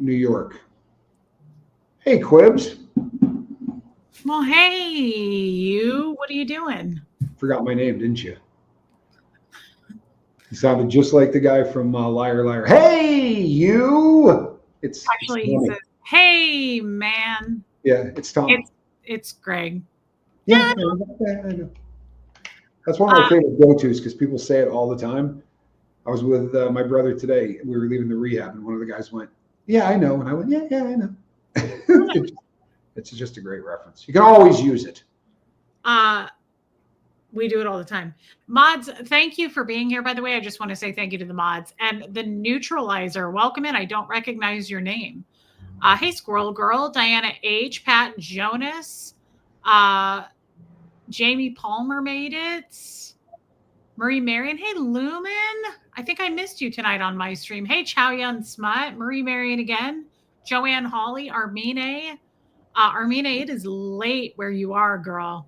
New York. Hey, Quibs. Well, hey, you. What are you doing? Forgot my name, didn't you? You sounded just like the guy from Liar Liar. Hey, you. It's Actually, he Tommy. says, "Hey, man." Yeah, it's Tommy. It's Greg. Yeah, I know. That's one of my Uh, favorite go-tos because people say it all the time. I was with my brother today. We were leaving the rehab, and one of the guys went, "Yeah, I know," and I went, "Yeah, I know." It's just a great reference. You can always use it. we do it all the time. Mods, thank you for being here. By the way, I just want to say thank you to the mods and the neutralizer. Welcome in. I don't recognize your name. Hey, Squirrel Girl, Diana H, Pat Jonas, Jamie Palmer made it. Marie Marion. Hey, Lumen. I think I missed you tonight on my stream. Hey, Chow Yun Smut. Marie Marion again. Joanne Hawley. Armine. Armine, it is late where you are, girl.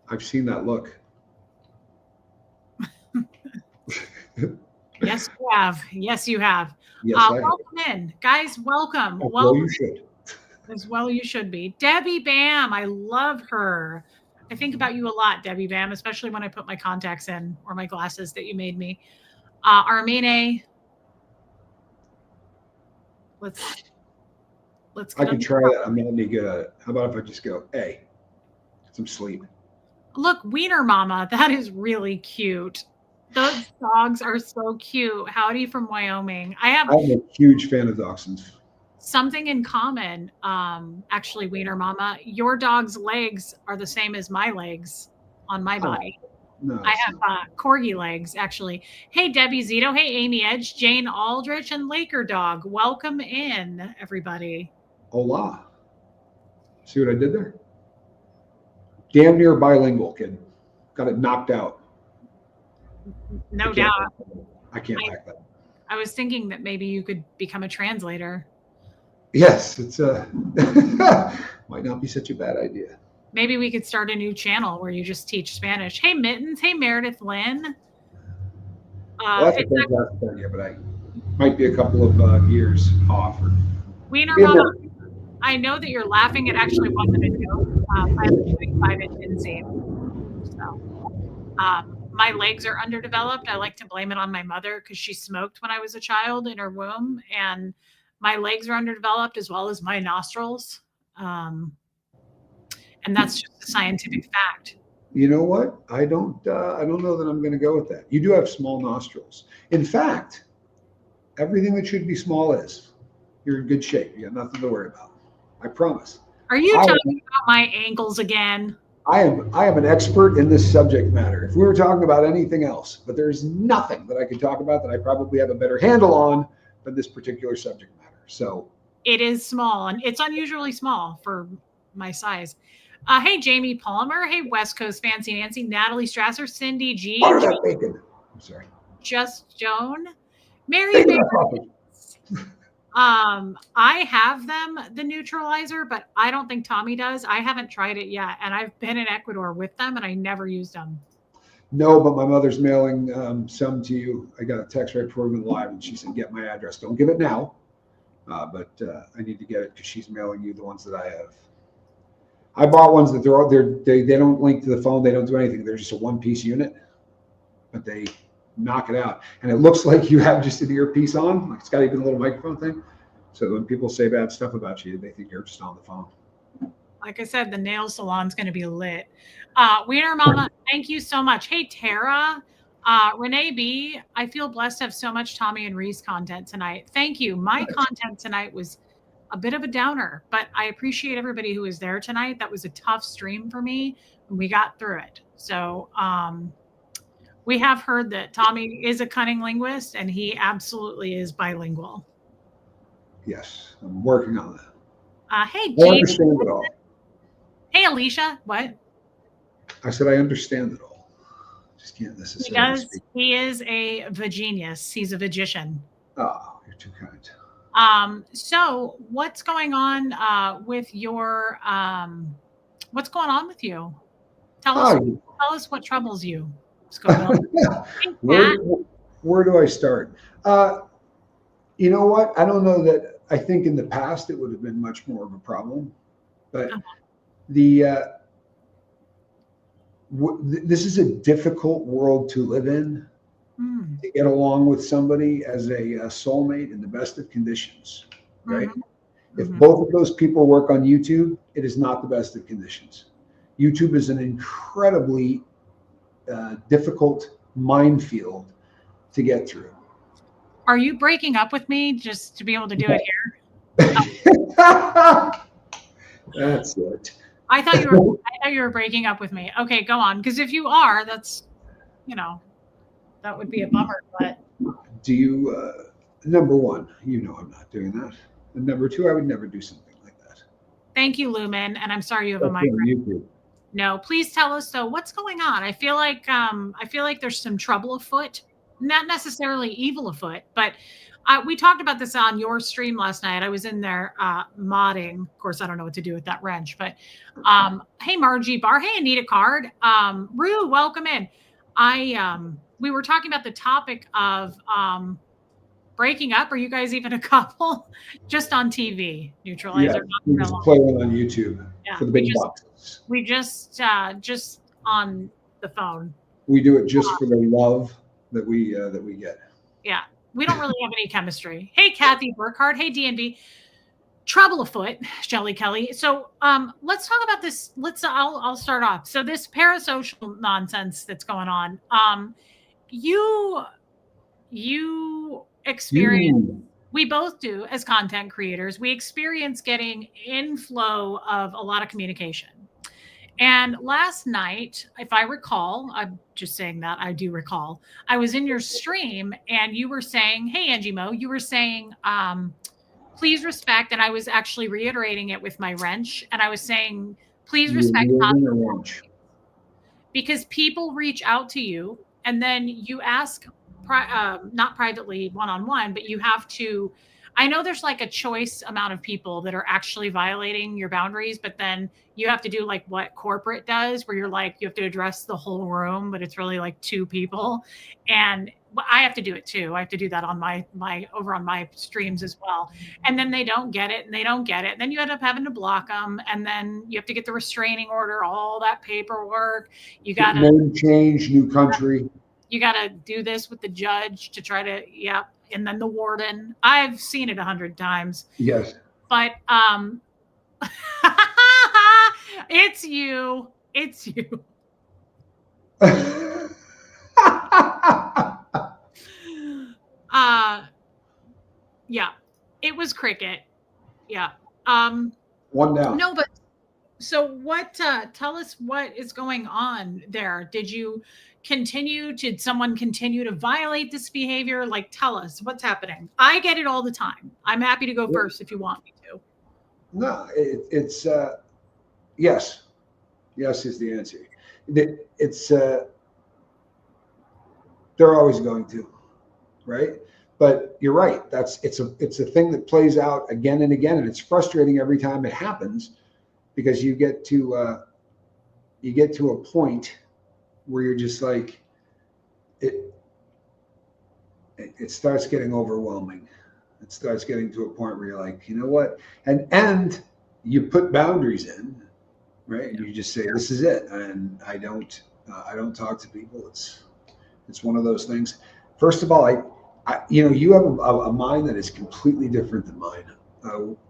I've seen that look. Yes, you have. Yes, you have. Yes, I have. Welcome in. Guys, welcome. Well, you should. As well, you should be. Debbie Bam. I love her. I think about you a lot, Debbie Bam, especially when I put my contacts in or my glasses that you made me. Armine. Let's I could try that. I'm not any good at it. How about if I just go, hey, some sleep? Look, Wiener Mama, that is really cute. Those dogs are so cute. Howdy from Wyoming. I'm a huge fan of dachshunds. Something in common, actually, Wiener Mama. Your dog's legs are the same as my legs on my body. No, I have corgi legs, actually. Hey, Debbie Zito. Hey, Amy Edge, Jane Aldrich, and Laker Dog. Welcome in, everybody. Hola. See what I did there? Damn near bilingual, kid. Got it knocked out. No doubt. I can't back that. I was thinking that maybe you could become a translator. Yes, it's might not be such a bad idea. Maybe we could start a new channel where you just teach Spanish. Hey, Mittens. Hey, Meredith Lynn. That's a fantastic idea, but I might be a couple of years off. Wiener Mama, I know that you're laughing. It actually wasn't a joke. I was doing 5-inch inseam. So, my legs are underdeveloped. I like to blame it on my mother because she smoked when I was a child in her womb, and my legs are underdeveloped as well as my nostrils. And that's just a scientific fact. You know what? I don't know that I'm going to go with that. You do have small nostrils. In fact, everything that should be small is. You're in good shape. You got nothing to worry about. I promise. Are you talking about my ankles again? I am an expert in this subject matter. If we were talking about anything else, but there's nothing that I could talk about that I probably have a better handle on than this particular subject matter. So it is small, and it's unusually small for my size. Hey, Jamie Palmer. Hey, West Coast Fancy Nancy. Natalie Strasser. Cindy G. Bacon. I'm sorry. Just Joan. Mary Mary. I have them, the neutralizer, but I don't think Tommy does. I haven't tried it yet, and I've been in Ecuador with them, and I never used them. No, but my mother's mailing some to you. I got a text right before we went live, and she said, "Get my address. Don't give it now, but I need to get it because she's mailing you the ones that I have." I bought ones that they don't link to the phone. They don't do anything. They're just a one-piece unit, but they knock it out. And it looks like you have just an earpiece on. Like it's got even a little microphone thing. So when people say bad stuff about you, they think you're just on the phone. Like I said, the nail salon's going to be lit. Wiener Mama, thank you so much. Hey, Tara. Renee B., I feel blessed to have so much Tommy and Reese content tonight. Thank you. My content tonight was a bit of a downer, but I appreciate everybody who was there tonight. That was a tough stream for me, and we got through it. So we have heard that Tommy is a cunning linguist, and he absolutely is bilingual. Yes, I'm working on that. Hey, I understand it all. Hey, Alicia. What? I said I understand it all. Just can't necessarily speak. He is a vagenius. He's a magician. Oh, you're too kind. So what's going on with your what's going on with you? Tell us what troubles you. Where do I start? You know what? I don't know that. I think in the past it would have been much more of a problem, but the this is a difficult world to live in. To get along with somebody as a soulmate in the best of conditions, right? If both of those people work on YouTube, it is not the best of conditions. YouTube is an incredibly difficult minefield to get through. Are you breaking up with me just to be able to do it here? That's it. I thought you were breaking up with me. Okay, go on. Because if you are, that's, that would be a bummer. But do you? Number one, I'm not doing that. And number two, I would never do something like that. Thank you, Lumen, and I'm sorry you have a migraine. No, please tell us though what's going on. I feel like there's some trouble afoot, not necessarily evil afoot, but we talked about this on your stream last night. I was in there modding. Of course, I don't know what to do with that wrench, but hey, Margie Bar. Hey, Anita Card. Rue, welcome in. We were talking about the topic of breaking up. Are you guys even a couple? Just on TV, Neutralizer. Yeah, we just play one on YouTube for the big boxes. We just on the phone. We do it just for the love that we get. Yeah. We don't really have any chemistry. Hey, Kathy Burkhardt. Hey, DNB. Trouble afoot, Shelly Kelly. So let's talk about this. I'll start off. So this parasocial nonsense that's going on. You experience, we both do as content creators, we experience getting inflow of a lot of communication. And last night, if I recall, I'm just saying that I do recall, I was in your stream and you were saying, hey, Angie Mo, you were saying, please respect. And I was actually reiterating it with my wrench. And I was saying, please respect. Because people reach out to you and then you ask, not privately one-on-one, but you have to, I know there's like a choice amount of people that are actually violating your boundaries, but then you have to do like what corporate does, where you're like, you have to address the whole room, but it's really like 2 people. And I have to do it too. I have to do that on my over on my streams as well. And then they don't get it and they don't get it. And then you end up having to block them. And then you have to get the restraining order, all that paperwork. You got to name change, new country. You got to do this with the judge to try to, and then the warden. I've seen it 100 times. Yes. But it's you. It's you. Yeah. It was cricket. Yeah. One down. No, but so what, tell us what is going on there. Did someone continue to violate this behavior? Like, tell us what's happening. I get it all the time. I'm happy to go first if you want me to. No, it's yes. Yes is the answer. It's they're always going to, right? But you're right. It's a thing that plays out again and again, and it's frustrating every time it happens because you get to a point where you're just like, it starts getting overwhelming. It starts getting to a point where you're like, you know what? And you put boundaries in, right? And you just say, this is it. And I don't talk to people. It's one of those things. First of all, you have a mind that is completely different than mine.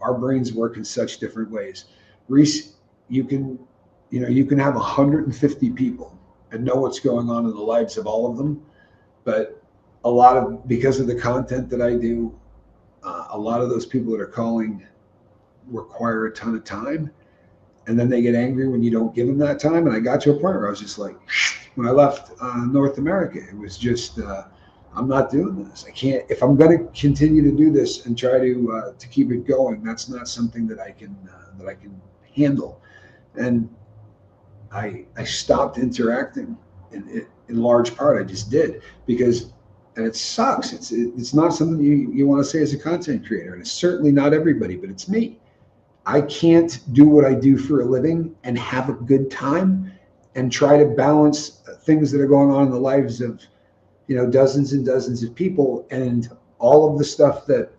Our brains work in such different ways. Reese, you can have 150 people and know what's going on in the lives of all of them. But because of the content that I do, a lot of those people that are calling require a ton of time. And then they get angry when you don't give them that time. And I got to a point where I was just like, when I left North America, it was just, I'm not doing this. I can't, if I'm going to continue to do this and try to keep it going, that's not something that I can handle. And I stopped interacting in large part. I just did and it sucks. It's not something you want to say as a content creator. And it's certainly not everybody, but it's me. I can't do what I do for a living and have a good time and try to balance things that are going on in the lives of, dozens and dozens of people and all of the stuff that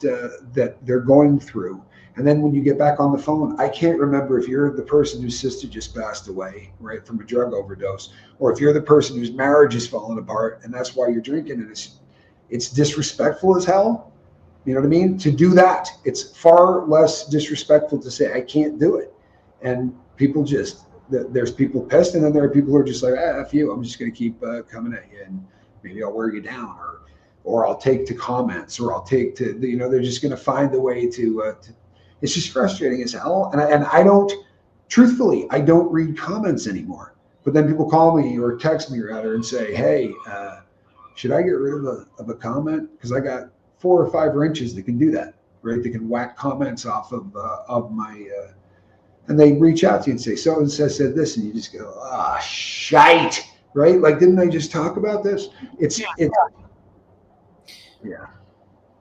that they're going through. And then when you get back on the phone, I can't remember if you're the person whose sister just passed away, right, from a drug overdose, or if you're the person whose marriage is falling apart and that's why you're drinking. And it's disrespectful as hell. You know what I mean? To do that, it's far less disrespectful to say, I can't do it. And people just, there's people pissed, and then there are people who are just like, F you, I'm just going to keep coming at you, and maybe I'll wear you down, or I'll take to comments, or I'll take to, you know, they're just going to find a way to it's just frustrating as hell. And I don't, truthfully, I don't read comments anymore. But then people call me or text me rather and say, hey, should I get rid of a comment? Because I got 4 or 5 wrenches that can do that, right? They can whack comments off of my, and they reach out to you and say, so and so said this, and you just go, ah, shite, right? Like, didn't I just talk about this? Yeah.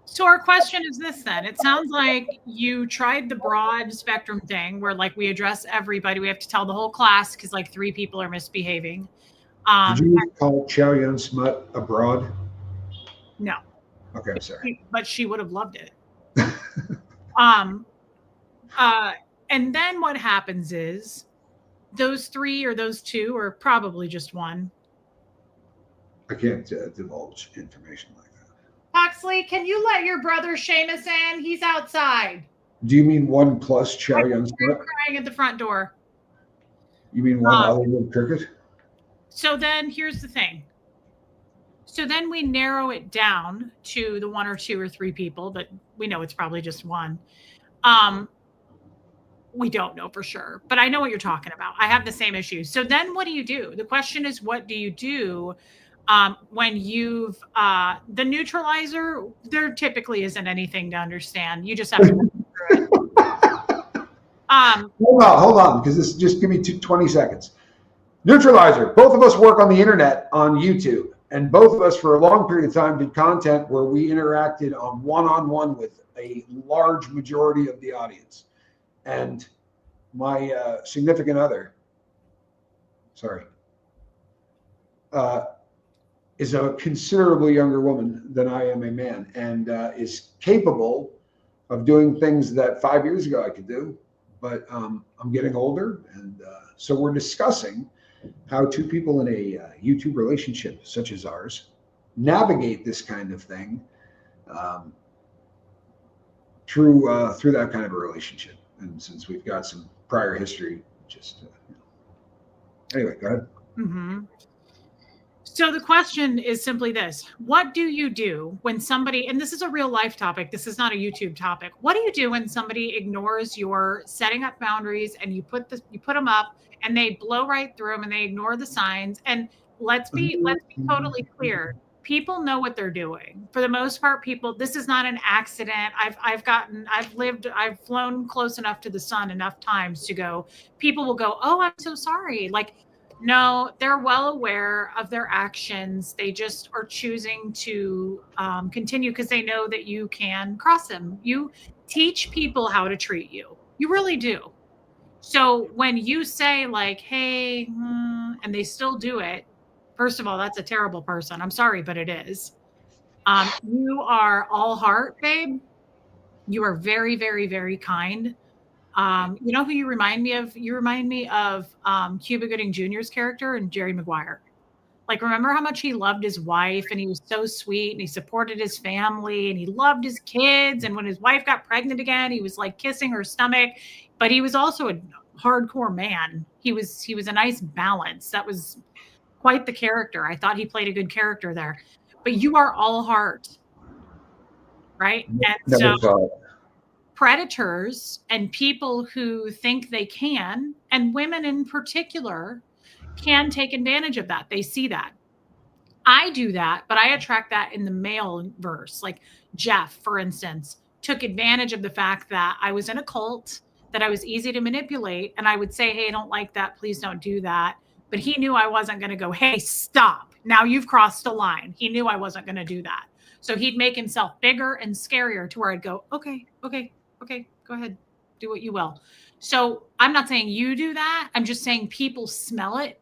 So our question is this then. It sounds like you tried the broad spectrum thing where like we address everybody. We have to tell the whole class because like 3 people are misbehaving. Did you call Chow Yun Smut abroad? No. Okay, I'm sorry. But she would have loved it. And then what happens is those 3 or those 2 or probably just 1. I can't divulge information like that. Huxley, can you let your brother Seamus in? He's outside. Do you mean 1 plus Chow Yun Smut? Crying at the front door. You mean 1 other than Cricket? So then here's the thing. So then we narrow it down to the 1 or 2 or 3 people, but we know it's probably just 1. We don't know for sure, but I know what you're talking about. I have the same issue. So then what do you do? The question is, what do you do when you've the neutralizer? There typically isn't anything to understand. You just have to work through it. Hold on, because this just give me 20 seconds. Neutralizer. Both of us work on the internet on YouTube, and both of us for a long period of time did content where we interacted on one-on-one with a large majority of the audience. And my significant other, is a considerably younger woman than I am a man, and is capable of doing things that 5 years ago I could do. But I'm getting older, and so we're discussing how 2 people in a YouTube relationship such as ours navigate this kind of thing through that kind of a relationship. And since we've got some prior history, just anyway, go ahead. Mm-hmm. So the question is simply this: what do you do when somebody, and this is a real life topic, this is not a YouTube topic. What do you do when somebody ignores your setting up boundaries and you put them up and they blow right through them and they ignore the signs? And let's be totally clear. People know what they're doing. For the most part, people, this is not an accident. I've flown close enough to the sun enough times to go, people will go, oh, I'm so sorry. Like, no, they're well aware of their actions. They just are choosing to continue because they know that you can cross them. You teach people how to treat you. You really do. So when you say like, hey, and they still do it, first of all, that's a terrible person. I'm sorry, but it is. You are all heart, babe. You are very, very, very kind. You know who you remind me of? You remind me of Cuba Gooding Jr.'s character and Jerry Maguire. Like, remember how much he loved his wife and he was so sweet and he supported his family and he loved his kids. And when his wife got pregnant again, he was like kissing her stomach, but he was also a hardcore man. He was a nice balance. That was quite the character. I thought he played a good character there. But you are all heart, right? And so predators and people who think they can, and women in particular, can take advantage of that. They see that. I do that, but I attract that in the male verse. Like Jeff, for instance, took advantage of the fact that I was in a cult, that I was easy to manipulate. And I would say, hey, I don't like that. Please don't do that. But he knew I wasn't going to go, hey, stop. Now you've crossed a line. He knew I wasn't going to do that. So he'd make himself bigger and scarier to where I'd go, okay, go ahead. Do what you will. So I'm not saying you do that. I'm just saying people smell it.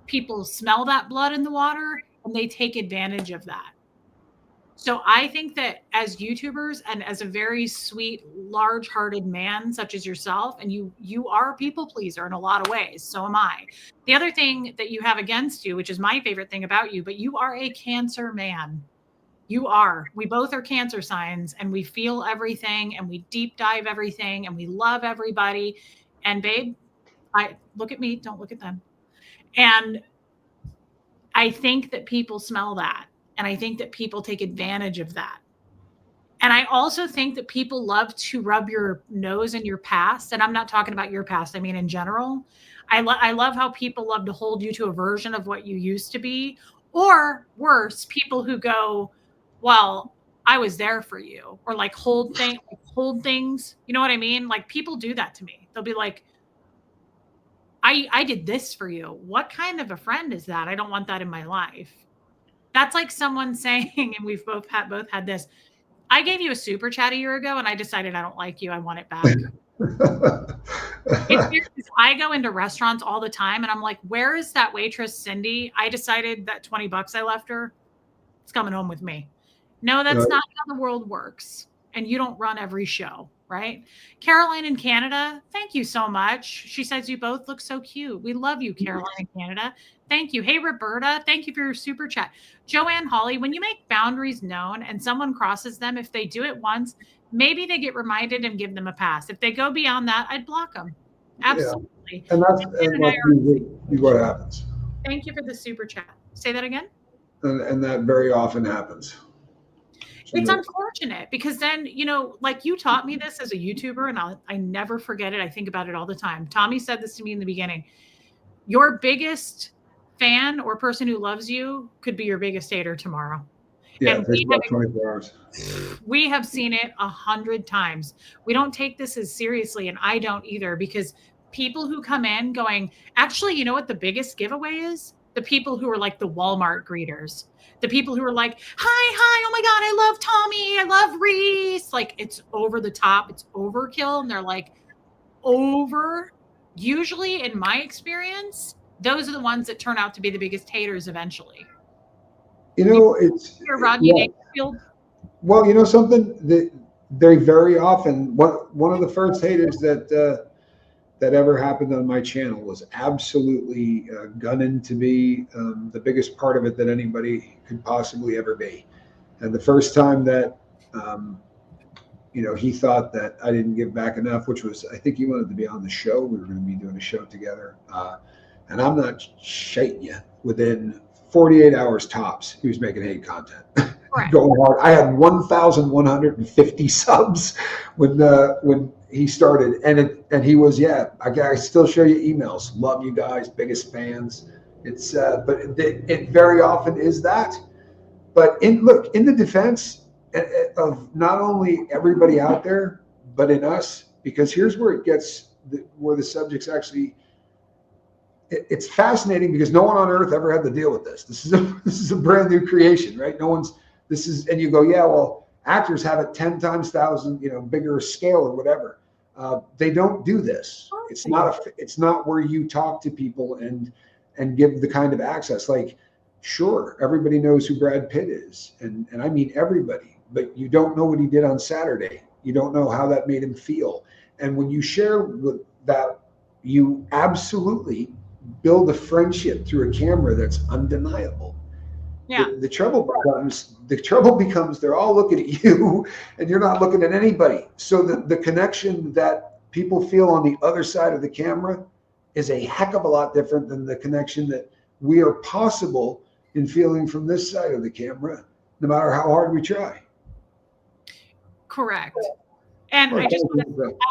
People smell that blood in the water and they take advantage of that. So I think that as YouTubers and as a very sweet, large-hearted man such as yourself, and you are a people pleaser in a lot of ways, so am I. The other thing that you have against you, which is my favorite thing about you, but you are a Cancer man. You are. We both are Cancer signs, and we feel everything, and we deep dive everything, and we love everybody. And babe, I look at me, don't look at them. And I think that people smell that. And I think that people take advantage of that. And I also think that people love to rub your nose in your past. And I'm not talking about your past, I mean, in general. I love how people love to hold you to a version of what you used to be. Or worse, people who go, well, I was there for you, or like hold things. You know what I mean? Like people do that to me. They'll be like, I did this for you. What kind of a friend is that? I don't want that in my life. That's like someone saying, and we've both had this. I gave you a super chat a year ago and I decided I don't like you. I want it back. It's weird because I go into restaurants all the time and I'm like, where is that waitress, Cindy? I decided that 20 bucks I left her, it's coming home with me. No, that's not how the world works. And you don't run every show, right? Caroline in Canada, thank you so much. She says you both look so cute. We love you, Caroline in Canada. Thank you. Hey, Roberta, thank you for your super chat. Joanne Holly, when you make boundaries known and someone crosses them, if they do it once, maybe they get reminded and give them a pass. If they go beyond that, I'd block them. Absolutely. Yeah. And that's usually what happens. Thank you for the super chat. Say that again. And that very often happens. It's unfortunate because then, you know, like you taught me this as a YouTuber and I never forget it. I think about it all the time. Tommy said this to me in the beginning. Your biggest fan or person who loves you could be your biggest hater tomorrow. Yeah, and it takes about 24 hours. We have seen it 100 times. We don't take this as seriously, and I don't either, because people who come in going, actually, you know what the biggest giveaway is? The people who are like the Walmart greeters. The people who are like, hi, oh my God, I love Tommy, I love Reese. Like, it's over the top, it's overkill. And they're like, usually in my experience, those are the ones that turn out to be the biggest haters eventually. You know, it's Rodney Dangerfield. Well, you know something, they very often, one of the first haters that ever happened on my channel was absolutely gunning to be the biggest part of it that anybody could possibly ever be. And the first time that, you know, he thought that I didn't give back enough, which was, I think he wanted to be on the show. We were going to be doing a show together. And I'm not shiting you. Within 48 hours tops, he was making hate content. Going hard. I had 1,150 subs when he started, and he was, I still show you emails. Love you guys, biggest fans. It's but it very often is that. But in the defense of not only everybody out there, but in us, because here's where it gets where the subject's actually. It's fascinating because no one on earth ever had to deal with this. This is a brand new creation, right? And you go, yeah, well, actors have it 10 times 1,000, you know, bigger scale or whatever. They don't do this. It's not where you talk to people and give the kind of access. Like, sure, everybody knows who Brad Pitt is, and I mean everybody, but you don't know what he did on Saturday. You don't know how that made him feel. And when you share with that, you absolutely build a friendship through a camera that's undeniable. Yeah. The trouble becomes they're all looking at you and you're not looking at anybody. So the connection that people feel on the other side of the camera is a heck of a lot different than the connection that we are possible in feeling from this side of the camera, no matter how hard we try. Correct. And I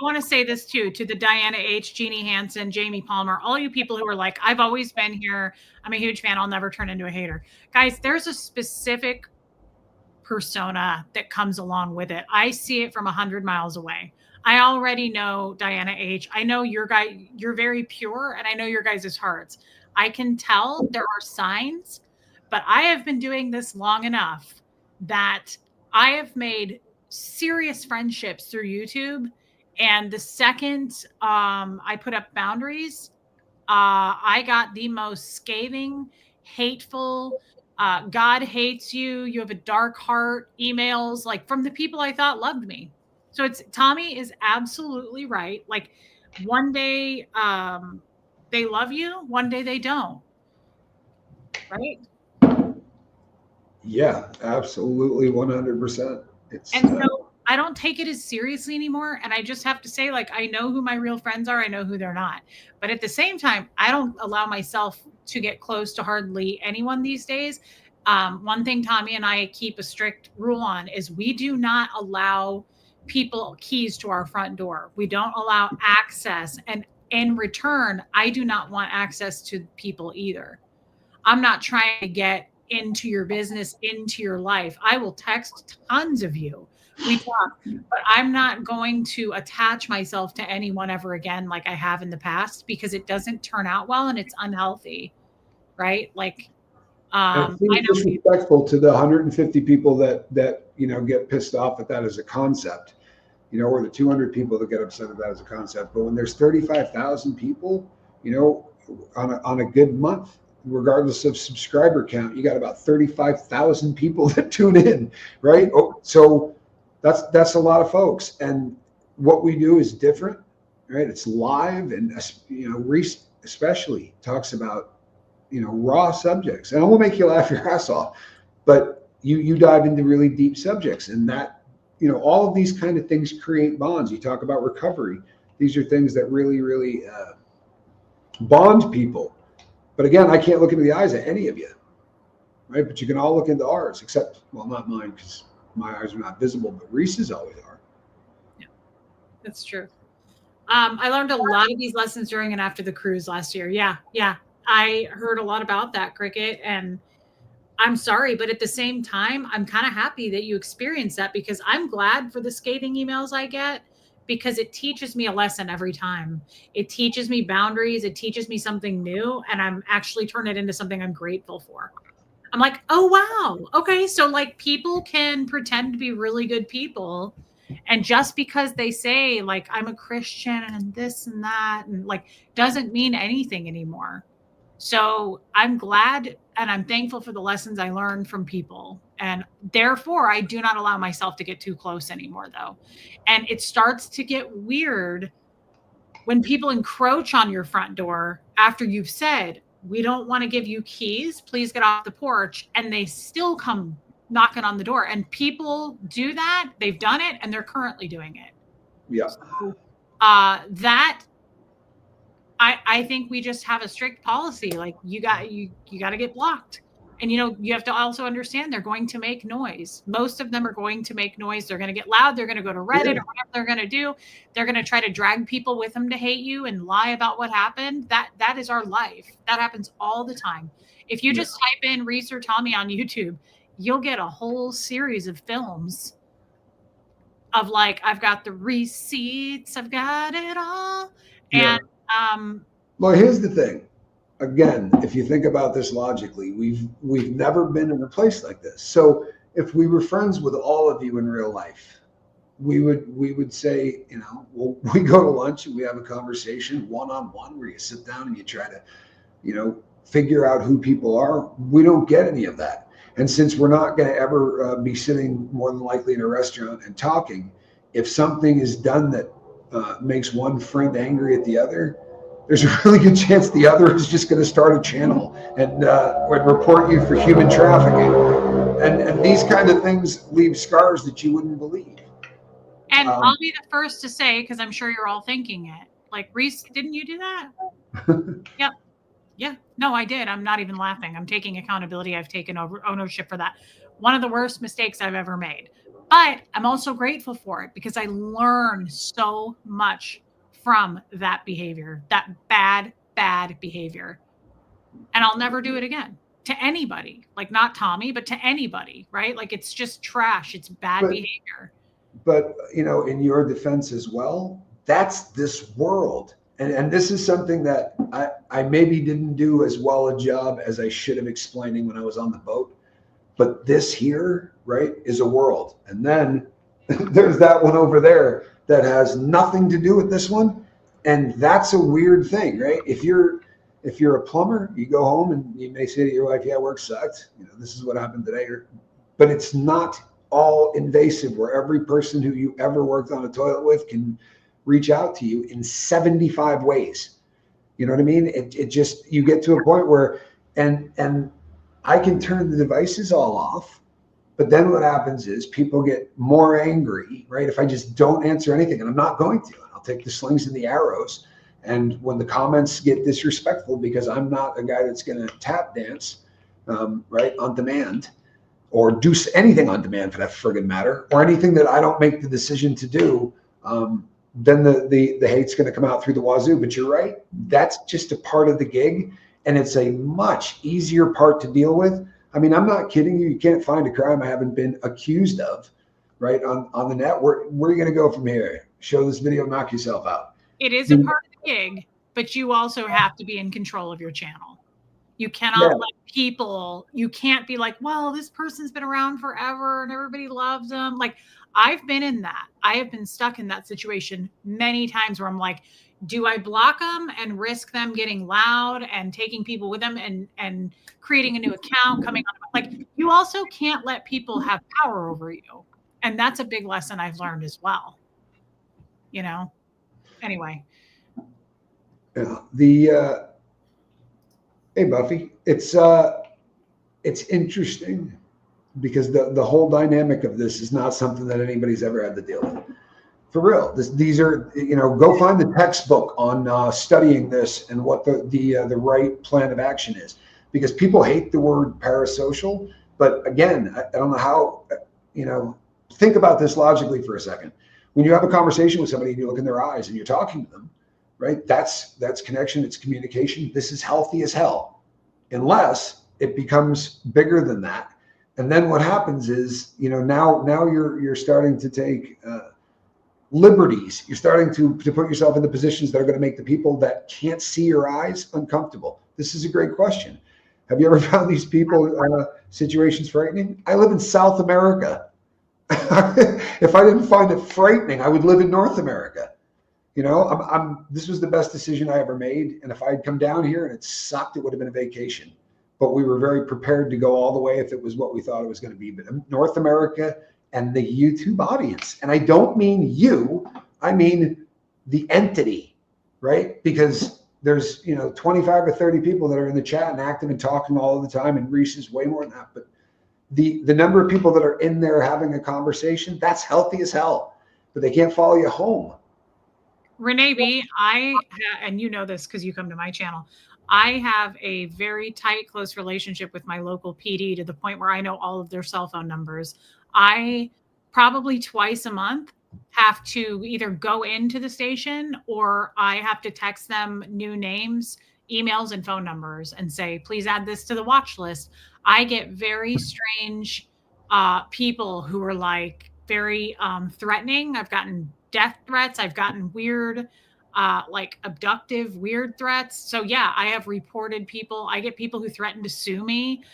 want to say this too, to the Diana H, Jeannie Hansen, Jamie Palmer, all you people who are like, I've always been here. I'm a huge fan. I'll never turn into a hater. Guys, there's a specific persona that comes along with it. I see it from 100 miles away. I already know Diana H. I know you're very pure, and I know your guys' hearts. I can tell there are signs, but I have been doing this long enough that I have made serious friendships through YouTube. And the second I put up boundaries, I got the most scathing, hateful, God hates you. You have a dark heart. Emails like from the people I thought loved me. So it's Tommy is absolutely right. Like one day they love you, one day they don't. Right? Yeah, absolutely, 100%. It's And so I don't take it as seriously anymore. And I just have to say, like, I know who my real friends are. I know who they're not. But at the same time, I don't allow myself to get close to hardly anyone these days. One thing Tommy and I keep a strict rule on is we do not allow people keys to our front door. We don't allow access. And in return, I do not want access to people either. I'm not trying to get into your business, into your life. I will text tons of you. We talk, but I'm not going to attach myself to anyone ever again like I have in the past because it doesn't turn out well and it's unhealthy, right? Like, I I think know. disrespectful to the 150 people that get pissed off at that as a concept, or the 200 people that get upset at that as a concept. But when there's 35,000 people, on a good month, regardless of subscriber count, you got about 35,000 people that tune in, right? Oh, so that's a lot of folks. And what we do is different, right? It's live, and Reese especially talks about raw subjects, and it will make you laugh your ass off. But you dive into really deep subjects, and that all of these kind of things create bonds. You talk about recovery; these are things that really, really bond people. But again, I can't look into the eyes of any of you, right? But you can all look into ours, except, well, not mine because my eyes are not visible, but Reese's always are. Yeah, that's true. I learned a lot of these lessons during and after the cruise last year. Yeah. I heard a lot about that, Cricket, and I'm sorry, but at the same time, I'm kind of happy that you experienced that because I'm glad for the scathing emails I get because it teaches me a lesson every time. It teaches me boundaries. It teaches me something new, and I'm actually turning it into something I'm grateful for. I'm like, oh, wow. Okay. So like people can pretend to be really good people. And just because they say like, I'm a Christian and this and that, and like, doesn't mean anything anymore. So I'm glad and I'm thankful for the lessons I learned from people. And therefore, I do not allow myself to get too close anymore, though. And it starts to get weird when people encroach on your front door after you've said, we don't want to give you keys. Please get off the porch. And they still come knocking on the door. And people do that. They've done it and they're currently doing it. Yeah. So, I think we just have a strict policy. Like you got to get blocked. And, you have to also understand they're going to make noise. Most of them are going to make noise. They're going to get loud. They're going to go to Reddit or whatever they're going to do. They're going to try to drag people with them to hate you and lie about what happened. That is our life. That happens all the time. If you just type in Reese or Tommy on YouTube, you'll get a whole series of films of like, I've got the receipts. I've got it all. And, well, here's the thing. Again, if you think about this logically, we've never been in a place like this. So if we were friends with all of you in real life, we would say, well, we go to lunch and we have a conversation one-on-one where you sit down and you try to, figure out who people are. We don't get any of that. And since we're not going to ever be sitting more than likely in a restaurant and talking, if something is done that makes one friend angry at the other, there's a really good chance the other is just going to start a channel and would report you for human trafficking. And these kind of things leave scars that you wouldn't believe. And I'll be the first to say, because I'm sure you're all thinking it, like, Reese, didn't you do that? Yep. Yeah. No, I did. I'm not even laughing. I'm taking accountability. I've taken ownership for that. One of the worst mistakes I've ever made. But I'm also grateful for it because I learned so much from that behavior, that bad behavior. And I'll never do it again to anybody, like not Tommy, but to anybody, right? Like it's just trash. It's bad behavior. But, in your defense as well, that's this world. And this is something that I maybe didn't do as well a job as I should have explaining when I was on the boat. But this here, right, is a world. And then there's that one over there that has nothing to do with this one. And that's a weird thing, right? If you're If you're a plumber, you go home and you may say to your wife, yeah, work sucked. This is what happened today. But it's not all invasive where every person who you ever worked on a toilet with can reach out to you in 75 ways. You know what I mean? It just, you get to a point where, and I can turn the devices all off, but then what happens is people get more angry, right? If I just don't answer anything, and I'm not going to, I'll take the slings and the arrows. And when the comments get disrespectful, because I'm not a guy that's going to tap dance, right, on demand, or do anything on demand for that friggin' matter, or anything that I don't make the decision to do, then the hate's going to come out through the wazoo. But you're right, that's just a part of the gig, and it's a much easier part to deal with. I mean, I'm not kidding you. You can't find a crime I haven't been accused of, right, on the net. Where are you going to go from here? Show this video, knock yourself out. It is a part of the gig, but you also have to be in control of your channel. You cannot let people, you can't be like, well, this person's been around forever and everybody loves them. Like, I've been in that. I have been stuck in that situation many times where I'm like, do I block them and risk them getting loud and taking people with them and creating a new account coming on? Like, you also can't let people have power over you. And that's a big lesson I've learned as well. Anyway. Yeah, hey Buffy, it's interesting because the whole dynamic of this is not something that anybody's ever had to deal with. For real, these are, go find the textbook on studying this and what the right plan of action is, because people hate the word parasocial. But again, I don't know how, think about this logically for a second. When you have a conversation with somebody and you look in their eyes and you're talking to them, right? That's connection. It's communication. This is healthy as hell, unless it becomes bigger than that. And then what happens is, now you're starting to take liberties. You're starting to put yourself in the positions that are going to make the people that can't see your eyes uncomfortable. This is a great question. Have you ever found these people situations frightening? I live in South America. If I didn't find it frightening, I would live in North America. This was the best decision I ever made. And if I'd come down here and it sucked, it would have been a vacation. But we were very prepared to go all the way if it was what we thought it was going to be. But North America and the YouTube audience, and I don't mean you, I mean the entity, right? Because there's 25 or 30 people that are in the chat and active and talking all the time, and Reese is way more than that. But the number of people that are in there having a conversation, that's healthy as hell. But they can't follow you home. Renee B, and you know this because you come to my channel, I have a very tight, close relationship with my local PD to the point where I know all of their cell phone numbers. I probably twice a month have to either go into the station or I have to text them new names, emails, and phone numbers and say, please add this to the watch list. I get very strange people who are like very threatening. I've gotten death threats. I've gotten weird, like abductive, weird threats. So yeah, I have reported people. I get people who threaten to sue me.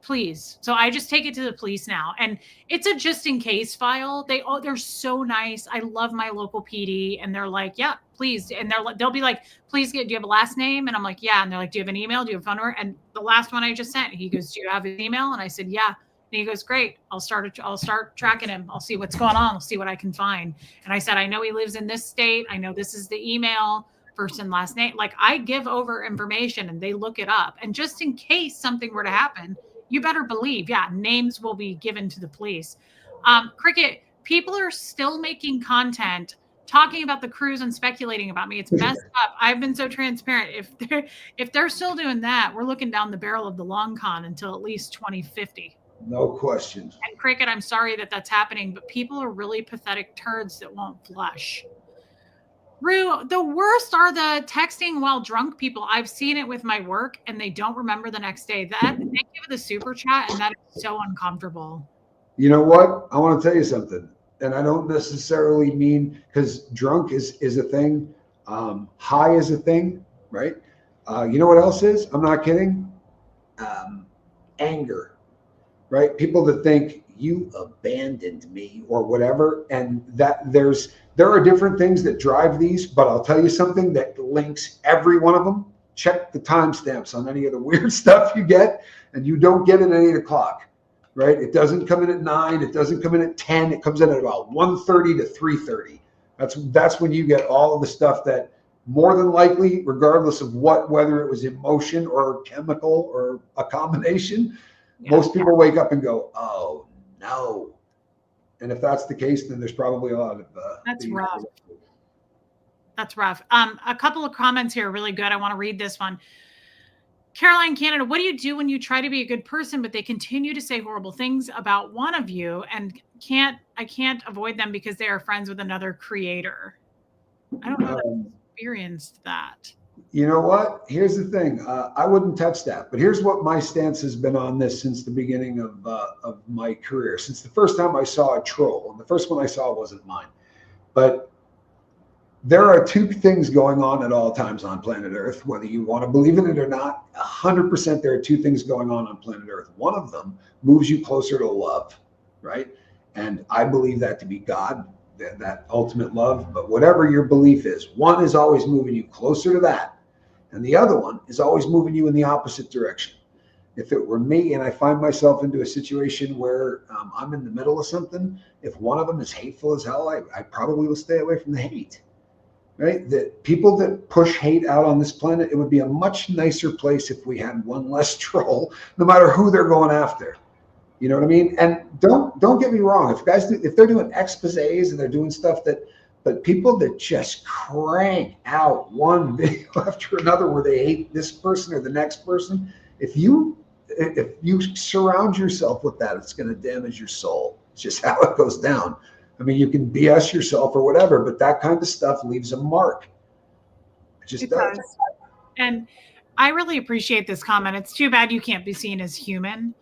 Please. So I just take it to the police now. And it's a just in case file. They're so nice. I love my local PD. And they're like, yeah, please. And they'll be like, please do you have a last name? And I'm like, yeah. And they're like, do you have an email? Do you have a phone number? And the last one I just sent, he goes, do you have an email? And I said, yeah. And he goes, great. I'll start tracking him. I'll see what's going on. I'll see what I can find. And I said, I know he lives in this state. I know this is the email, first and last name. Like, I give over information and they look it up. And just in case something were to happen, you better believe, yeah, names will be given to the police. Cricket, people are still making content talking about the cruise and speculating about me. It's messed up. I've been so transparent. If they're still doing that, we're looking down the barrel of the long con until at least 2050. No question. And Cricket, I'm sorry that that's happening, but people are really pathetic turds that won't flush. Rue, the worst are the texting while drunk people. I've seen it with my work and they don't remember the next day. Thank you for the super chat, and that is so uncomfortable. You know what? I want to tell you something. And I don't necessarily mean, because drunk is a thing. High is a thing, right? You know what else is? I'm not kidding. Anger, right? People that think you abandoned me or whatever. And that there are different things that drive these, but I'll tell you something that links every one of them check the timestamps on any of the weird stuff you get, and you don't get it at 8 o'clock, right? It doesn't come in at 9. It doesn't come in at 10. It comes in at about 1:30 to 3:30. That's when you get all of the stuff that more than likely, regardless of whether it was emotion or chemical or a combination, most people wake up and go, oh no. And if that's the case, then there's probably a lot of that's rough. That's rough. A couple of comments here are really good. I want to read this one. Caroline, Canada, what do you do when you try to be a good person, but they continue to say horrible things about one of you, and I can't avoid them because they are friends with another creator? I don't know that I've experienced that. You know what? Here's the thing. I wouldn't touch that. But here's what my stance has been on this since the beginning of my career. Since the first time I saw a troll, and the first one I saw wasn't mine. But there are two things going on at all times on planet Earth, whether you want to believe in it or not. 100% there are two things going on planet Earth. One of them moves you closer to love, right? And I believe that to be God, that ultimate love. But whatever your belief is, one is always moving you closer to that, and the other one is always moving you in the opposite direction. If it were me and I find myself into a situation where I'm in the middle of something, if one of them is hateful as hell, I probably will stay away from the hate. Right? That people that push hate out on this planet, it would be a much nicer place if we had one less troll, no matter who they're going after. You know what I mean? And don't get me wrong. If they're doing exposés and they're doing stuff but people that just crank out one video after another where they hate this person or the next person, if you surround yourself with that, it's going to damage your soul. It's just how it goes down. I mean, you can BS yourself or whatever, but that kind of stuff leaves a mark. It just does. And I really appreciate this comment. It's too bad you can't be seen as human.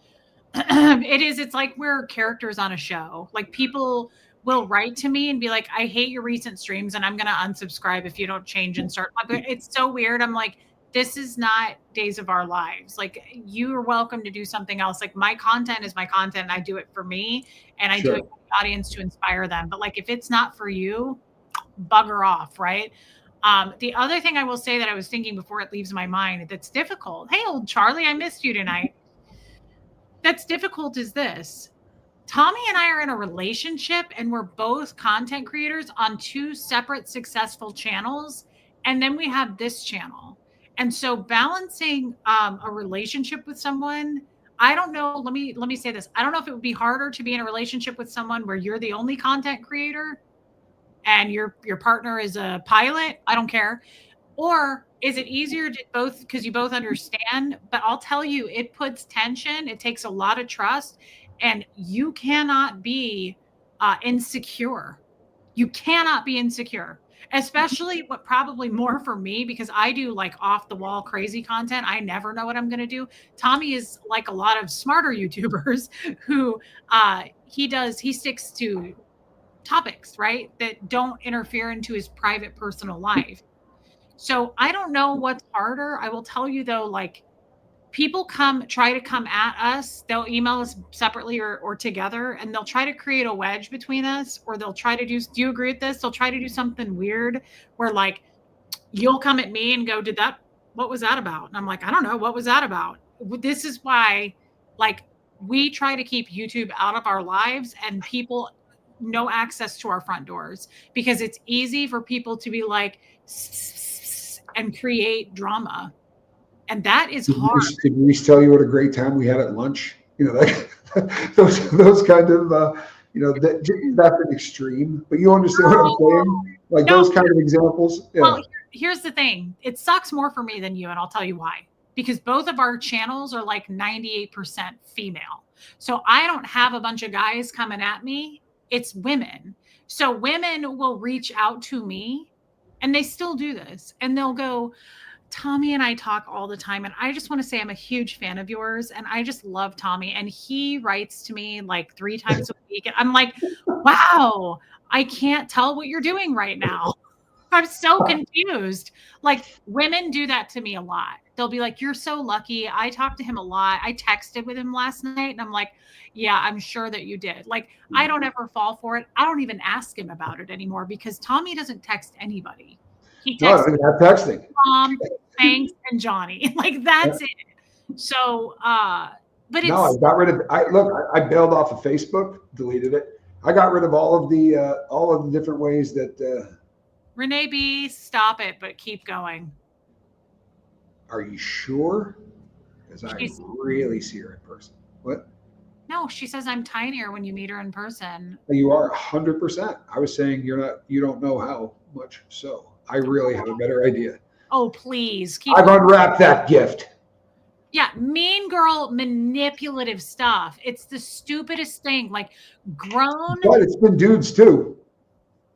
It's like we're characters on a show. Like, people will write to me and be like, I hate your recent streams and I'm going to unsubscribe if you don't change and start. It's so weird. I'm like, this is not Days of Our Lives. Like, you are welcome to do something else. Like, my content is my content. And I do it for me, and I do it for the audience to inspire them. But like, if it's not for you, bugger off, right? The other thing I will say that I was thinking before it leaves my mind that's difficult. Hey, old Charlie, I missed you tonight. That's difficult is this. Tommy and I are in a relationship, and we're both content creators on two separate successful channels. And then we have this channel. And so balancing a relationship with someone, I don't know. Let me say this. I don't know if it would be harder to be in a relationship with someone where you're the only content creator and your partner is a pilot. I don't care. Or is it easier to both because you both understand? But I'll tell you, it puts tension. It takes a lot of trust, and you cannot be insecure. You cannot be insecure. Especially what probably more for me, because I do like off the wall crazy content. I never know what I'm going to do. Tommy is like a lot of smarter YouTubers who he sticks to topics, right, that don't interfere into his private personal life. So I don't know what's harder. I will tell you though, like, people try to come at us. They'll email us separately or together, and they'll try to create a wedge between us, or they'll try to do you agree with this? They'll try to do something weird where, like, you'll come at me and go, what was that about? And I'm like, I don't know. What was that about? This is why, like, we try to keep YouTube out of our lives and people no access to our front doors, because it's easy for people to be like and create drama. And that is hard. Did Reese tell you what a great time we had at lunch? You know, like those kind of, that's an extreme, but you understand what I'm saying? Like those kind of examples. Yeah. Well, here's the thing. It sucks more for me than you, and I'll tell you why. Because both of our channels are like 98% female. So I don't have a bunch of guys coming at me. It's women. So women will reach out to me, and they still do this, and they'll go, Tommy and I talk all the time, and I just want to say I'm a huge fan of yours, and I just love Tommy, and he writes to me like 3 times a week, and I'm like, wow, I can't tell what you're doing right now. I'm so confused. Like, women do that to me a lot. They'll be like, you're so lucky. I talked to him a lot. I texted with him last night, and I'm like, yeah, I'm sure that you did. Like, I don't ever fall for it. I don't even ask him about it anymore, because Tommy doesn't text anybody. He No, I texts don't even have texting. Mom, thanks, and Johnny. Like that's it. So, but No, I it's got rid of. I bailed off of Facebook, deleted it. I got rid of all of the different ways that. Renee B, stop it, but keep going. Are you sure? Because I really see her in person. What? No, she says I'm tinier when you meet her in person. You are 100%. I was saying you're not. You don't know how much. So I really have a better idea. Oh, please. I've unwrapped that gift. Yeah, mean girl manipulative stuff. It's the stupidest thing. Like grown. But it's been dudes too.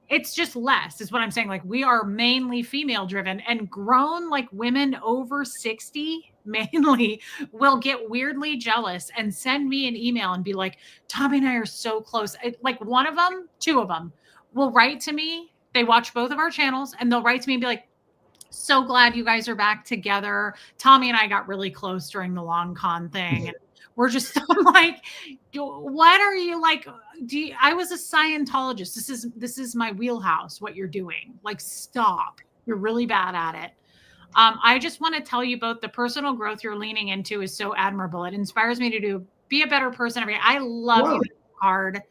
It's just less, is what I'm saying. Like we are mainly female driven, and grown like women over 60 mainly will get weirdly jealous and send me an email and be like, Tommy and I are so close. Like one of them, two of them will write to me. They watch both of our channels and they'll write to me and be like, so glad you guys are back together. Tommy and I got really close during the long con thing. And we're just I'm like, what are you like? I was a Scientologist. This is my wheelhouse, what you're doing. Like, stop. You're really bad at it. I just want to tell you both the personal growth you're leaning into is so admirable. It inspires me to be a better person every day. I love you hard.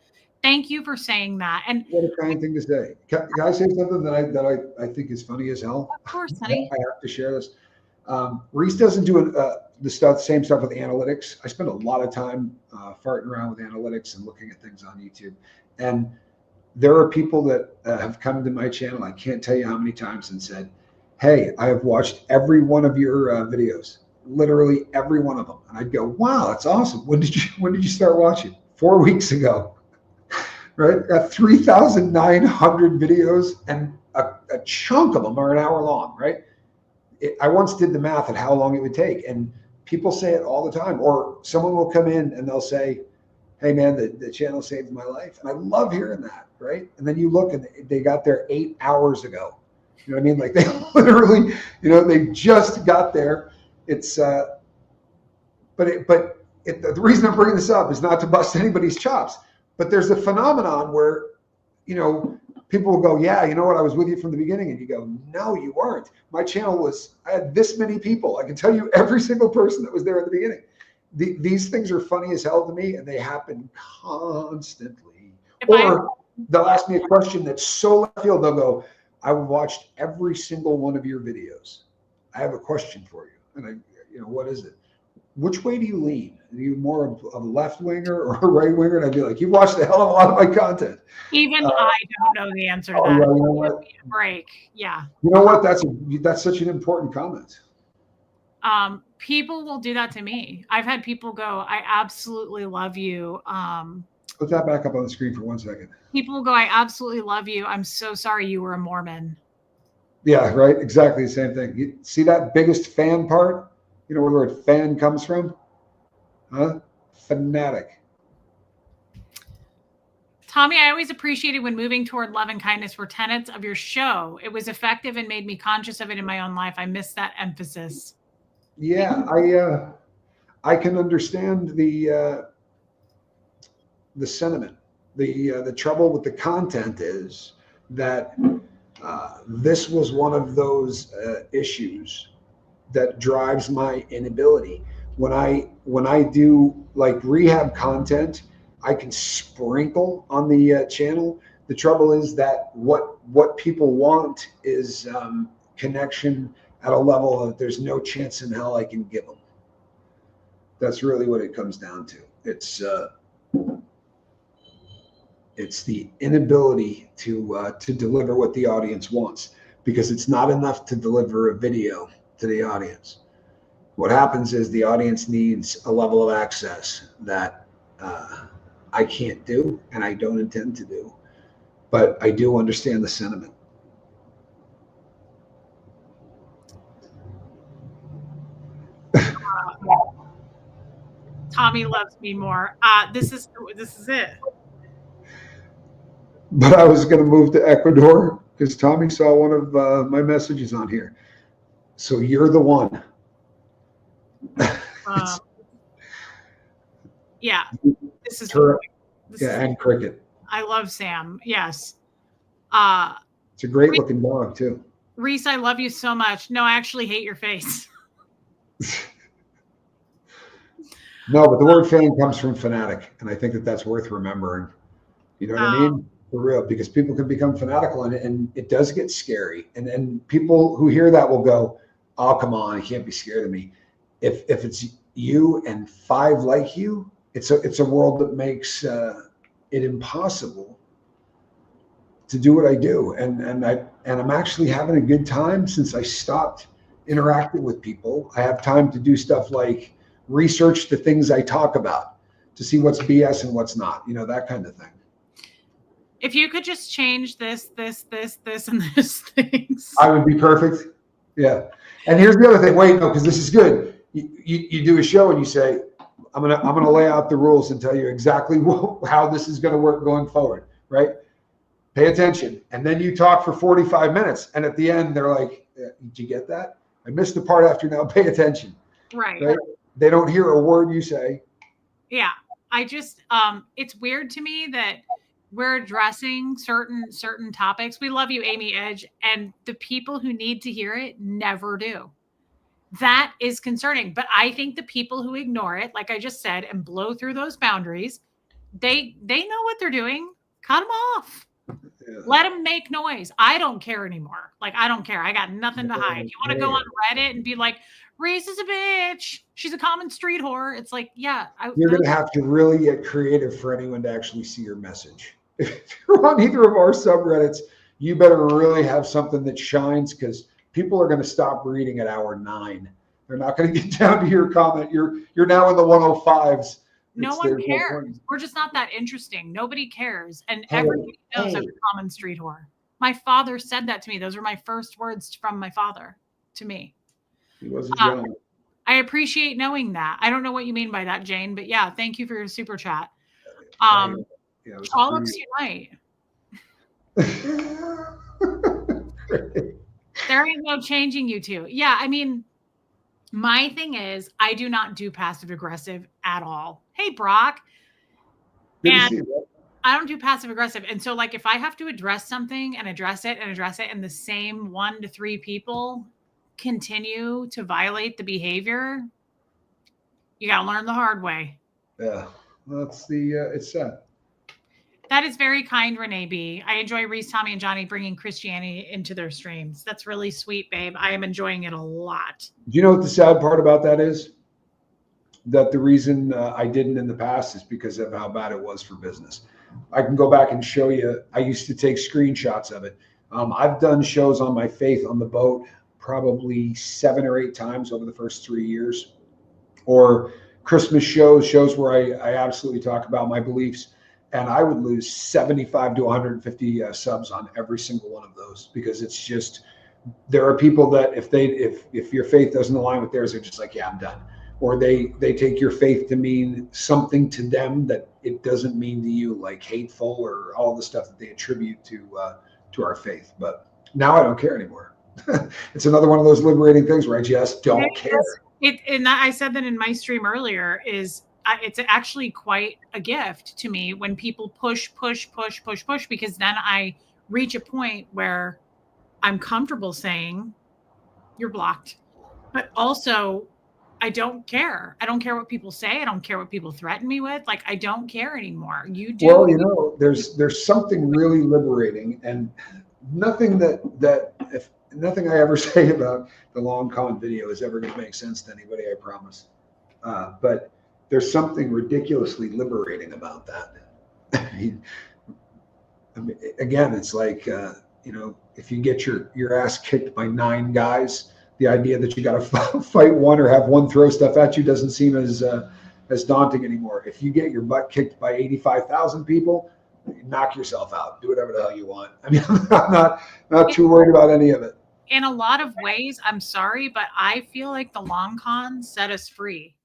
Thank you for saying that. And what a kind thing to say. Can I say something that I think is funny as hell? Of course, honey. I have to share this. Reese doesn't do the same stuff with analytics. I spend a lot of time farting around with analytics and looking at things on YouTube. And there are people that have come to my channel, I can't tell you how many times, and said, hey, I have watched every one of your videos, literally every one of them. And I'd go, wow, that's awesome. When did you start watching? 4 weeks ago. Right? Got 3,900 videos, and a chunk of them are an hour long, right? I once did the math at how long it would take, and people say it all the time. Or someone will come in and they'll say, hey man, the channel saved my life. And I love hearing that, right? And then you look and they got there 8 hours ago. You know what I mean? Like they literally, they just got there. It's, the reason I'm bringing this up is not to bust anybody's chops. But there's a phenomenon where, people will go, yeah, you know what? I was with you from the beginning. And you go, no, you weren't. My channel I had this many people. I can tell you every single person that was there at the beginning. These things are funny as hell to me, and they happen constantly. Or they'll ask me a question that's so left field. They'll go, I watched every single one of your videos. I have a question for you. And what is it? Which way do you lean? Are you more of a left winger or a right winger? And I'd be like, you've watched a hell of a lot of my content. Even I don't know the answer to that. Yeah, you know what? Break. Yeah. You know what? That's such an important comment. People will do that to me. I've had people go, I absolutely love you. Put that back up on the screen for 1 second. People will go, I absolutely love you. I'm so sorry you were a Mormon. Yeah, right. Exactly the same thing. You see that biggest fan part? You know where the word fan comes from? Huh? Fanatic. Tommy, I always appreciated when moving toward love and kindness were tenets of your show. It was effective and made me conscious of it in my own life. I miss that emphasis. Yeah, I can understand the sentiment. The trouble with the content is that this was one of those issues that drives my inability. When I do like rehab content, I can sprinkle on the channel. The trouble is that what people want is connection at a level that there's no chance in hell I can give them. That's really what it comes down to. It's the inability to deliver what the audience wants, because it's not enough to deliver a video to the audience. What happens is the audience needs a level of access that I can't do, and I don't intend to do, but I do understand the sentiment. Tommy loves me more. This is it. But I was going to move to Ecuador because Tommy saw one of my messages on here. So you're the one. Yeah. This is and Cricket. I love Sam. Yes. It's a great looking dog too. Reese, I love you so much. No, I actually hate your face. No, but the word fan comes from fanatic, and I think that that's worth remembering. You know what I mean? For real, because people can become fanatical, and it does get scary. And people who hear that will go, "Oh, come on, you can't be scared of me." If it's you and 5 like you, it's a world that makes it impossible to do what I do. And I'm actually having a good time since I stopped interacting with people. I have time to do stuff like research the things I talk about to see what's BS and what's not, you know, that kind of thing. If you could just change this, and this things, I would be perfect. Yeah. And here's the other thing. Wait, no, because this is good. You do a show and you say, I'm gonna lay out the rules and tell you exactly how this is gonna work going forward, right? Pay attention. And then you talk for 45 minutes. And at the end, they're like, did you get that? I missed the part after now. Pay attention. Right. They don't hear a word you say. Yeah. I just, it's weird to me that we're addressing certain topics. We love you, Amy Edge. And the people who need to hear it never do. That is concerning. But I think the people who ignore it, like I just said, and blow through those boundaries, they know what they're doing. Cut them off. Yeah. Let them make noise. I don't care anymore. Like, I don't care. I got nothing to hide. You want to go on Reddit and be like, Reese is a bitch. She's a common street whore. It's like, yeah. You're going to have to really get creative for anyone to actually see your message. If you're on either of our subreddits, you better really have something that shines, because people are going to stop reading at hour 9. They're not going to get down to your comment. You're now in the 105s. No one cares. We're just not that interesting. Nobody cares. And everybody knows I'm a common street whore. My father said that to me. Those were my first words from my father to me. He wasn't young. I appreciate knowing that. I don't know what you mean by that, Jane, but yeah, thank you for your super chat. Trollops unite. There ain't no changing you two. Yeah, I mean, my thing is, I do not do passive aggressive at all. Hey, Brock. And I don't do passive aggressive. And so, like, if I have to address something and address it, and the same 1 to 3 people continue to violate the behavior, you got to learn the hard way. Yeah, that's it's sad. That is very kind, Renee B. I enjoy Reese, Tommy, and Johnny bringing Christianity into their streams. That's really sweet, babe. I am enjoying it a lot. Do you know what the sad part about that is? That the reason I didn't in the past is because of how bad it was for business. I can go back and show you. I used to take screenshots of it. I've done shows on my faith on the boat probably 7 or 8 times over the first 3 years, or Christmas shows where I absolutely talk about my beliefs. And I would lose 75 to 150 subs on every single one of those, because it's just, there are people that if your faith doesn't align with theirs, they're just like, yeah, I'm done. Or they take your faith to mean something to them that it doesn't mean to you, like hateful or all the stuff that they attribute to our faith. But now I don't care anymore. It's another one of those liberating things where I just don't care. And I said that in my stream earlier, it's actually quite a gift to me when people push, because then I reach a point where I'm comfortable saying you're blocked, but also I don't care. I don't care what people say. I don't care what people threaten me with. Like, I don't care anymore. You do. Well, you know, there's something really liberating, and nothing nothing I ever say about the long con video is ever going to make sense to anybody, I promise. But there's something ridiculously liberating about that. I mean, again, it's like, if you get your ass kicked by 9 guys, the idea that you got to fight one or have one throw stuff at you doesn't seem as daunting anymore. If you get your butt kicked by 85,000 people, knock yourself out. Do whatever the hell you want. I mean, I'm not too worried about any of it. In a lot of ways, I'm sorry, but I feel like the long con set us free.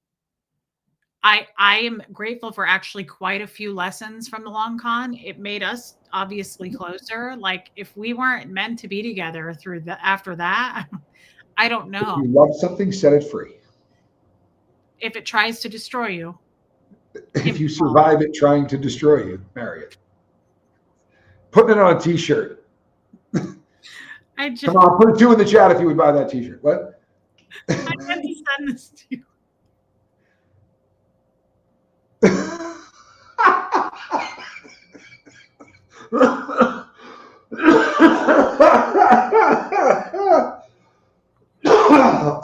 I am grateful for actually quite a few lessons from the long con. It made us obviously closer. Like, if we weren't meant to be together after that, I don't know. If you love something, set it free. If it tries to destroy you. If you survive it trying to destroy you, marry it. Putting it on a t-shirt. I just Come on, put a 2 in the chat if you would buy that T-shirt. What? I meant to send this to you.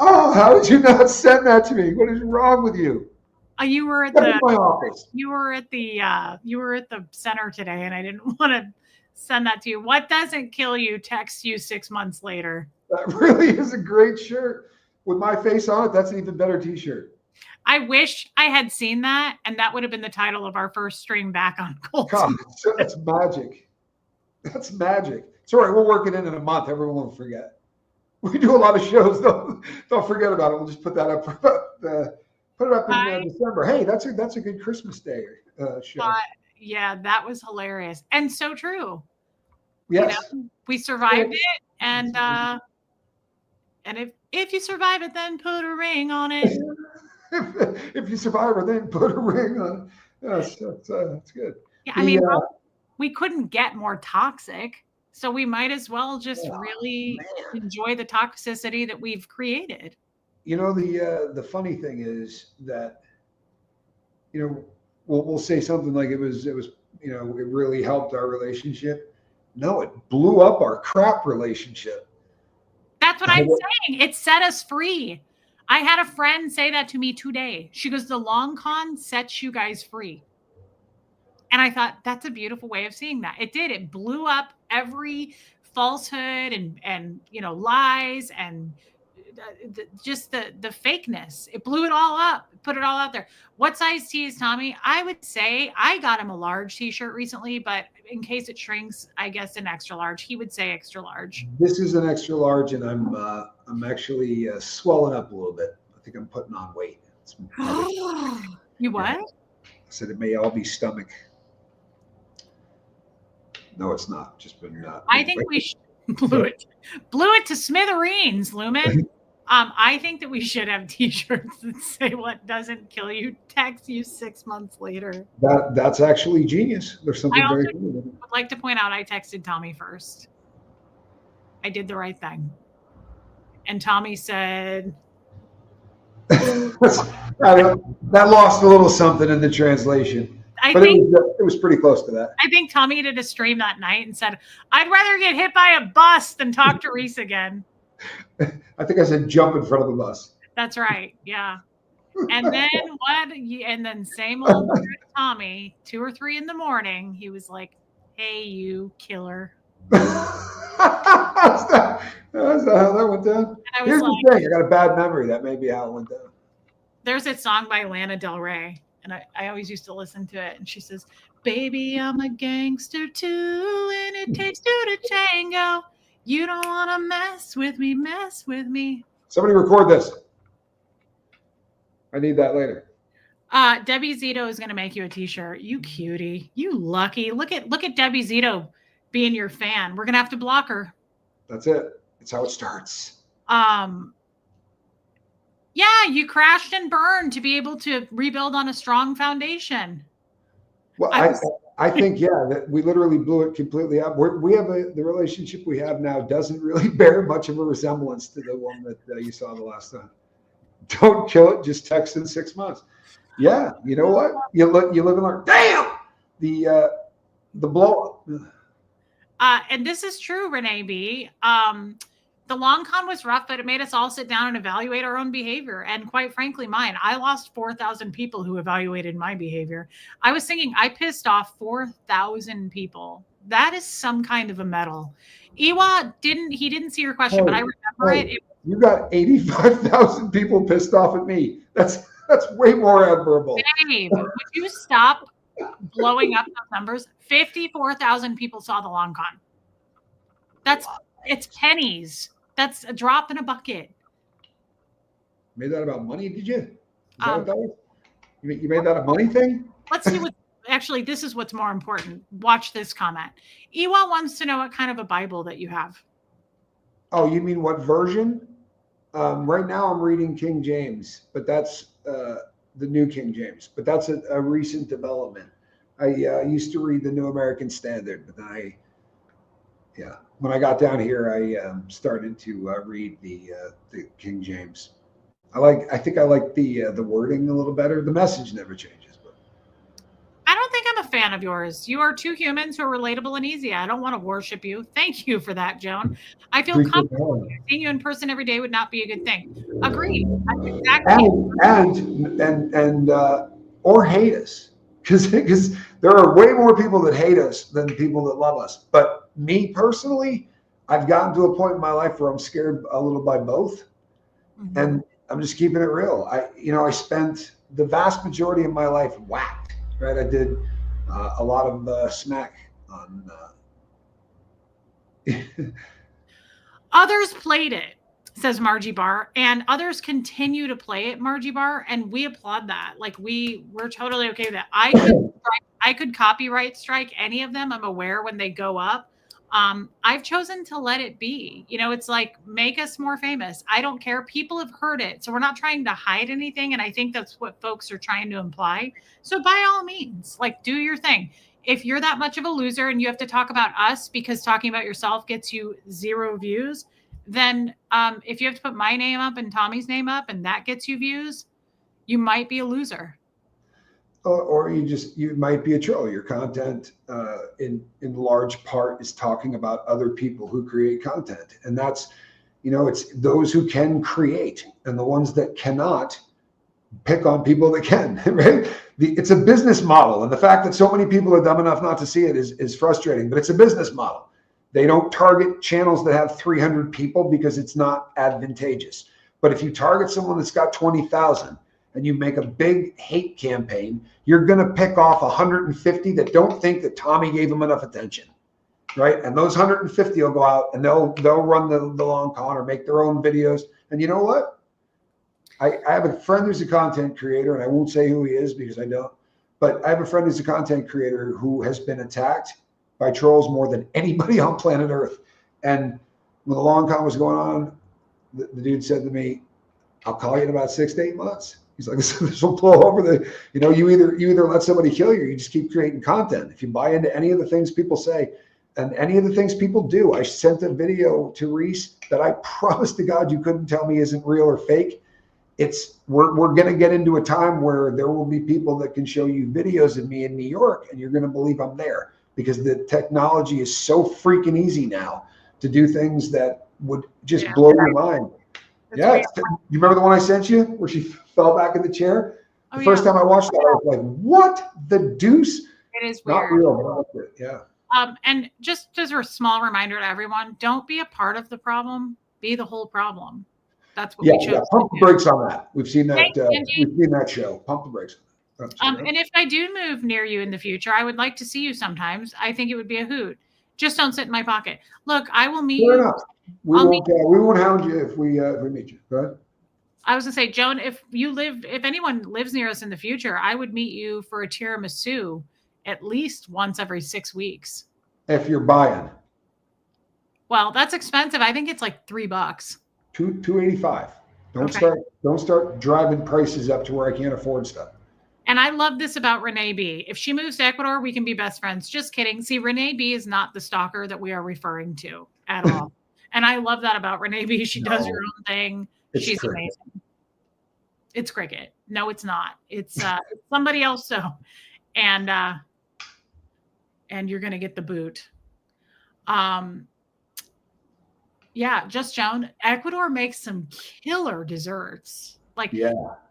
Oh, how did you not send that to me? What is wrong with you? You were at Come to the my office. you were at the center today, and I didn't want to send that to you. What doesn't kill you texts you 6 months later. That really is a great shirt with my face on it. That's an even better T-shirt. I wish I had seen that, and that would have been the title of our first stream back on Gold. God, that's magic. That's magic. It's all right. We'll work it in a month. Everyone will forget. We do a lot of shows. Don't forget about it. We'll just put that up. Put it up in December. Hey, that's a good Christmas Day show. Yeah, that was hilarious and so true. Yes, you know, we survived it, and if you survive it, then put a ring on it. If you survive it, then put a ring on it. Yes, that's good. Yeah, I mean, we couldn't get more toxic, so we might as well just really enjoy the toxicity that we've created. You know, the funny thing is that, you know, we'll say something like it was, you know, it really helped our relationship. No, it blew up our crap relationship. That's what I'm saying. It set us free. I had a friend say that to me today. She goes, the long con sets you guys free. And I thought, that's a beautiful way of seeing that. It did. It blew up every falsehood and you know, lies and just the fakeness. It blew it all up, put it all out there. What size T is Tommy? I would say I got him a large T-shirt recently, but in case it shrinks, I guess an extra large. He would say extra large. This is an extra large, and I'm actually swelling up a little bit. I think I'm putting on weight. You what? I said it may all be stomach. No, it's not. Just been. I think we blew it to smithereens, Lumen. I think that we should have T-shirts that say "What doesn't kill you text you 6 months later." That's actually genius. There's something very cool with it. Would like to point out I texted Tommy first. I did the right thing, and Tommy said, "That lost a little something in the translation." But it was pretty close to that. I think Tommy did a stream that night and said, "I'd rather get hit by a bus than talk to Reese again." I think I said jump in front of the bus. That's right. Yeah. And then what? And then same old Tommy, 2 or 3 in the morning, he was like, "Hey, you killer." That's how that went down. Here's the thing. I got a bad memory. That may be how it went down. There's a song by Lana Del Rey. And I always used to listen to it. And she says, "Baby, I'm a gangster too. And it takes 2 to tango. You don't want to mess with me. Somebody record this. I need that later. Debbie Zito is going to make you a T-shirt. You cutie. You lucky. Look at Debbie Zito being your fan. We're going to have to block her. That's it. That's how it starts. Yeah, you crashed and burned to be able to rebuild on a strong foundation. Well, I think, yeah, that we literally blew it completely up. We have the relationship we have now doesn't really bear much of a resemblance to the one that you saw the last time. Don't kill it. Just text in 6 months. Yeah, you know what? You live and learn. Damn, the blow up. And this is true, Renee B. The long con was rough, but it made us all sit down and evaluate our own behavior. And quite frankly, mine. I lost 4,000 people who evaluated my behavior. I was thinking I pissed off 4,000 people. That is some kind of a medal. Iwa didn't see your question, but I remember it. You got 85,000 people pissed off at me. That's way more admirable. Dave, would you stop blowing up those numbers? 54,000 people saw the long con. It's pennies. That's a drop in a bucket. Made that about money, did you? Is that what that was? You made that a money thing? Let's see what. Actually, this is what's more important. Watch this comment. Ewa wants to know what kind of a Bible that you have. Oh, you mean what version? Right now I'm reading King James, but that's the New King James. But that's a recent development. I used to read the New American Standard, but then when I got down here, I started to read the King James. I think I like the wording a little better. The message never changes. But I don't think I'm a fan of yours. You are two humans who are relatable and easy. I don't want to worship you. Thank you for that, Joan. I feel appreciate comfortable. that. Seeing you in person every day would not be a good thing. Agreed. That's exactly. And or hate us, because there are way more people that hate us than people that love us. But me personally, I've gotten to a point in my life where I'm scared a little by both, and I'm just keeping it real. I spent the vast majority of my life whacked. Right, I did a lot of smack on. Others played it, says Margie Barr, and others continue to play it, Margie Barr, and we applaud that. Like we're totally okay with that. I could copyright strike any of them. I'm aware when they go up. I've chosen to let it be. It's like, make us more famous. I don't care. People have heard it. So we're not trying to hide anything. And I think that's what folks are trying to imply. So by all means, like, do your thing. If you're that much of a loser and you have to talk about us because talking about yourself gets you 0 views, then if you have to put my name up and Tommy's name up and that gets you views, you might be a loser. Or you might be a troll. Your content in large part is talking about other people who create content. And that's, it's those who can create and the ones that cannot pick on people that can, right? It's a business model. And the fact that so many people are dumb enough not to see it is frustrating, but it's a business model. They don't target channels that have 300 people because it's not advantageous. But if you target someone that's got 20,000, and you make a big hate campaign, you're going to pick off 150 that don't think that Tommy gave them enough attention, right? And those 150 will go out and they'll run the long con or make their own videos. And you know what? I have a friend who's a content creator, and I won't say who he is because I don't, but I have a friend who's a content creator who has been attacked by trolls more than anybody on planet Earth. And when the long con was going on, the dude said to me, "I'll call you in about 6 to 8 months." He's like, this will blow over you either let somebody kill you or you just keep creating content. If you buy into any of the things people say and any of the things people do, I sent a video to Reese that I promise to God you couldn't tell me isn't real or fake. We're going to get into a time where there will be people that can show you videos of me in New York and you're going to believe I'm there because the technology is so freaking easy now to do things that would just blow your mind. You remember the one I sent you where she fell back in the chair? The first time I watched that, I was like, what the deuce? It is not weird. Real. Yeah. And just as a small reminder to everyone, don't be a part of the problem, be the whole problem. That's what we chose. Yeah, pump the brakes on that. We've seen that. We've seen that show. Pump the brakes. And if I do move near you in the future, I would like to see you sometimes. I think it would be a hoot. Just don't sit in my pocket. Look, I will meet you. We won't hound you if we meet you. Go ahead. I was gonna say, Joan, if anyone lives near us in the future, I would meet you for a tiramisu at least once every 6 weeks. If you're buying. Well, that's expensive. I think it's like $3. $2.85. Don't start driving prices up to where I can't afford stuff. And I love this about Renee B. If she moves to Ecuador, we can be best friends. Just kidding. See, Renee B is not the stalker that we are referring to at all. And I love that about Renee B. She does her own thing. She's amazing. It's cricket. No, it's not. It's somebody else. So, and you're going to get the boot. Yeah, just Joan. Ecuador makes some killer desserts.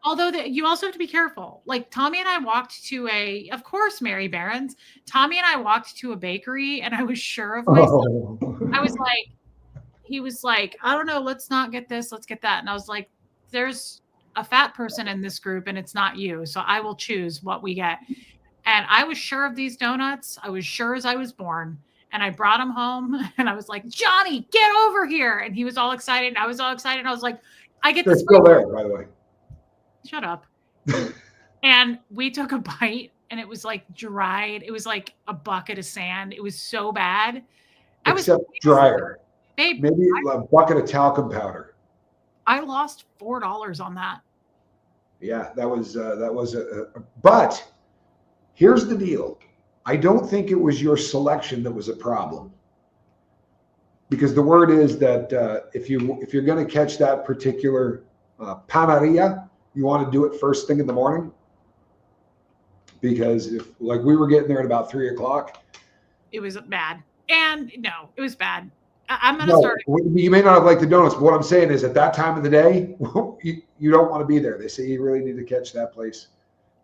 Although you also have to be careful. Like Tommy and I walked to of course, Mary Barron's. Tommy and I walked to a bakery and I was sure of myself. I was like, he was like, I don't know, let's not get this, let's get that. And I was like, there's a fat person in this group and it's not you. So I will choose what we get. And I was sure of these donuts. I was sure as I was born. And I brought him home and I was like, Johnny, get over here. And he was all excited. And I was all excited. And I was like, I get this. They're still there, by the way. Shut up. And we took a bite and it was like dried. It was like a bucket of sand. It was so bad. Except drier. Babe, maybe a bucket of talcum powder. I lost $4 on that. Yeah, but here's the deal. I don't think it was your selection that was a problem. because the word is that if you're going to catch that particular panaria, you want to do it first thing in the morning. Because if like we were getting there at about 3:00, it was bad. And no, it was bad. I'm going to no, start. You may not have liked the donuts, but what I'm saying is at that time of the day, you don't want to be there. They say you really need to catch that place.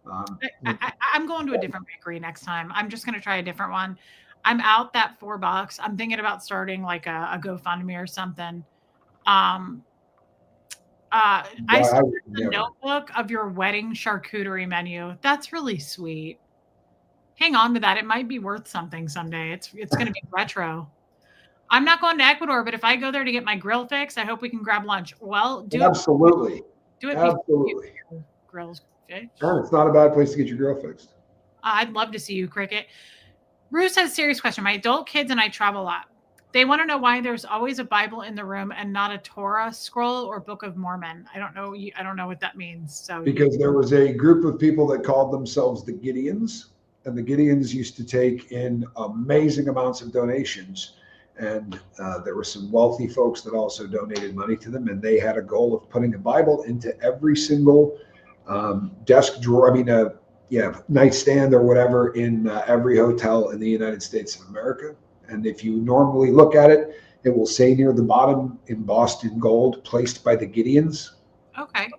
I'm going to a different bakery next time. I'm just going to try a different one. I'm out that $4. I'm thinking about starting like a GoFundMe or something. I started the notebook of your wedding charcuterie menu. That's really sweet. Hang on to that. It might be worth something someday. It's going to be retro. I'm not going to Ecuador, but if I go there to get my grill fix, I hope we can grab lunch. Well, absolutely. Do it. Absolutely. Grills fix. Yeah, it's not a bad place to get your grill fixed. I'd love to see you, Cricket. Bruce has a serious question. My adult kids and I travel a lot. They want to know why there's always a Bible in the room and not a Torah scroll or Book of Mormon. I don't know. I don't know what that means. So because there was a group of people that called themselves the Gideons, and the Gideons used to take in amazing amounts of donations. And there were some wealthy folks that also donated money to them, and they had a goal of putting a Bible into every single desk drawer. Nightstand or whatever in every hotel in the United States of America. And if you normally look at it, it will say near the bottom embossed in gold, placed by the Gideons. Okay.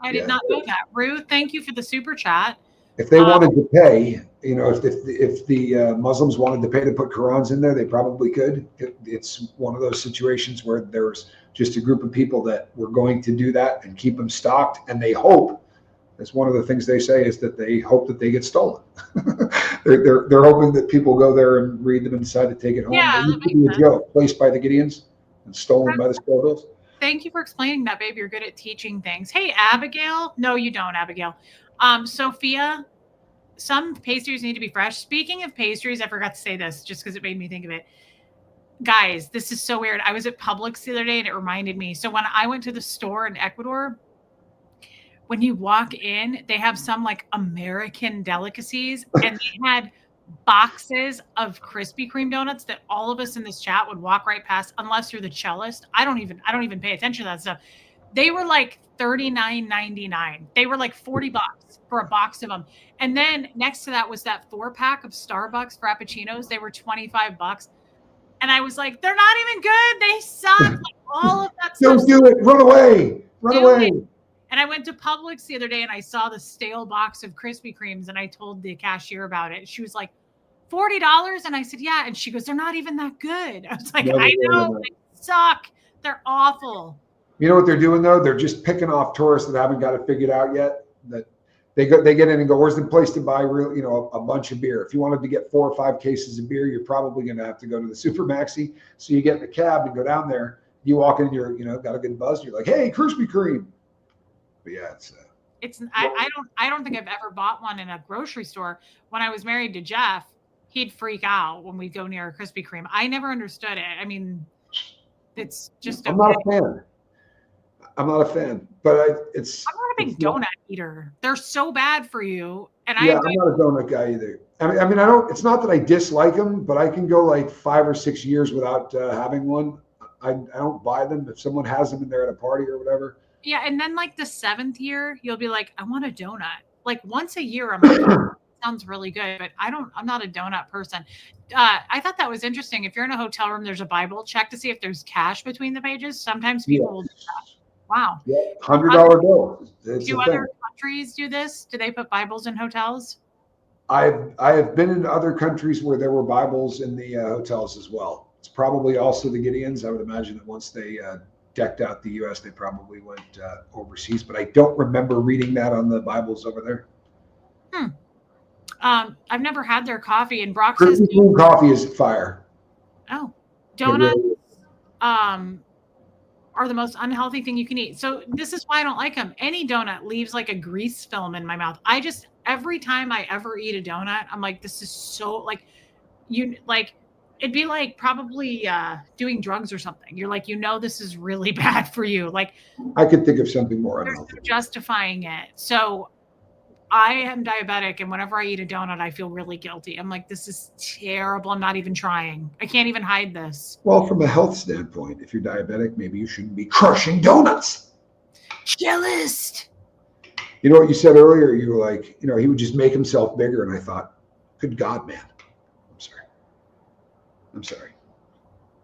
I did not know that. Ruth, thank you for the super chat. If they wanted to pay, if the Muslims wanted to pay to put Qurans in there, they probably could. It's one of those situations where there's just a group of people that were going to do that and keep them stocked. And they hope, that's one of the things they say, is that they hope that they get stolen. they're hoping that people go there and read them and decide to take it home. Yeah, that makes sense. Joke, placed by the Gideons and stolen by the Scoville's. Thank you for explaining that, babe. You're good at teaching things. Hey, Abigail. No, you don't, Abigail. Sophia, some pastries need to be fresh. Speaking of pastries, I forgot to say this just because it made me think of it. Guys, this is so weird. I was at Publix the other day and it reminded me. So when I went to the store in Ecuador, when you walk in, they have some like American delicacies, and they had boxes of Krispy Kreme donuts that all of us in this chat would walk right past unless you're the cellist. I don't even pay attention to that stuff. They were like $39.99. They were like $40 for a box of them. And then next to that was that 4-pack of Starbucks Frappuccinos. They were $25. And I was like, they're not even good. They suck. Like all of that stuff. Don't do it. Run away. Run away. And I went to Publix the other day and I saw the stale box of Krispy Kremes and I told the cashier about it. She was like, $40? And I said, yeah. And she goes, they're not even that good. I was like, I know. They suck. They're awful. You know what they're doing though? They're just picking off tourists that haven't got it figured out yet. That they get in and go, where's the place to buy a bunch of beer? If you wanted to get 4 or 5 cases of beer, you're probably going to have to go to the Super Maxi. So you get in a cab and go down there. You walk in, you're got a good buzz. You're like, hey, Krispy Kreme. But yeah, I don't think I've ever bought one in a grocery store. When I was married to Jeff, he'd freak out when we'd go near a Krispy Kreme. I never understood it. I mean, it's just. I'm not a fan. I'm not a fan, but I'm not a big donut eater. They're so bad for you. And I'm not a donut guy either. I mean, I don't. It's not that I dislike them, but I can go like 5 or 6 years without having one. I don't buy them. If someone has them and they're at a party or whatever. Yeah, and then like the 7th year, you'll be like, I want a donut. Like once a year, I'm like, sounds really good, but I'm not a donut person. I thought that was interesting. If you're in a hotel room, there's a Bible. Check to see if there's cash between the pages. Sometimes people will do that. Wow. Yeah, $100 bill. Do other countries do this? Do they put Bibles in hotels? I have been in other countries where there were Bibles in the hotels as well. It's probably also the Gideons. I would imagine that once they decked out the U.S., they probably went overseas, but I don't remember reading that on the Bibles over there. I've never had their coffee, and Brock says coffee is fire. Oh, donuts are the most unhealthy thing you can eat. So this is why I don't like them. Any donut leaves like a grease film in my mouth. Every time I ever eat a donut, I'm like, this is so it'd be like probably doing drugs or something. You're like, this is really bad for you. Like I could think of something more. They're justifying it. So I am diabetic, and whenever I eat a donut, I feel really guilty. I'm like, this is terrible. I'm not even trying. I can't even hide this. Well, from a health standpoint, if you're diabetic, maybe you shouldn't be crushing donuts. Cellist. You know what you said earlier? You were like, he would just make himself bigger. And I thought, good God, man. I'm sorry.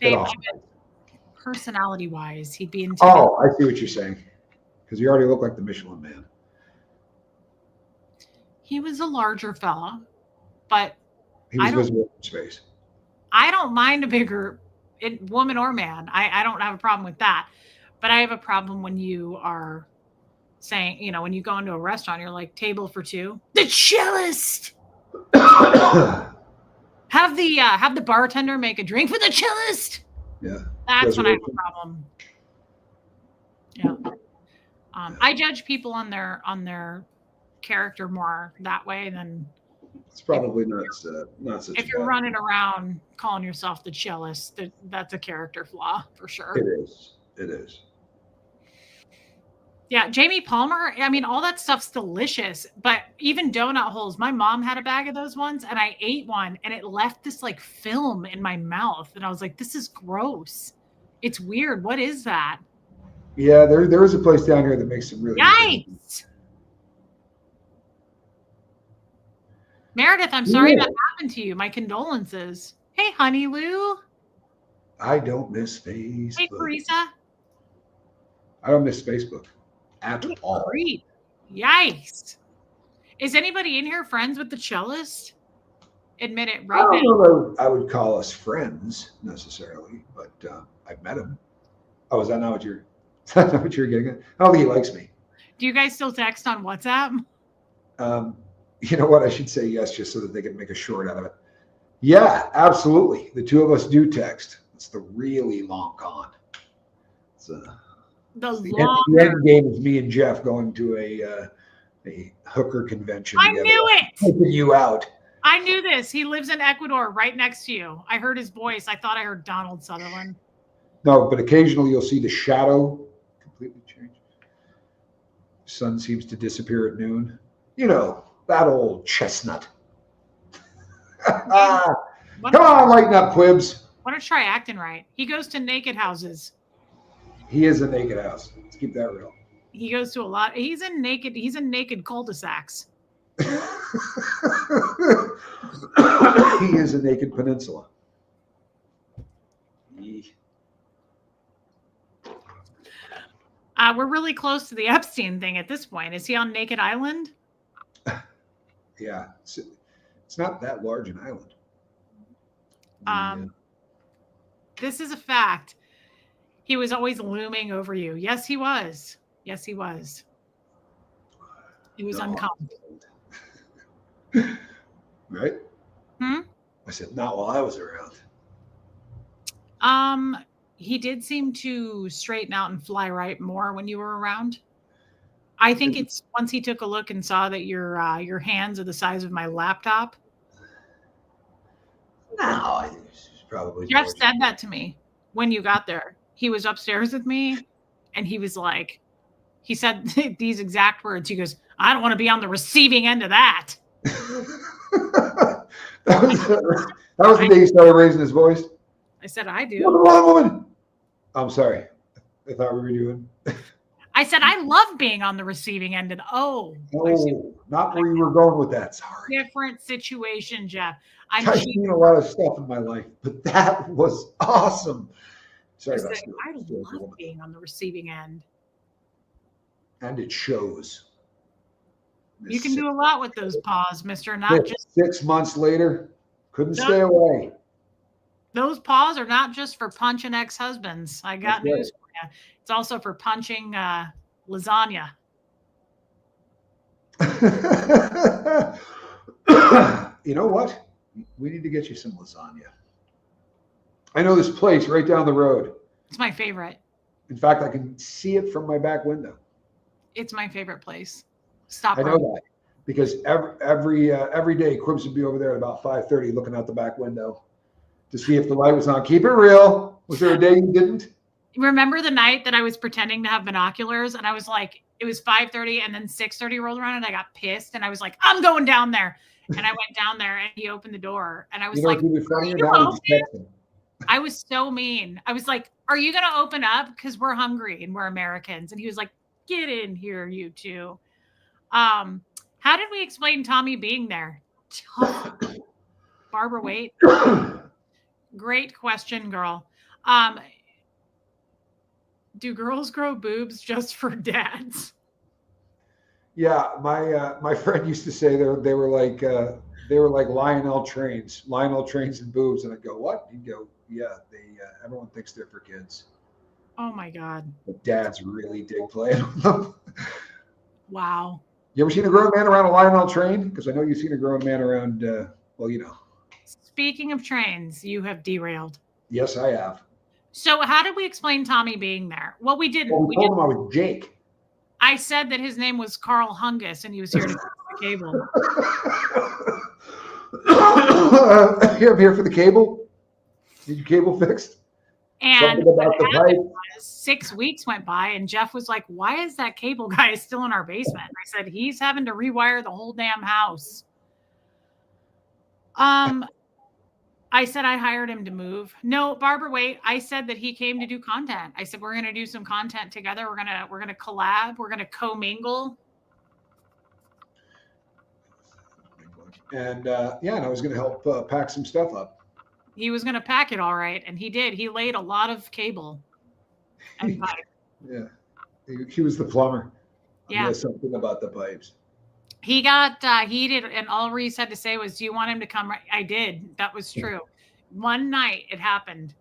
Get Babe, off. personality-wise, he'd be intimidating. Oh, I see what you're saying. Because you already look like the Michelin Man. He was a larger fella, but He was visible in space. I don't mind a bigger woman or man. I don't have a problem with that. But I have a problem when you are saying, when you go into a restaurant, you're like, table for two. The cellist. Have the bartender make a drink for the cellist. Yeah. That's when I have a problem. Yeah. I judge people on their character more that way than it's probably not such if you're running around calling yourself the cellist. That's a character flaw for sure. It is. Yeah, Jamie Palmer, I mean, all that stuff's delicious, but even donut holes, my mom had a bag of those ones and I ate one and it left this like film in my mouth and I was like, this is gross. It's weird. What is that? Yeah, there is a place down here that makes some really Yikes. Meredith, I'm sorry that happened to you. My condolences. Hey, honey Lou. I don't miss Facebook. Hey, Teresa. I don't miss Facebook at all. Great. Yikes. Is anybody in here friends with the cellist? Admit it right now. I don't know I would call us friends necessarily, but I've met him. Oh, is that not what you're getting at? I don't think he likes me. Do you guys still text on WhatsApp? You know what? I should say yes, just so that they can make a short out of it. Yeah, absolutely. The two of us do text. It's the really long con. The end game is me and Jeff going to a hooker convention. I knew it. Taking you out. I knew this. He lives in Ecuador, right next to you. I heard his voice. I thought I heard Donald Sutherland. No, but occasionally you'll see the shadow completely change. Sun seems to disappear at noon. That old chestnut. Come on, lighten up, Quibs. Why don't you try acting right? He goes to naked houses. He is a naked house. Let's keep that real. He goes to a lot. He's in naked cul-de-sacs. He is a naked peninsula. We're really close to the Epstein thing at this point. Is he on Naked Island? Yeah. It's not that large an island. This is a fact. He was always looming over you. Yes, he was. Yes, he was. It was uncommon. Right? I said, not while I was around. He did seem to straighten out and fly right more when you were around. I think it's once he took a look and saw that your hands are the size of my laptop. No, I think it's probably. Jeff said that to me when you got there. He was upstairs with me, and he was like, he said these exact words. He goes, "I don't want to be on the receiving end of that." that was the day he started raising his voice. I said, "I do." Woman. I'm sorry. I thought we were doing. I said, I love being on the receiving end of not where you were going with that. Sorry. Different situation, Jeff. I've seen a lot of stuff in my life, but that was awesome. Sorry about that. I love being on the receiving end. And it shows. You can do a lot with those paws, mister. Not just 6 months later, couldn't stay away. Those paws are not just for punching ex-husbands. I got news for you. It's also for punching lasagna. You know what? We need to get you some lasagna. I know this place right down the road. It's my favorite. In fact, I can see it from my back window. It's my favorite place. Stop. I know that because every day, Quibs would be over there at about 5:30 looking out the back window to see if the light was on. Keep it real. Was there a day you didn't? Remember the night that I was pretending to have binoculars and I was like, it was 5:30 and then 6:30 rolled around and I got pissed and I was like, I'm going down there. And I went down there and he opened the door and I was like, I was so mean. I was like, are you going to open up? Because we're hungry and we're Americans. And he was like, get in here, you two. How did we explain Tommy being there? Tough. Barbara, wait. Great question, girl. Do girls grow boobs just for dads? Yeah, my friend used to say they were like Lionel trains and boobs, and I'd go, what? He'd go, yeah, everyone thinks they're for kids. Oh my God. But dads really dig playing with them. Wow. You ever seen a grown man around a Lionel train? Because I know you've seen a grown man around, well, you know. Speaking of trains, you have derailed. Yes, I have. So how did we explain Tommy being there? Well, we didn't. Well, we told him I was Jake. I said that his name was Carl Hungus and he was here to fix the cable. Here, I'm here for the cable. Need your cable fixed? And what happened was 6 weeks went by and Jeff was like, why is that cable guy still in our basement? I said, he's having to rewire the whole damn house. I said I hired him to move. No, Barbara, wait. I said that he came to do content. I said we're going to do some content together. We're going to collab. We're going to commingle. And and I was going to help pack some stuff up. He was going to pack it all right, and he did. He laid a lot of cable and pipe. Yeah, he was the plumber. Yeah, he has something about the pipes. He got heated, and all Reese had to say was, do you want him to come? I did. That was true. One night it happened.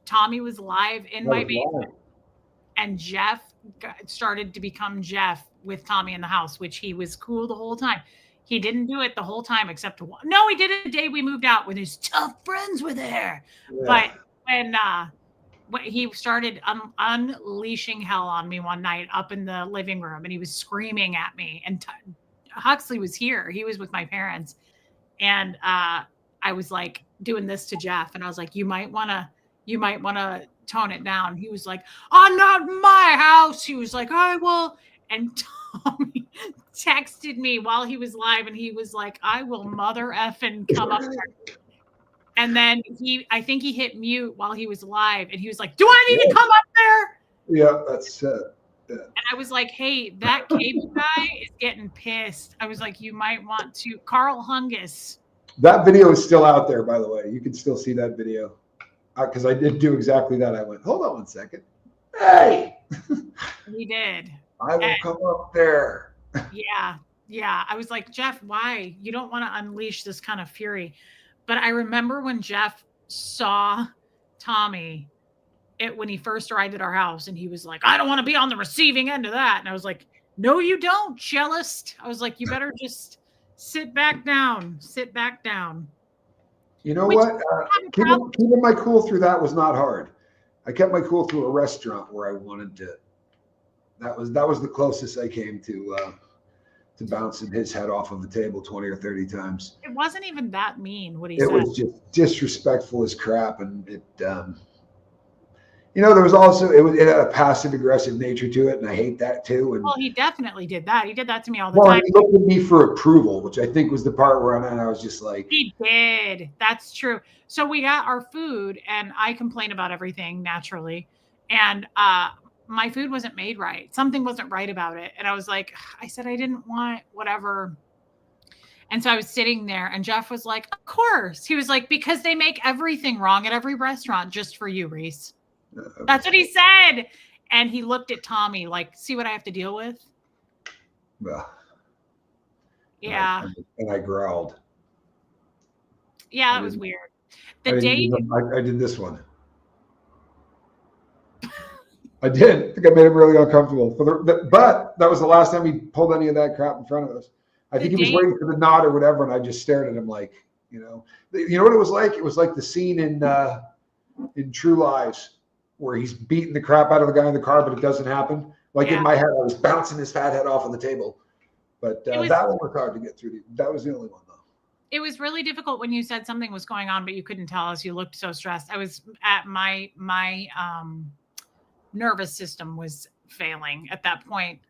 Tommy was live in my basement, and Jeff started to become Jeff with Tommy in the house, which he was cool the whole time. He didn't do it the whole time except one. No, he did it the day we moved out when his tough friends were there. Yeah. But when he started unleashing hell on me one night up in the living room, and he was screaming at me, and Huxley was here. He was with my parents. And I was like doing this to Jeff. And I was like, you might want to tone it down. He was like, oh, not my house. He was like, I will. And Tommy texted me while he was live. And he was like, I will mother effing come up there. And then I think he hit mute while he was live. And he was like, do I need to come up there? Yeah, that's And I was like, hey, that cable guy is getting pissed. I was like, you might want to. Carl Hungus. That video is still out there, by the way. You can still see that video. Because I did do exactly that. I went, hold on 1 second. Hey! He did. I will come up there. Yeah. Yeah. I was like, Jeff, why? You don't want to unleash this kind of fury. But I remember when Jeff saw Tommy when he first arrived at our house, and he was like, I don't want to be on the receiving end of that. And I was like, no, you don't, cellist. I was like, you better just sit back down. You know what? Keeping my cool through that was not hard. I kept my cool through a restaurant where I wanted to. That was the closest I came to bouncing his head off of the table 20 or 30 times. It wasn't even that mean what he said. It was just disrespectful as crap, and it. There was also it had a passive aggressive nature to it, and I hate that too. And well, he definitely did that. He did that to me all the time. He looked at me for approval, which I think was the part where I was just like, he did. That's true. So we got our food, and I complain about everything naturally, and my food wasn't made right. Something wasn't right about it, and I was like, I said I didn't want whatever. And so I was sitting there, and Jeff was like, of course. He was like, because they make everything wrong at every restaurant just for you, Reese. That's what he said. And he looked at Tommy like, see what I have to deal with? Yeah. And I growled. Yeah, it was weird. I did this one. I did. I think I made him really uncomfortable. But that was the last time he pulled any of that crap in front of us. I think he was waiting for the nod or whatever, and I just stared at him like, you know what it was like? It was like the scene in True Lies, where he's beating the crap out of the guy in the car, but it doesn't happen. Like in my head, I was bouncing his fat head off on the table. But that one was hard to get through. That was the only one, though. It was really difficult when you said something was going on, but you couldn't tell us. You looked so stressed. I was at my nervous system was failing at that point.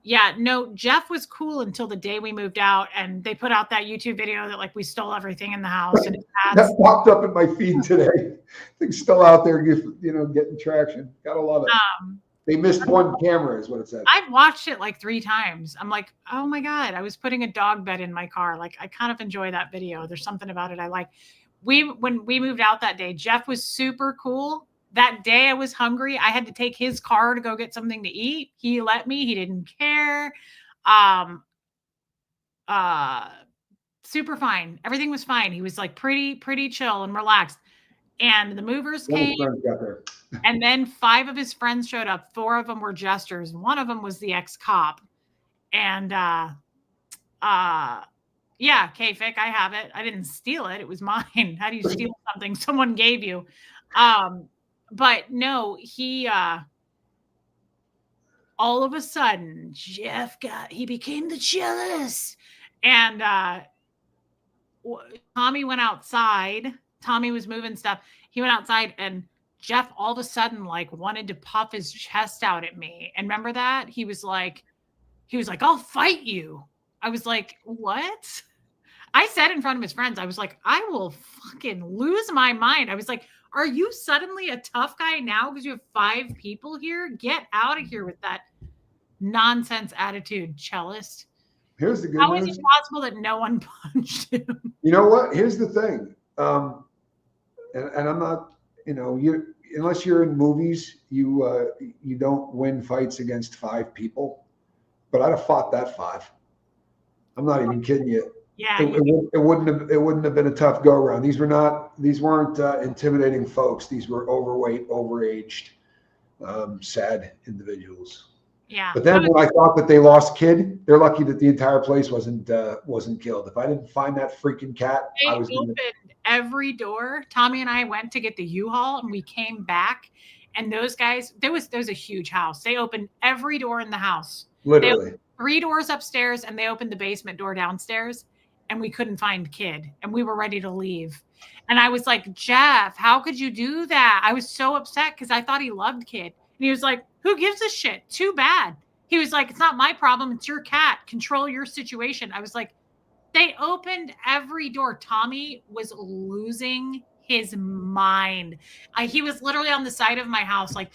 Yeah, no, Jeff was cool until the day we moved out, and they put out that YouTube video that like we stole everything in the house, and that popped up in my feed today. Thing's still out there, getting traction. Gotta love it. They missed one camera, is what it said. I've watched it like 3 times. I'm like, oh my God, I was putting a dog bed in my car. Like, I kind of enjoy that video. There's something about it I like. When we moved out that day, Jeff was super cool. That day I was hungry. I had to take his car to go get something to eat. He let me. He didn't care. Super fine. Everything was fine. He was like pretty chill and relaxed. And the movers came. And then 5 of his friends showed up. 4 of them were jesters. One of them was the ex-cop. And yeah, K-Fic, I have it. I didn't steal it. It was mine. How do you steal something someone gave you? But no, he all of a sudden, Jeff he became the jealous. And Tommy went outside. Tommy was moving stuff. He went outside, and Jeff all of a sudden like wanted to puff his chest out at me. And remember that? He was like, I'll fight you. I was like, what? I said in front of his friends, I was like, I will fucking lose my mind. I was like, are you suddenly a tough guy now because you have 5 people here? Get out of here with that nonsense attitude, cellist. Here's the good How news. is it possible that no one punched him? You know what? Here's the thing. And I'm not, unless you're in movies, you don't win fights against 5 people. But I'd have fought that 5. I'm not even kidding you. Yeah, it wouldn't have been a tough go around. These weren't intimidating folks. These were overweight, overaged, sad individuals. Yeah. But then when I thought that they lost Kid, they're lucky that the entire place wasn't killed. If I didn't find that freaking cat, they opened every door. Tommy and I went to get the U-Haul, and we came back, and those guys, there was a huge house. They opened every door in the house. Literally. 3 doors upstairs, and they opened the basement door downstairs, and we couldn't find Kid, and we were ready to leave. And I was like, Jeff, how could you do that? I was so upset because I thought he loved Kid. And he was like, who gives a shit? Too bad. He was like, it's not my problem. It's your cat. Control your situation. I was like, they opened every door. Tommy was losing his mind. He was literally on the side of my house, like,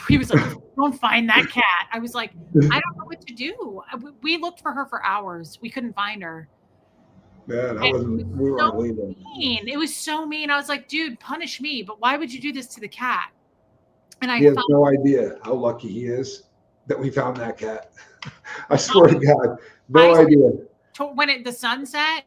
he was like, don't find that cat. I was like, I don't know what to do. We looked for her for hours. We couldn't find her. Man, we were so leaving. Mean. It was so mean. I was like, dude, punish me. But why would you do this to the cat? And he has no idea how lucky he is that we found that cat. I swear to God, no idea. When the sun set,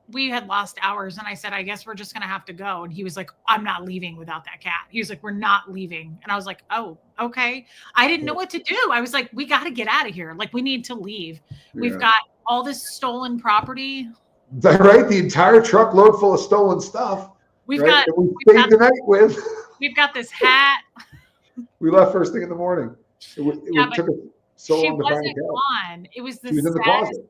we had lost hours, and I said, I guess we're just going to have to go. And he was like, I'm not leaving without that cat. He was like, we're not leaving. And I was like, oh, okay. I didn't know what to do. I was like, we got to get out of here. Like, we need to leave. Yeah. We've got all this stolen property. Is that right? The entire truckload full of stolen stuff. We've right? got, we stayed the night with. We've got this hat. We left first thing in the morning. It took us so long to find the cat. It was she was in the closet.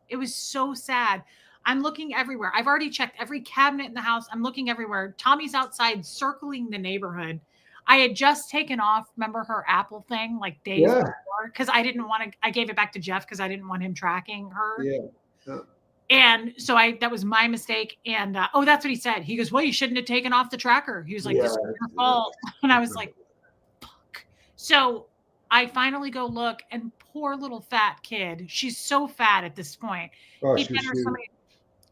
It was so sad. I'm looking everywhere. I've already checked every cabinet in the house. I'm looking everywhere. Tommy's outside circling the neighborhood. I had just taken off, remember her Apple thing, like days before, because I didn't want to, I gave it back to Jeff because I didn't want him tracking her. Yeah. And so that was my mistake. And that's what he said. He goes, well, you shouldn't have taken off the tracker. He was like, this is your fault. And I was like, fuck. So I finally go look, and poor little fat kid. She's so fat at this point. Oh,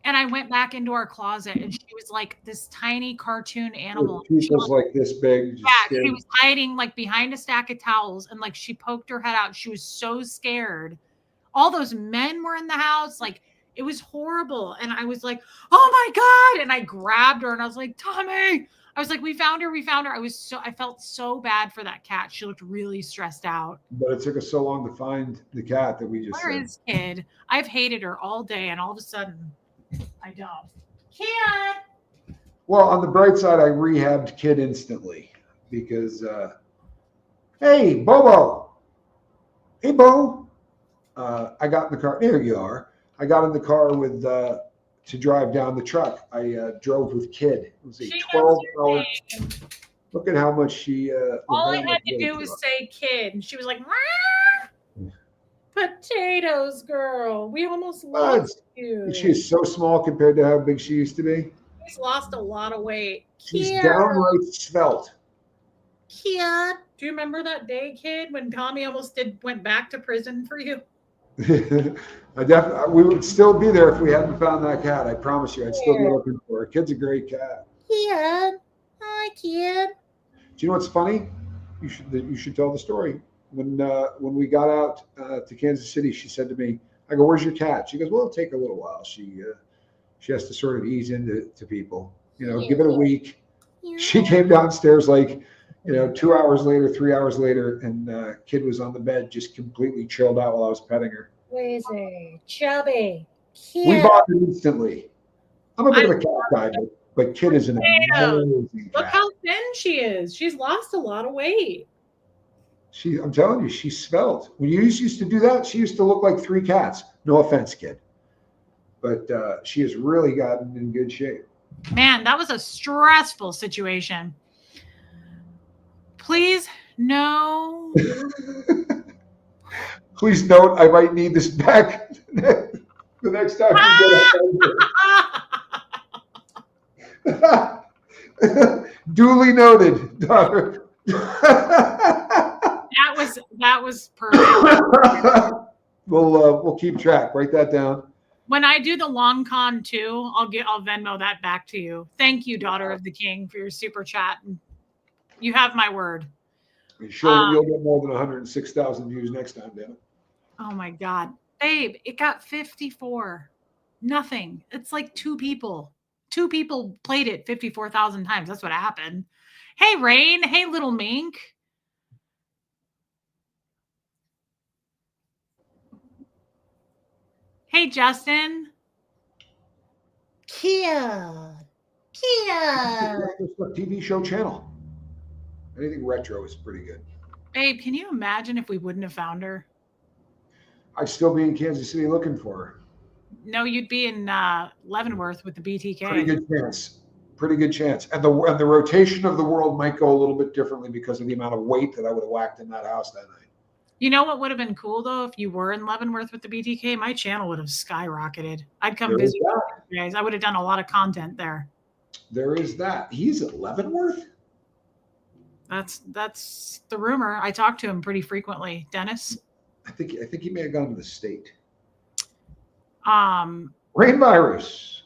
and I went back into our closet, and she was like this tiny cartoon animal. She was like this big. Yeah, she was hiding like behind a stack of towels, and like she poked her head out. She was so scared. All those men were in the house. Like, it was horrible. And I was like, oh my God. And I grabbed her, and I was like, Tommy. I was like, we found her. I felt so bad for that cat. She looked really stressed out. But it took us so long to find the cat that we just Where is Kid? I've hated her all day, and all of a sudden I don't. Kid! Well, on the bright side, I rehabbed Kid instantly because, hey, Bobo. Hey, Bo. I got in the car. There you are. I got in the car with to drive down the truck. I drove with Kid. It was a 12-hour. Look at how much she. All I had to do was say kid, and she was like, "Rah! Potatoes, girl. We almost lost you." She is so small compared to how big she used to be. She's lost a lot of weight. She's downright svelte. Kid. Do you remember that day, kid, when Tommy almost went back to prison for you? We would still be there if we hadn't found that cat. I promise you, I'd still be looking for her. Kid's a great cat. Kid. Hi, kid. Do you know what's funny? You should tell the story. When we got out to Kansas City, she said to me, I go, where's your cat? She goes, well, it'll take a little while. She has to sort of ease into people, give it a week. She came downstairs like, 2 hours later, 3 hours later, and kid was on the bed, just completely chilled out while I was petting her. Lazy, chubby, cute. We bonded instantly. I'm a bit of a cat guy, but kid is an amazing cat. Look how thin she is. She's lost a lot of weight. I'm telling you, she's svelte. When you used to do that, she used to look like 3 cats. No offense, kid. But she has really gotten in good shape. Man, that was a stressful situation. Please, no. Please note, I might need this back the next time you get it. Duly noted, daughter. That was perfect. We'll keep track. Write that down. When I do the long con too, I'll Venmo that back to you. Thank you, daughter of the king, for your super chat. You have my word. Are you sure you'll get more than 106,000 views next time, Dan? Oh my God, babe! It got 54. Nothing. It's like 2 people. 2 people played it 54,000 times. That's what happened. Hey, Rain. Hey, little mink. Hey, Justin. Kia. TV show channel. Anything retro is pretty good. Babe, can you imagine if we wouldn't have found her? I'd still be in Kansas City looking for her. No, you'd be in Leavenworth with the BTK. Pretty good chance. And the rotation of the world might go a little bit differently because of the amount of weight that I would have whacked in that house that night. You know what would have been cool, though, if you were in Leavenworth with the BTK? My channel would have skyrocketed. I'd come visit you guys. I would have done a lot of content there. There is that. He's at Leavenworth? That's the rumor. I talk to him pretty frequently. Dennis? I think he may have gone to the state. Rain Virus.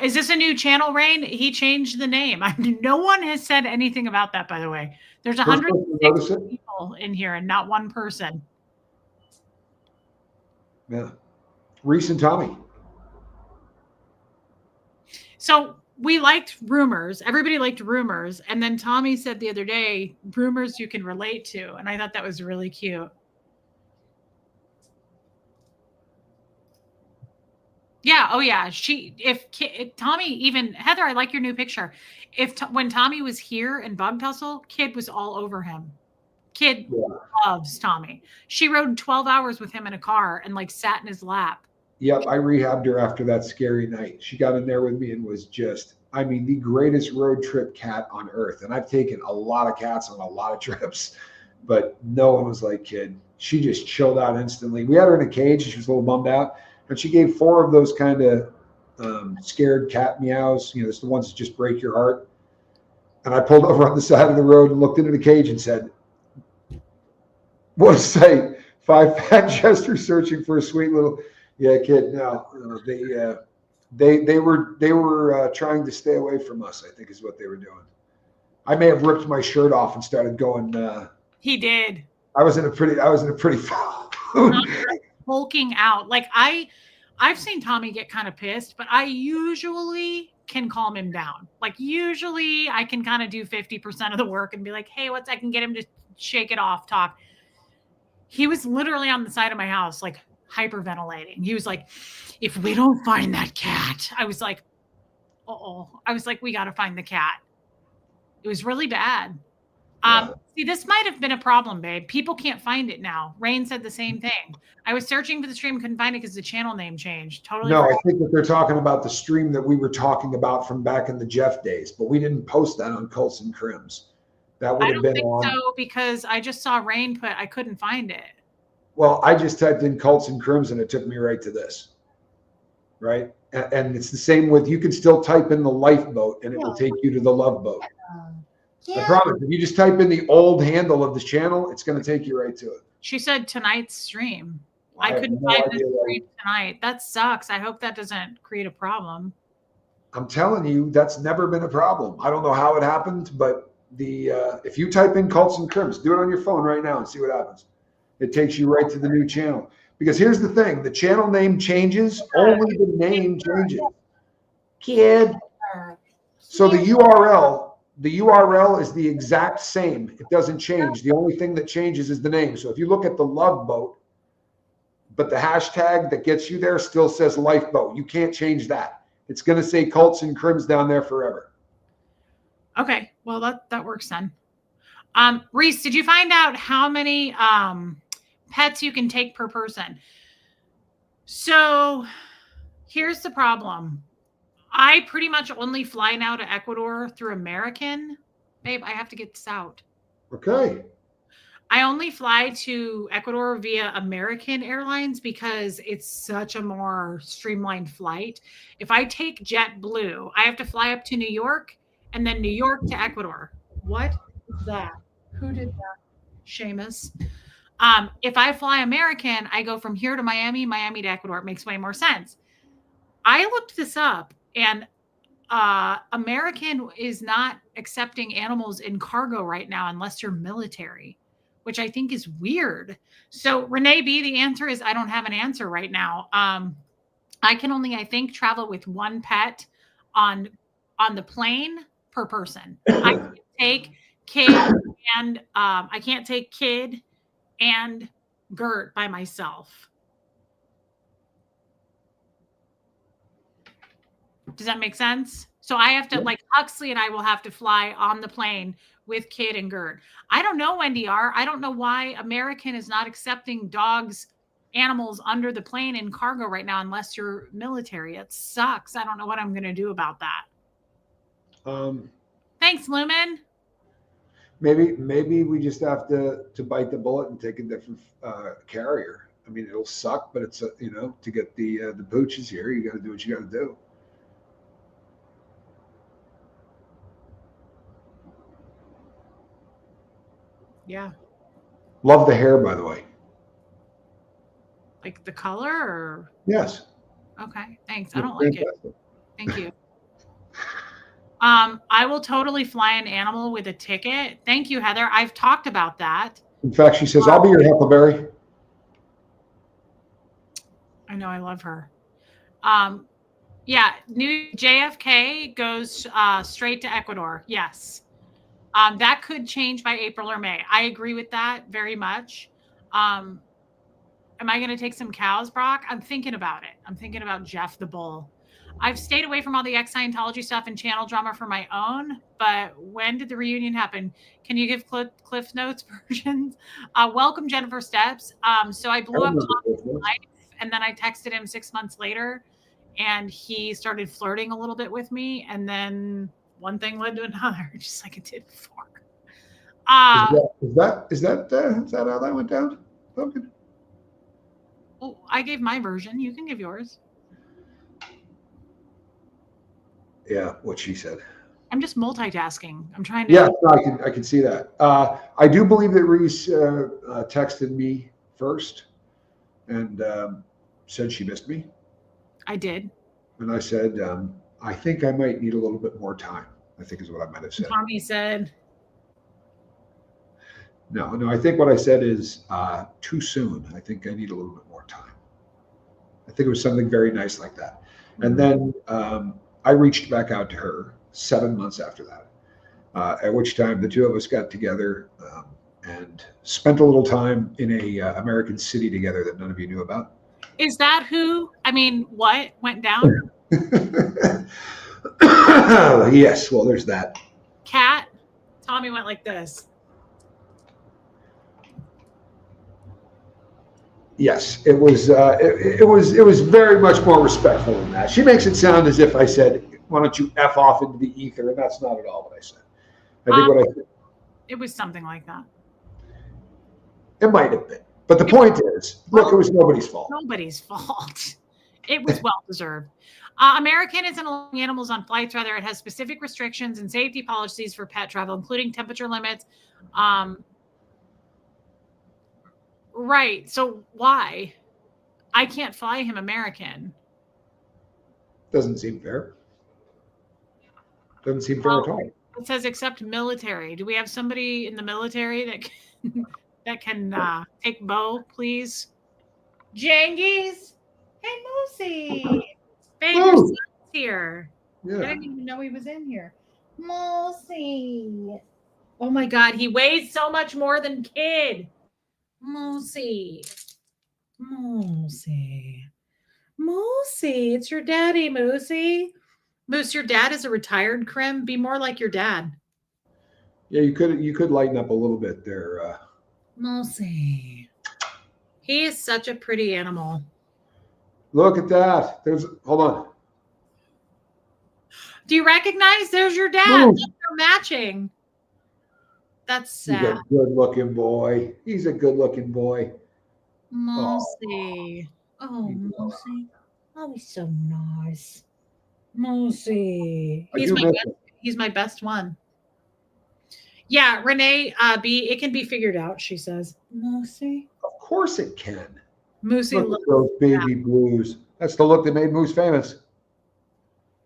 Is this a new channel, Rain? He changed the name. No one has said anything about that, by the way. There's 106 people in here and not one person. Yeah. Reese and Tommy. So we liked rumors. Everybody liked rumors. And then Tommy said the other day, rumors you can relate to. And I thought that was really cute. Yeah. Oh, yeah. If Tommy, even Heather, I like your new picture. When Tommy was here in Bug Tussle, Kid was all over him. Kid loves Tommy. She rode 12 hours with him in a car and sat in his lap. Yep. I rehabbed her after that scary night. She got in there with me and was just, the greatest road trip cat on earth. And I've taken a lot of cats on a lot of trips, but no one was like Kid. She just chilled out instantly. We had her in a cage and she was a little bummed out. And she gave 4 of those kind of scared cat meows. It's the ones that just break your heart. And I pulled over on the side of the road and looked into the cage and said, what a sight. 5 fat jesters searching for a sweet little, kid. No, they were trying to stay away from us, I think is what they were doing. I may have ripped my shirt off and started going. He did. I was in a pretty foul mood. Hulking out. I've seen Tommy get kind of pissed, but I usually can calm him down. Usually I can kind of do 50% of the work and be like, hey, I can get him to shake it off, talk. He was literally on the side of my house, hyperventilating. He was like, if we don't find that cat, I was like, uh-oh. I was like, we got to find the cat. It was really bad. See, this might have been a problem, babe. People can't find it now. Rain said the same thing. I was searching for the stream, couldn't find it because the channel name changed. Totally. No, I think that they're talking about the stream that we were talking about from back in the Jeff days, but we didn't post that on Cults and Crims. That would I have don't been think on. so because I just saw Rain put, I couldn't find it. Well, I just typed in cults and crims and it took me right to this. Right. And it's the same with, you can still type in the lifeboat and it will take you to the love boat. I promise. If you just type in the old handle of this channel, it's going to take you right to it. She said tonight's stream. I I have couldn't no find the idea why. stream tonight. That sucks. I hope that doesn't create a problem. I'm telling you, that's never been a problem. I don't know how it happened, but if you type in cults and crims, do it on your phone right now and see what happens. It takes you right to the new channel. Because here's the thing, the channel name changes, only the name changes. Kid. So the URL is the exact same. It doesn't change. The only thing that changes is the name. So if you look at the love boat, but the hashtag that gets you there still says lifeboat. You can't change that. It's going to say cults and crims down there forever. Okay. Well, that works then. Reese, did you find out how many pets you can take per person? So here's the problem. I pretty much only fly now to Ecuador through American. Babe, I have to get this out. Okay. I only fly to Ecuador via American Airlines because it's such a more streamlined flight. If I take JetBlue, I have to fly up to New York and then New York to Ecuador. What is that? Who did that? Seamus. If I fly American, I go from here to Miami, Miami to Ecuador. It makes way more sense. I looked this up, and American is not accepting animals in cargo right now unless you're military, which I think is weird. So Renee B, the answer is I don't have an answer right now. I can only, I think, travel with one pet on the plane per person. I can't take kid and I can't take kid and Gert by myself. Does that make sense? So I have to, like Huxley and I will have to fly on the plane with Kid and Gerd. I don't know, NDR. I don't know why American is not accepting dogs, animals under the plane in cargo right now unless you're military. It sucks. I don't know what I'm going to do about that. Thanks, Lumen. Maybe we just have to bite the bullet and take a different carrier. I mean, it'll suck, but it's to get the pooches here, you got to do what you got to do. Yeah. Love the hair, by the way. Like the color, or? Yes. Okay. Thanks. I don't like it. Thank you. I will totally fly an animal with a ticket. Thank you, Heather. I've talked about that. In fact, she says, I'll be your Huckleberry. I know. I love her. Yeah. New JFK goes straight to Ecuador. Yes. That could change by April or May. I agree with that very much. Am I going to take some cows, Brock? I'm thinking about it. I'm thinking about Jeff the Bull. I've stayed away from all the ex-Scientology stuff and channel drama for my own, but when did the reunion happen? Can you give Cliff Notes versions? Welcome, Jennifer Steps. So I blew up Tom's life, and then I texted him 6 months later, and he started flirting a little bit with me, and then one thing led to another, just like it did before. Is that how that went down? Okay. Well, I gave my version. You can give yours. Yeah, what she said. I'm just multitasking. I'm trying to. Yeah, I can see that. I do believe that Reese texted me first and said she missed me. I did. And I said, I think I might need a little bit more time, I think is what I might have said. Tommy said. No, I think what I said is too soon. I think I need a little bit more time. I think it was something very nice like that. And then I reached back out to her 7 months after that, at which time the two of us got together and spent a little time in a American city together that none of you knew about. Is that who? I mean, what went down? Yes, well, there's that. Cat. Tommy went like this. Yes, it was. It was very much more respectful than that. She makes it sound as if I said, "Why don't you f off into the ether?" And that's not at all what I said. I think what I said. It was something like that. It might have been. But the point is, look, it was nobody's fault. Nobody's fault. It was well deserved. American isn't allowing animals on flights. Rather, it has specific restrictions and safety policies for pet travel, including temperature limits. Right. So why? I can't fly him American. Doesn't seem fair. Doesn't seem fair at all. It says except military. Do we have somebody in the military that can take Bo, please? Jengies. Hey, Moosey. Babe, your son's here. Yeah. I didn't even know he was in here. Moosey. Oh my God, he weighs so much more than Kid. Moosey. Moosey. Moosey. It's your daddy, Moosey. Moose, your dad is a retired crim. Be more like your dad. Yeah, you could lighten up a little bit there. Moosey. He is such a pretty animal. Look at that. Hold on. Do you recognize? There's your dad. They're matching. That's sad. He's a good-looking boy. He's a good-looking boy. Moosey. Oh, Moosey. Oh, he's so nice. Moosey. He's my best one. Yeah, Renee B, it can be figured out, she says. Moosey. Of course it can. Moosey look at those baby blues. That's the look that made Moose famous.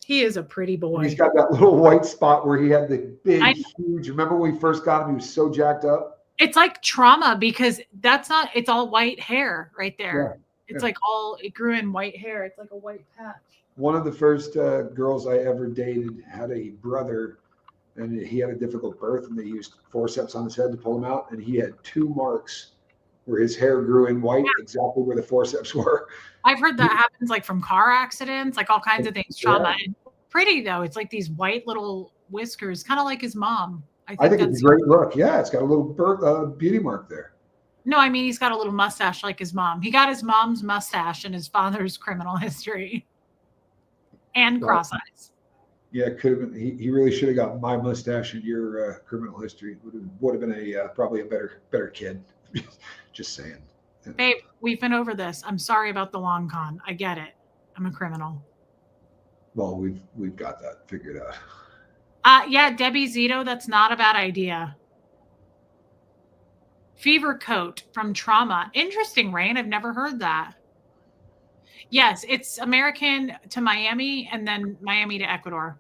He is a pretty boy. He's got that little white spot where he had the big, huge. Remember when we first got him? He was so jacked up. It's like trauma because it's all white hair right there. Yeah. It's like it grew in white hair. It's like a white patch. One of the first girls I ever dated had a brother, and he had a difficult birth, and they used forceps on his head to pull him out, and he had 2 marks where his hair grew in white, exactly where the forceps were. I've heard that happens like from car accidents, like all kinds of things, trauma. Yeah. And pretty though. It's like these white little whiskers, kind of like his mom. I think it's a great look. Yeah, it's got a little beauty mark there. No, I mean, he's got a little mustache like his mom. He got his mom's mustache in his father's criminal history. And cross eyes. Yeah, could have been. He really should have got my mustache in your criminal history. Would have been probably a better kid. Just saying. Babe, we've been over this. I'm sorry about the long con. I get it. I'm a criminal. Well, we've got that figured out. Yeah, Debbie Zito, that's not a bad idea. Fever coat from Trauma. Interesting, Rain. I've never heard that. Yes, it's American to Miami and then Miami to Ecuador.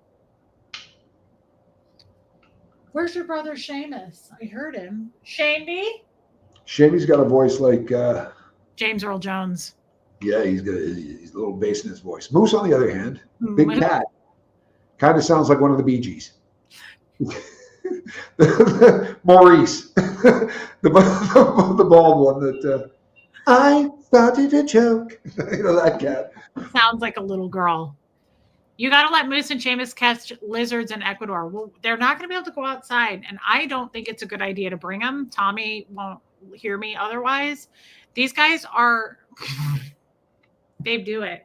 Where's your brother Seamus? I heard him. Shandy? Shandy's got a voice like James Earl Jones. Yeah, he's got a little bass in his voice. Moose, on the other hand, big cat, kind of sounds like one of the Bee Gees. Maurice, the bald one that I started a joke. You know that cat. Sounds like a little girl. You got to let Moose and Seamus catch lizards in Ecuador. Well, they're not going to be able to go outside, and I don't think it's a good idea to bring them. Tommy won't hear me otherwise. These guys are, they do it.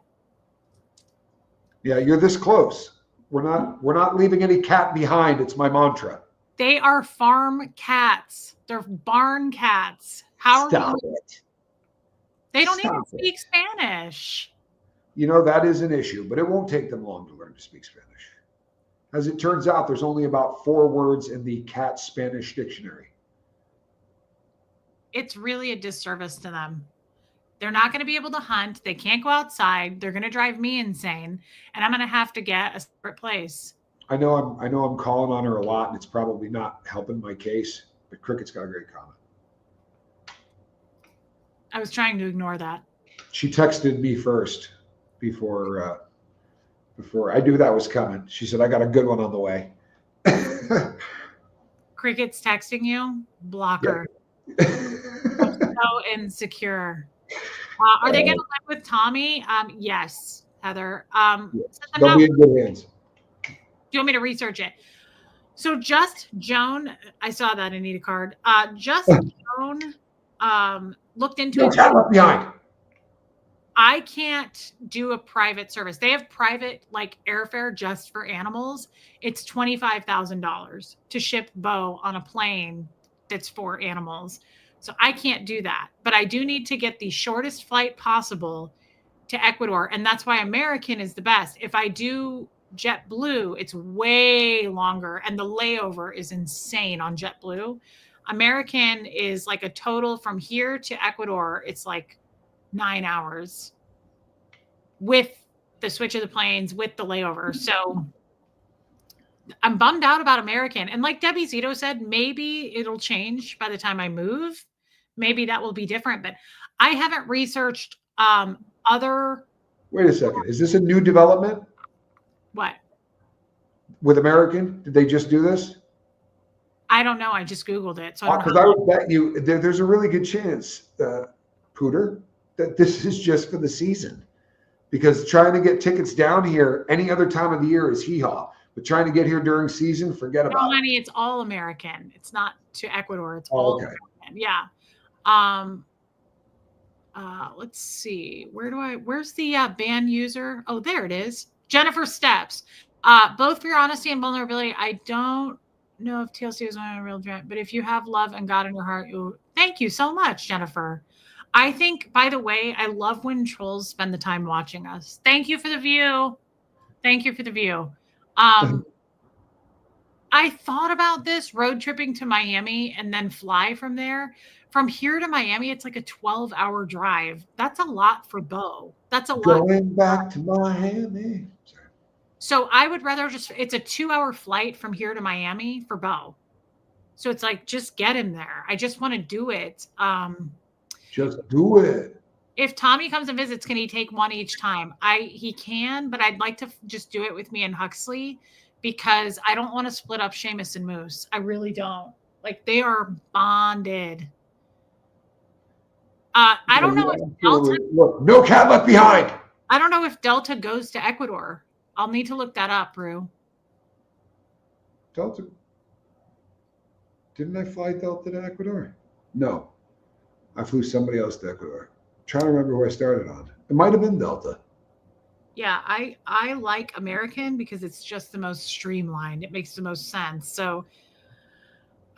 Yeah, you're this close. We're not leaving any cat behind. It's my mantra. They are farm cats. They're barn cats. How Stop it. They don't even speak Spanish. You know, that is an issue, but it won't take them long to learn to speak Spanish. As it turns out, there's only about 4 words in the cat Spanish dictionary. It's really a disservice to them. They're not going to be able to hunt. They can't go outside. They're going to drive me insane, and I'm going to have to get a separate place. I know I'm calling on her a lot, and it's probably not helping my case, but Cricket's got a great comment. I was trying to ignore that. She texted me first before I knew that was coming. She said, I got a good one on the way. Cricket's texting you? Block her. Yeah. So insecure. Are they going to live with Tommy? Yes, Heather. Yes. They'll be in good hands. Do you want me to research it? So Just Joan, I saw that Anita card. Just Joan looked into it. Cat left behind. I can't do a private service. They have private like airfare just for animals. It's $25,000 to ship Bo on a plane that's for animals. So I can't do that. But I do need to get the shortest flight possible to Ecuador. And that's why American is the best. If I do JetBlue, it's way longer. And the layover is insane on JetBlue. American is like a total from here to Ecuador. It's like 9 hours with the switch of the planes, with the layover. So I'm bummed out about American. And like Debbie Zito said, maybe it'll change by the time I move. Maybe that will be different. But I haven't researched other. Wait a second. Is this a new development? What? With American? Did they just do this? I don't know. I just Googled it. So Because I would bet you there's a really good chance, Pooter, that this is just for the season. Because trying to get tickets down here any other time of the year is hee-haw. But trying to get here during season, forget about it. Honey, it's all American. It's not to Ecuador. It's all okay. American. Yeah. Let's see. Where's the band user? Oh, there it is. Jennifer Steps. Both for your honesty and vulnerability. I don't know if TLC is on a real dream, but if you have love and God in your heart, thank you so much, Jennifer. I think, by the way, I love when trolls spend the time watching us. Thank you for the view. Thank you for the view. I thought about this road tripping to Miami and then fly from there. From here to Miami, it's like a 12-hour drive. That's a lot for Bo. That's a lot. Going back to Miami. Sorry. So I would rather it's a 2-hour flight from here to Miami for Bo. So it's like, just get him there. I just want to do it. Just do it. If Tommy comes and visits, can he take one each time? He can, but I'd like to just do it with me and Huxley because I don't want to split up Seamus and Moose. I really don't. Like, they are bonded. I don't know if Delta. Look, no cat left behind. I don't know if Delta goes to Ecuador. I'll need to look that up, Rue. Delta. Didn't I fly Delta to Ecuador? No. I flew somebody else to Ecuador. I'm trying to remember who I started on. It might have been Delta. Yeah, I like American because it's just the most streamlined. It makes the most sense. So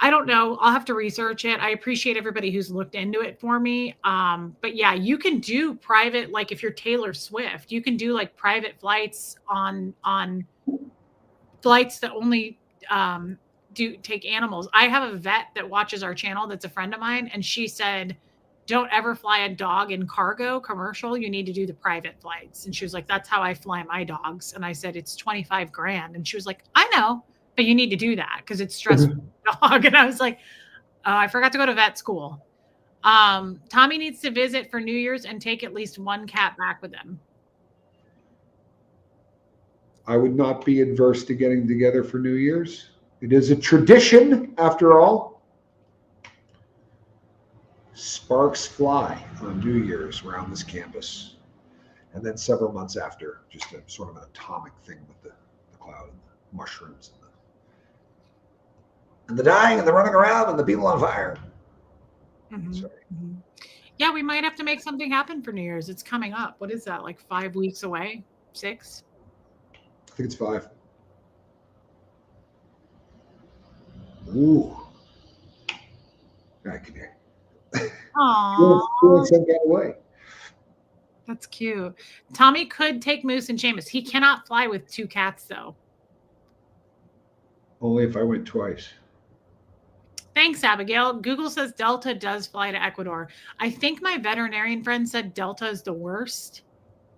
I don't know. I'll have to research it. I appreciate everybody who's looked into it for me. But yeah, you can do private, like if you're Taylor Swift, you can do like private flights on flights that only do take animals. I have a vet that watches our channel that's a friend of mine, and she said, don't ever fly a dog in cargo commercial. You need to do the private flights. And she was like, that's how I fly my dogs. And I said, it's $25,000. And she was like, I know, but you need to do that because it's stressful for the dog. And I was like, oh, I forgot to go to vet school. Tommy needs to visit for New Year's and take at least one cat back with him. I would not be adverse to getting together for New Year's. It is a tradition, after all. Sparks fly on New Year's around this campus. And then several months after, just a sort of an atomic thing with the cloud and the mushrooms and the dying and the running around and the people on fire. Mm-hmm. Sorry. Mm-hmm. Yeah, we might have to make something happen for New Year's. It's coming up. What is that, like 5 weeks away? 6? I think it's 5. Ooh. I can hear. Aww. Some kind of way. That's cute. Tommy could take Moose and Seamus. He cannot fly with 2 cats, though. Only if I went twice. Thanks, Abigail. Google says Delta does fly to Ecuador. I think my veterinarian friend said Delta is the worst.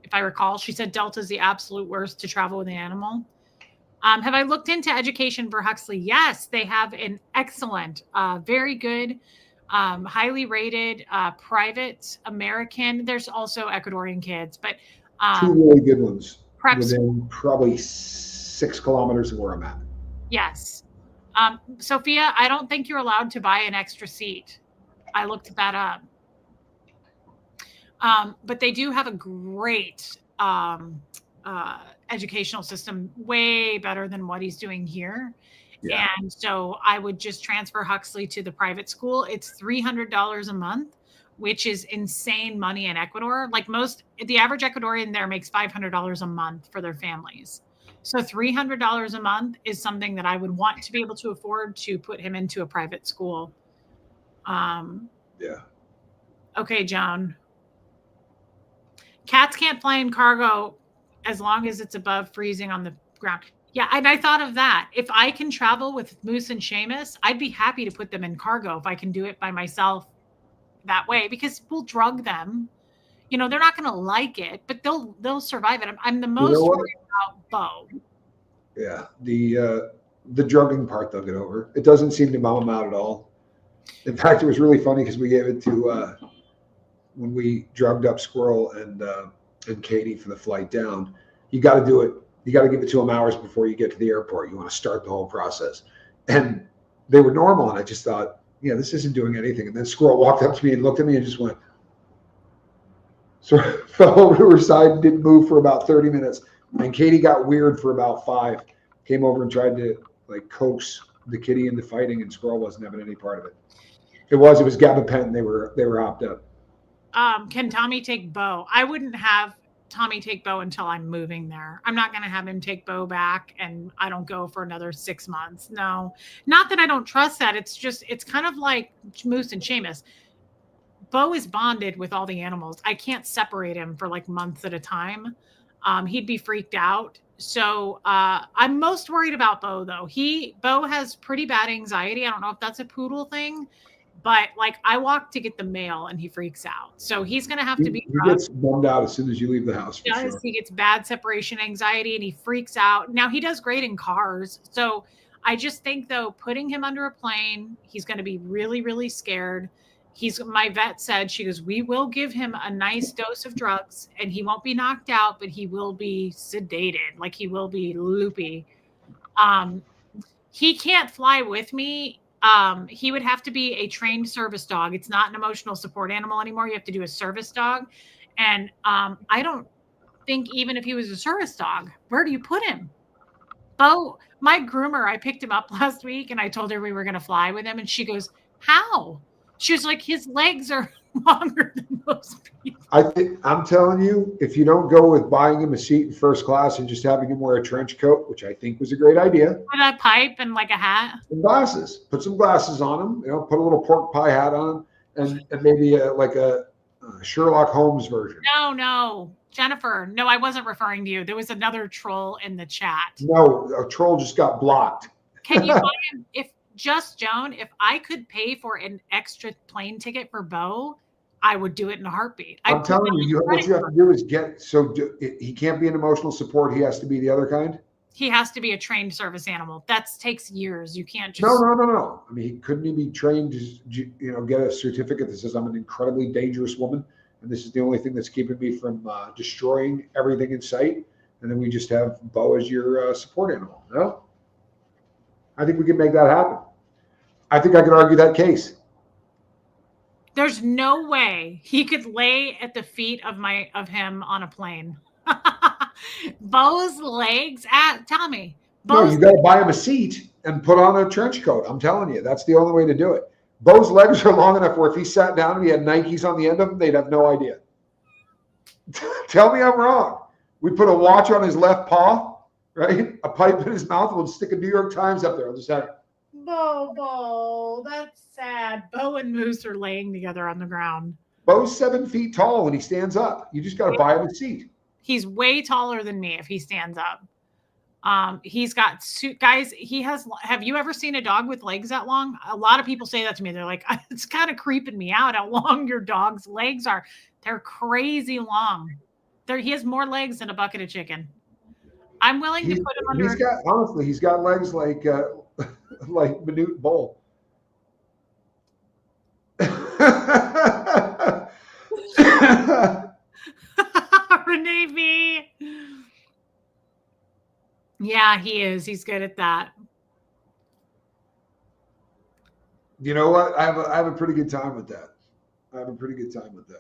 If I recall, she said Delta is the absolute worst to travel with an animal. Have I looked into education for Huxley? Yes, they have an excellent, very good, highly rated private American. There's also Ecuadorian kids, but 2 really good ones within probably 6 kilometers of where I'm at. Yes. Sophia, I don't think you're allowed to buy an extra seat. I looked that up. But they do have a great educational system, way better than what he's doing here. Yeah. And so I would just transfer Huxley to the private school. It's $300 a month, which is insane money in Ecuador. Like the average Ecuadorian there makes $500 a month for their families. So $300 a month is something that I would want to be able to afford to put him into a private school. Yeah. Okay, Joan. Cats can't fly in cargo as long as it's above freezing on the ground. Yeah, and I thought of that. If I can travel with Moose and Seamus, I'd be happy to put them in cargo if I can do it by myself that way, because we'll drug them. You know, they're not going to like it, but they'll survive it. I'm the most worried about Bo. Yeah, the drugging part they'll get over. It doesn't seem to bum them out at all. In fact, it was really funny because we gave it to when we drugged up Squirrel and Katie for the flight down. You got to do it. You got to give it to them hours before you get to the airport. You want to start the whole process. And they were normal, and I just thought, yeah, this isn't doing anything. And then Squirrel walked up to me and looked at me and just went, so fell over to her side and didn't move for about 30 minutes. And Katie got weird for about 5. Came over and tried to like coax the kitty into fighting, and Squirrel wasn't having any part of it. It was gabapentin. They were hopped up. Can Tommy take Bo? I wouldn't have Tommy take Bo until I'm moving there. I'm not going to have him take Bo back and I don't go for another 6 months. No, not that I don't trust that. It's kind of like Moose and Seamus. Bo is bonded with all the animals. I can't separate him for like months at a time. He'd be freaked out. So I'm most worried about Bo though. Bo has pretty bad anxiety. I don't know if that's a poodle thing, but like I walk to get the mail and he freaks out. So he's going to have to be. He gets bummed out as soon as you leave the house. Sure. He gets bad separation anxiety and he freaks out. Now he does great in cars. So I just think though, putting him under a plane, he's going to be really, really scared. My vet said, she goes, we will give him a nice dose of drugs and he won't be knocked out, but he will be sedated. Like he will be loopy. He can't fly with me. He would have to be a trained service dog. It's not an emotional support animal anymore. You have to do a service dog. And I don't think even if he was a service dog, where do you put him? Oh, my groomer, I picked him up last week and I told her we were going to fly with him. And she goes, how? She was like, his legs are longer than most people. I'm telling you, if you don't go with buying him a seat in first class and just having him wear a trench coat, which I think was a great idea. With a pipe and like a hat. And glasses. Put some glasses on him. Put a little pork pie hat on him, and maybe like a Sherlock Holmes version. No, Jennifer. No, I wasn't referring to you. There was another troll in the chat. No, a troll just got blocked. Can you buy him Joan, if I could pay for an extra plane ticket for Bo, I would do it in a heartbeat. I'm telling you, what you have to do is he can't be an emotional support. He has to be the other kind. He has to be a trained service animal. That takes years. You can't just. No. I mean, couldn't he be trained to, get a certificate that says I'm an incredibly dangerous woman, and this is the only thing that's keeping me from destroying everything in sight, and then we just have Bo as your support animal. No, I think we can make that happen. I think I could argue that case. There's no way he could lay at the feet of him on a plane. Bo's legs tell me. No, you got to buy him a seat and put on a trench coat. I'm telling you, that's the only way to do it. Bo's legs are long enough where if he sat down and he had Nikes on the end of them, they'd have no idea. Tell me I'm wrong. We put a watch on his left paw, right? A pipe in his mouth. We'll stick a New York Times up there. I'll just have Bo, that's sad. Bo and Moose are laying together on the ground. Bo's 7 feet tall when he stands up. You just got to buy him a seat. He's way taller than me if he stands up. He's got guys. Have you ever seen a dog with legs that long? A lot of people say that to me. They're like, it's kind of creeping me out how long your dog's legs are. They're crazy long. He has more legs than a bucket of chicken. I'm willing to put him under. He's got legs like Manute Bull. Renee V. Yeah, he is. He's good at that. You know what? I have a pretty good time with that.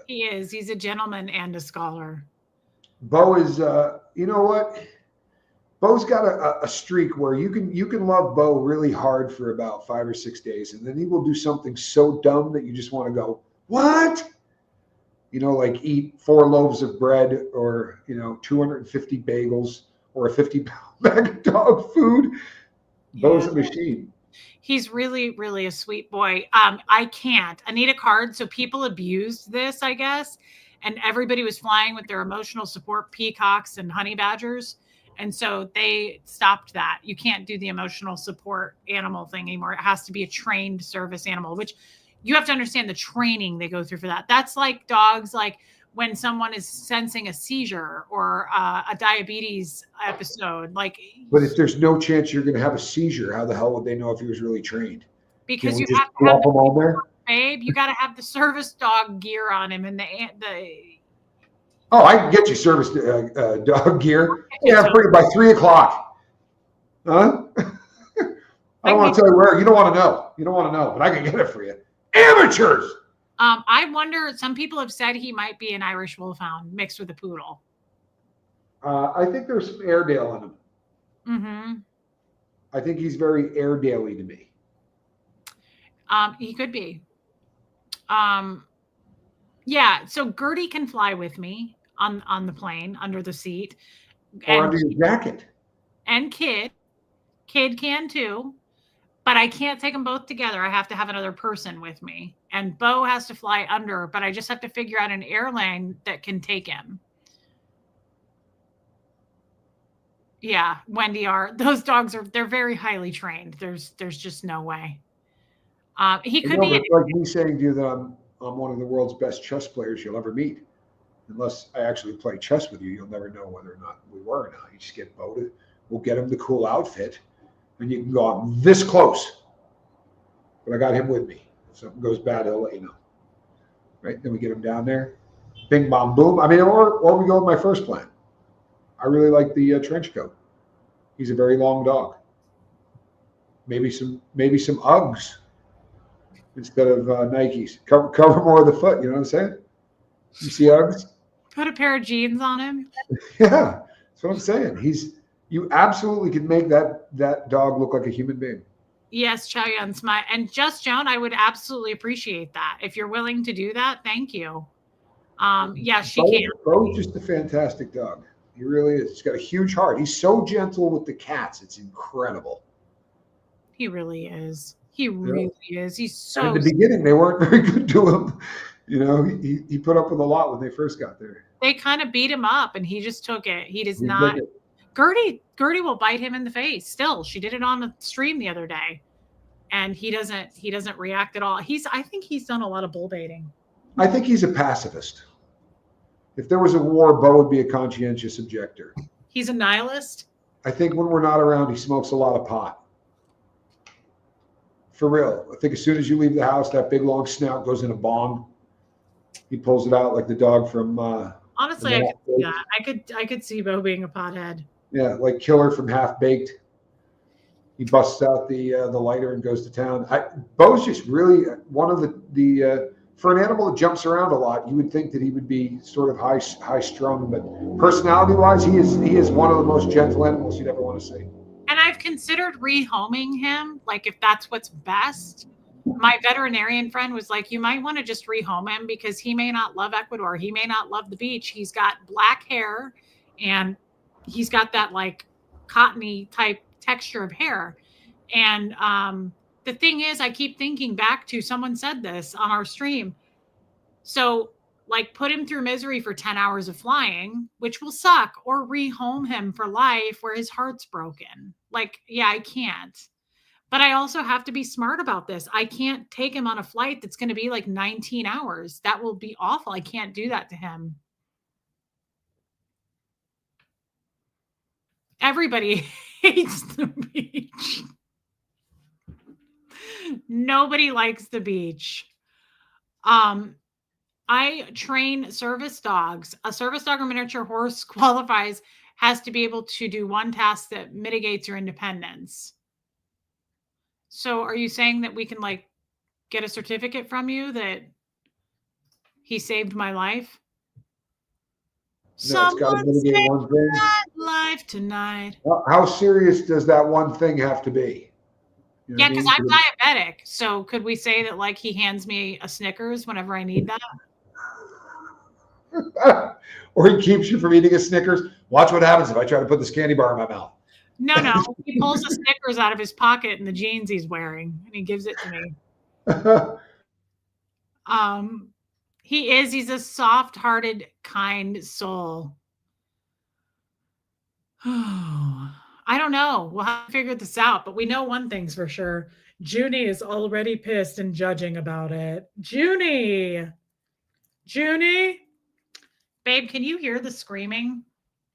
He is. He's a gentleman and a scholar. Bo is. You know what? Bo's got a streak where you can love Bo really hard for about 5 or 6 days, and then he will do something so dumb that you just want to go, what? like eat 4 loaves of bread or, 250 bagels or a 50-pound bag of dog food. Bo's a machine. He's really, really a sweet boy. I can't. I need a card. So people abused this, I guess. And everybody was flying with their emotional support peacocks and honey badgers. And so they stopped that. You can't do the emotional support animal thing anymore. It has to be a trained service animal, which you have to understand the training they go through for that. That's like dogs, like when someone is sensing a seizure or a diabetes episode. But if there's no chance you're going to have a seizure, how the hell would they know if he was really trained? Because you have to have him on there, babe. You got to have the service dog gear on him and the. Oh, I can get you service dog gear. Yeah, by 3:00. Huh? I don't want to tell you where. You don't want to know. You don't want to know, but I can get it for you. Amateurs. I wonder. Some people have said he might be an Irish Wolfhound mixed with a poodle. I think there's some Airedale in him. Mm-hmm. I think he's very Airedale-y to me. He could be. Yeah. So Gertie can fly with me on the plane under the seat. Or under your jacket. And Kid can too. But I can't take them both together. I have to have another person with me. And Bo has to fly under, but I just have to figure out an airline that can take him. Yeah, Wendy R. Those dogs they're very highly trained. There's just no way. He could be like me saying to you that I'm one of the world's best chess players you'll ever meet. Unless I actually play chess with you, you'll never know whether or not we were or not. You just get Bo to, we'll get him the cool outfit. And you can go out this close. But I got him with me. If something goes bad, he'll let you know. Right? Then we get him down there. Bing, bong, boom. I mean, or we go with my first plan. I really like the trench coat. He's a very long dog. Maybe some Uggs instead of Nikes. Cover more of the foot. You know what I'm saying? You see Uggs? Put a pair of jeans on him. Yeah, that's what I'm saying. You absolutely can make that dog look like a human being. Yes, Chow Yun Smile. And Just Joan, I would absolutely appreciate that. If you're willing to do that, thank you. Yeah, she can. Bo's just a fantastic dog. He really is. He's got a huge heart. He's so gentle with the cats. It's incredible. He really is. He really is. He's so. And in the beginning, they weren't very good to him. He put up with a lot when they first got there. They kind of beat him up, and he just took it. He does not. Gertie will bite him in the face. Still, she did it on the stream the other day, and he doesn't react at all. I think he's done a lot of bull baiting. I think he's a pacifist. If there was a war, Bo would be a conscientious objector. He's a nihilist. I think when we're not around, he smokes a lot of pot. For real. I think as soon as you leave the house, that big long snout goes in a bong. He pulls it out like the dog from. Honestly, I could see Bo being a pothead. Yeah, like Killer from Half Baked. He busts out the lighter and goes to town. Bo's just really one of the for an animal that jumps around a lot, you would think that he would be sort of high strung, but personality-wise, he is one of the most gentle animals you'd ever want to see. And I've considered rehoming him, like if that's what's best. My veterinarian friend was like, you might want to just rehome him because he may not love Ecuador. He may not love the beach. He's got black hair and he's got that like cottony type texture of hair. And the thing is, I keep thinking back to someone said this on our stream. So like put him through misery for 10 hours of flying, which will suck, or rehome him for life where his heart's broken. Like, yeah, I can't. But I also have to be smart about this. I can't take him on a flight that's going to be like 19 hours. That will be awful. I can't do that to him. Everybody hates the beach. Nobody likes the beach. I train service dogs. A service dog or miniature horse has to be able to do one task that mitigates your independence. So are you saying that we can like get a certificate from you that he saved my life? No, Someone saved my life tonight. How serious does that one thing have to be? Yeah, because I'm diabetic. So could we say that like he hands me a Snickers whenever I need that? Or he keeps you from eating a Snickers. Watch what happens if I try to put this candy bar in my mouth. No. He pulls the Snickers out of his pocket in the jeans he's wearing, and he gives it to me. He's a soft-hearted, kind soul. I don't know. We'll have to figure this out, but we know one thing's for sure. Junie is already pissed and judging about it. Junie! Babe, can you hear the screaming?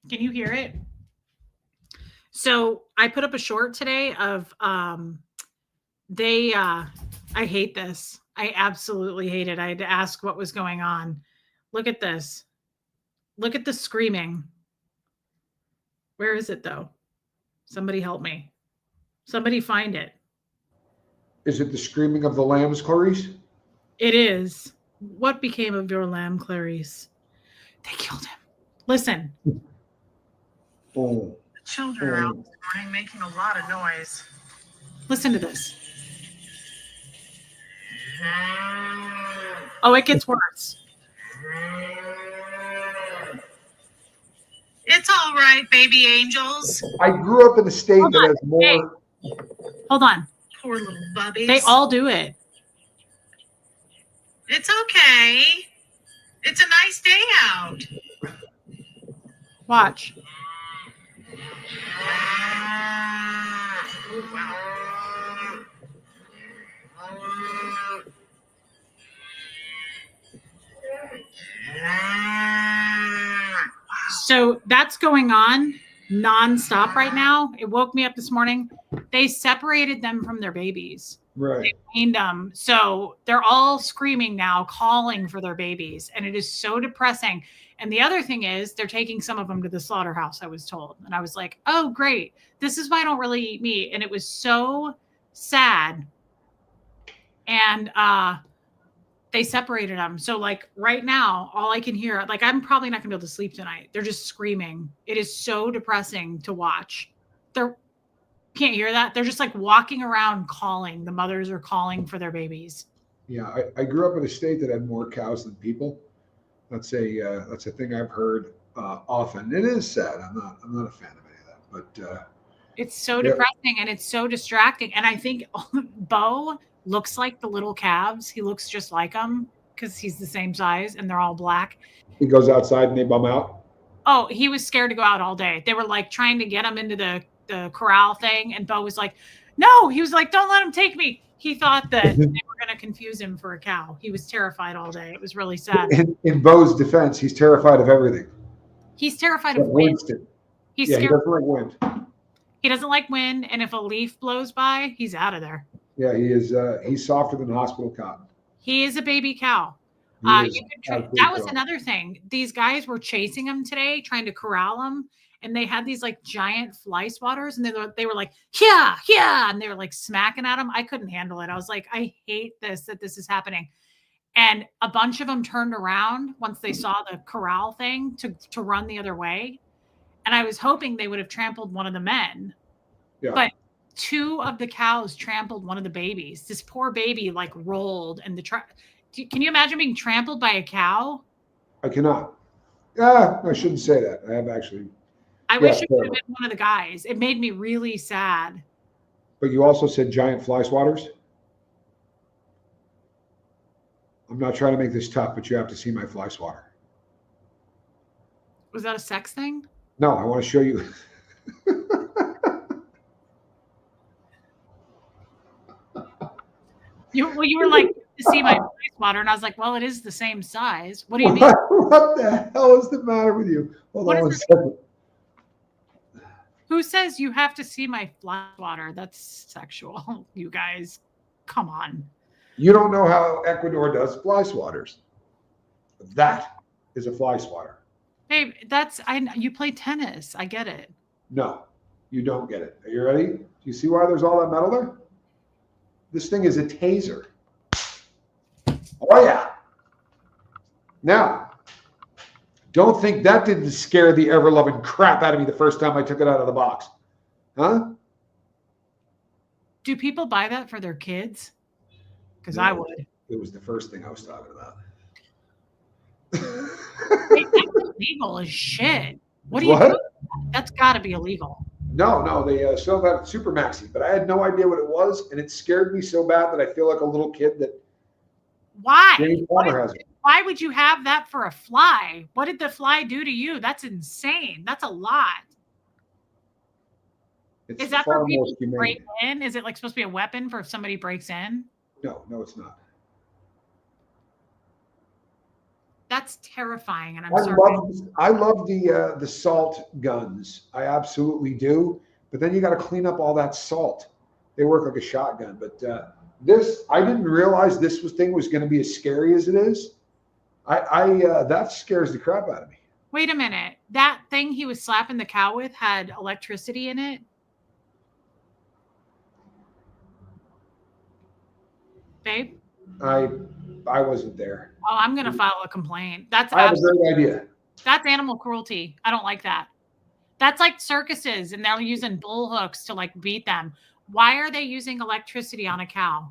Can you hear it? So I put up a short today of I hate this. I absolutely hate it. I had to ask what was going on. Look at this. Look at the screaming. Where is it though? Somebody help me. Somebody find it. Is it the screaming of the lambs, Clarice? It is. What became of your lamb, Clarice? They killed him. Listen. Oh. The children are out this morning making a lot of noise. Listen to this. Oh, it gets worse. It's all right, baby angels. I grew up in a state that has more. Hey. Hold on. Poor little bubbies. They all do it. It's okay. It's a nice day out. Watch. Oh, wow. So that's going on nonstop right now. It woke me up this morning. They separated them from their babies. Right. They weaned them. So they're all screaming now, calling for their babies. And it is so depressing. And the other thing is they're taking some of them to the slaughterhouse, I was told. And I was like, oh, great. This is why I don't really eat meat. And it was so sad. And they separated them. So like right now, all I can hear, like I'm probably not gonna be able to sleep tonight. They're just screaming. It is so depressing to watch. Can't hear that. They're just like walking around calling. The mothers are calling for their babies. Yeah, I grew up in a state that had more cows than people. That's a thing I've heard often. It is sad. I'm not a fan of any of that, but it's so depressing and it's so distracting. And I think Bo looks like the little calves. He looks just like them because he's the same size and they're all black. He goes outside and they bum out. Oh, he was scared to go out all day. They were like trying to get him into the corral thing. And Bo was like, no, he was like, don't let him take me. He thought that they were going to confuse him for a cow. He was terrified all day. It was really sad. In Bo's defense, he's terrified of everything. He's terrified of wind. He doesn't like wind. He doesn't like wind. And if a leaf blows by, he's out of there. Yeah, he is. He's softer than hospital cotton. He is a baby cow. That was another thing. These guys were chasing him today, trying to corral him. And they had these like giant fly swatters and they were like, yeah. And they were like smacking at him. I couldn't handle it. I was like, I hate that this is happening. And a bunch of them turned around once they saw the corral thing to run the other way. And I was hoping they would have trampled one of the men. Yeah. But 2 of the cows trampled one of the babies. This poor baby like rolled and can you imagine being trampled by a cow? I cannot. I shouldn't say that. I have actually. I wish it would have been one of the guys. It made me really sad. But you also said giant fly swatters? I'm not trying to make this tough, but you have to see my fly swatter. Was that a sex thing? No, I want to show you. You were like, to see my fly swatter, and I was like, well, it is the same size. What do you mean? What the hell is the matter with you? Hold on one second. Who says you have to see my fly swatter? That's sexual, you guys. Come on. You don't know how Ecuador does fly swatters. That is a fly swatter. Babe, you play tennis. I get it. No, you don't get it. Are you ready? Do you see why there's all that metal there? This thing is a taser. Oh, yeah. Now, don't think that didn't scare the ever-loving crap out of me the first time I took it out of the box. Huh? Do people buy that for their kids? Because I would. It was the first thing I was talking about. Wait, that's illegal as shit. What do you What? do? That's got to be illegal. No, they sell that at Super Maxi, but I had no idea what it was, and it scared me so bad that I feel like a little kid that Why? James Palmer has it. Why would you have that for a fly? What did the fly do to you? That's insane. That's a lot. It's Is that far for people more to break humane. in? Is it like supposed to be a weapon for if somebody breaks in? No, it's not. That's terrifying, and I'm sorry. I love the salt guns. I absolutely do. But then you got to clean up all that salt. They work like a shotgun. But this, I didn't realize this thing was going to be as scary as it is. That scares the crap out of me. Wait a minute. That thing he was slapping the cow with had electricity in it? Babe? I wasn't there. Oh, I'm going to file a complaint. That's I have a great idea. That's animal cruelty. I don't like that. That's like circuses, and they're using bull hooks to like beat them. Why are they using electricity on a cow?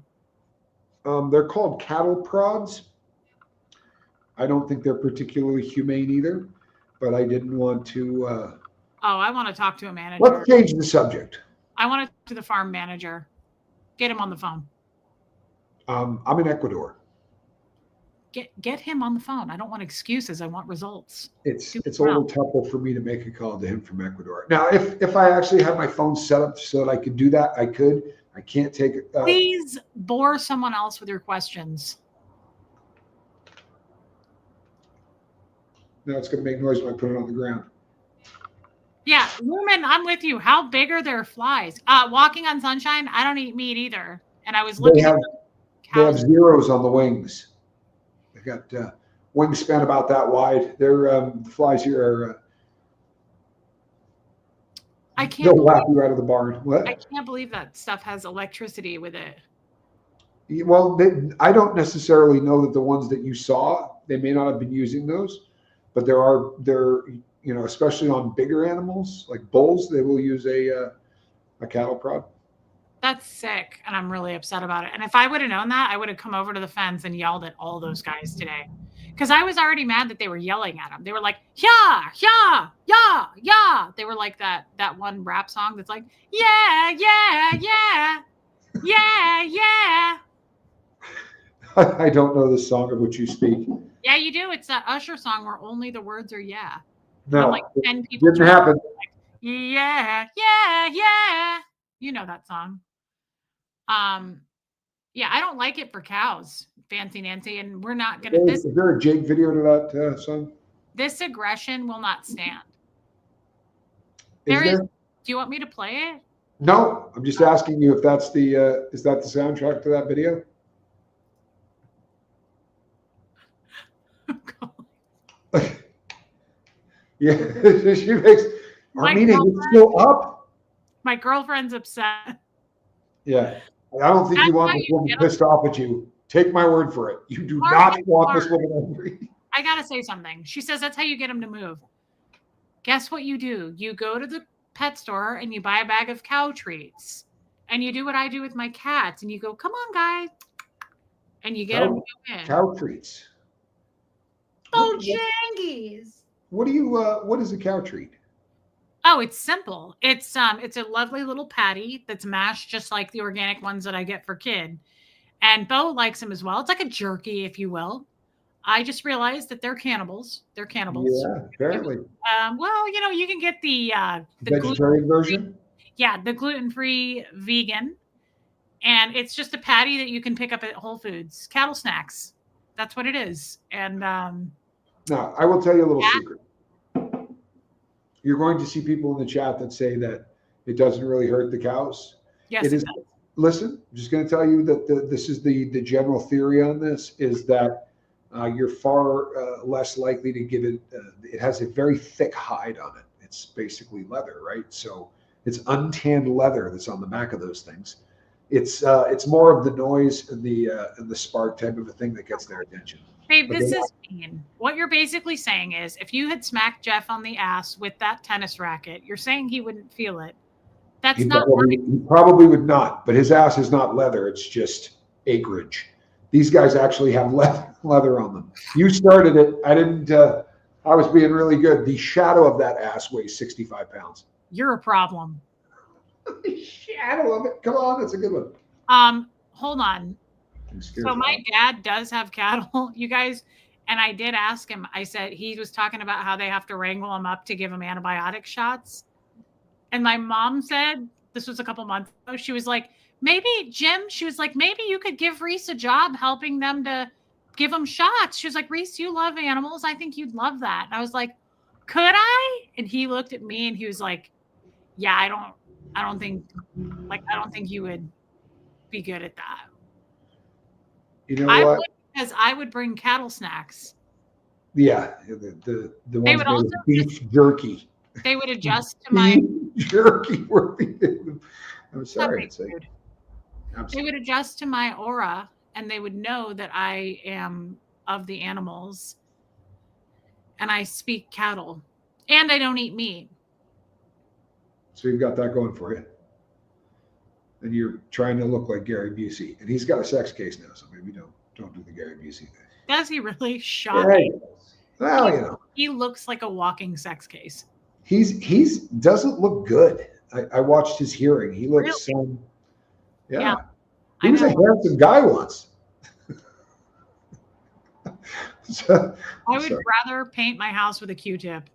They're called cattle prods. I don't think they're particularly humane either, but I didn't want to. I want to talk to a manager. Let's change the subject. I want to talk to the farm manager. Get him on the phone. I'm in Ecuador. Get him on the phone. I don't want excuses. I want results. It's a little tough for me to make a call to him from Ecuador. Now, if I actually had my phone set up so that I could do that, I could. I can't take it. Please bore someone else with your questions. Now it's going to make noise when I put it on the ground. Yeah, Lumen, I'm with you. How big are their flies? Walking on Sunshine, I don't eat meat either. And I was looking at they have zeros on the wings. They got wingspan about that wide. Their flies here are. I can't. They'll laugh you out of the barn. What? I can't believe that stuff has electricity with it. Well, I don't necessarily know that the ones that you saw, they may not have been using those, but there, especially on bigger animals like bulls, they will use a cattle prod. That's sick, and I'm really upset about it. And if I would have known that, I would have come over to the fence and yelled at all those guys today. Because I was already mad that they were yelling at him. They were like, yeah, yeah, yeah, yeah. They were like that one rap song that's like, yeah, yeah, yeah, yeah, yeah. I don't know the song of which you speak. Yeah, you do. It's that Usher song where only the words are yeah. No, like 10 people didn't happen. Like, yeah, yeah, yeah. You know that song. Yeah, I don't like it for cows, Fancy Nancy, and we're not going to. Is there a Jake video to that song? This aggression will not stand. Is there? Do you want me to play it? No, I'm just asking you if that's is that the soundtrack to that video? Yeah, she makes. Our meeting is still up. My girlfriend's upset. Yeah, I don't think you want this woman pissed off at you. Take my word for it. You do not want this woman angry. I gotta say something. She says that's how you get them to move. Guess what you do? You go to the pet store and you buy a bag of cow treats, and you do what I do with my cats, and you go, "Come on, guys," and you get them to go in. Cow treats. Bojangies. What is a cow treat? Oh, it's simple. It's a lovely little patty that's mashed just like the organic ones that I get for kid. And Bo likes them as well. It's like a jerky, if you will. I just realized that they're cannibals. They're cannibals. Yeah, apparently. Well, you can get the vegetarian version. Yeah, the gluten-free vegan. And it's just a patty that you can pick up at Whole Foods. Cattle snacks. That's what it is. And now, I will tell you a little secret. You're going to see people in the chat that say that it doesn't really hurt the cows. Yes, it does. Listen, I'm just going to tell you that this is the general theory on this is that you're far less likely to give it. It has a very thick hide on it. It's basically leather, right? So it's untanned leather that's on the back of those things. It's more of the noise and the spark type of a thing that gets their attention. Babe, this is mean. What you're basically saying is if you had smacked Jeff on the ass with that tennis racket, you're saying he wouldn't feel it. That's not right. He probably would not, but his ass is not leather. It's just acreage. These guys actually have leather on them. You started it. I didn't I was being really good. The shadow of that ass weighs 65 pounds. You're a problem. The shadow of it. Come on, that's a good one. Hold on. So my dad does have cattle, you guys, and I did ask him. I said he was talking about how they have to wrangle them up to give them antibiotic shots. And my mom said, this was a couple months ago, she was like, maybe Jim, she was like, maybe you could give Reese a job helping them to give them shots. She was like, Reese, you love animals. I think you'd love that. And I was like, could I? And he looked at me and he was like, yeah, I don't think you would be good at that. You know what? Would, because I would bring cattle snacks. Yeah, the ones made of beef jerky. They would adjust to my jerky. I'm sorry. They would adjust to my aura, and they would know that I am of the animals, and I speak cattle, and I don't eat meat. So you've got that going for you. And you're trying to look like Gary Busey. And he's got a sex case now, so maybe don't do the Gary Busey thing. Does he really? Shocking. Well, you know. He looks like a walking sex case. He's doesn't look good. I watched his hearing. He looks yeah. He was a handsome guy once. So, I would rather paint my house with a Q-tip.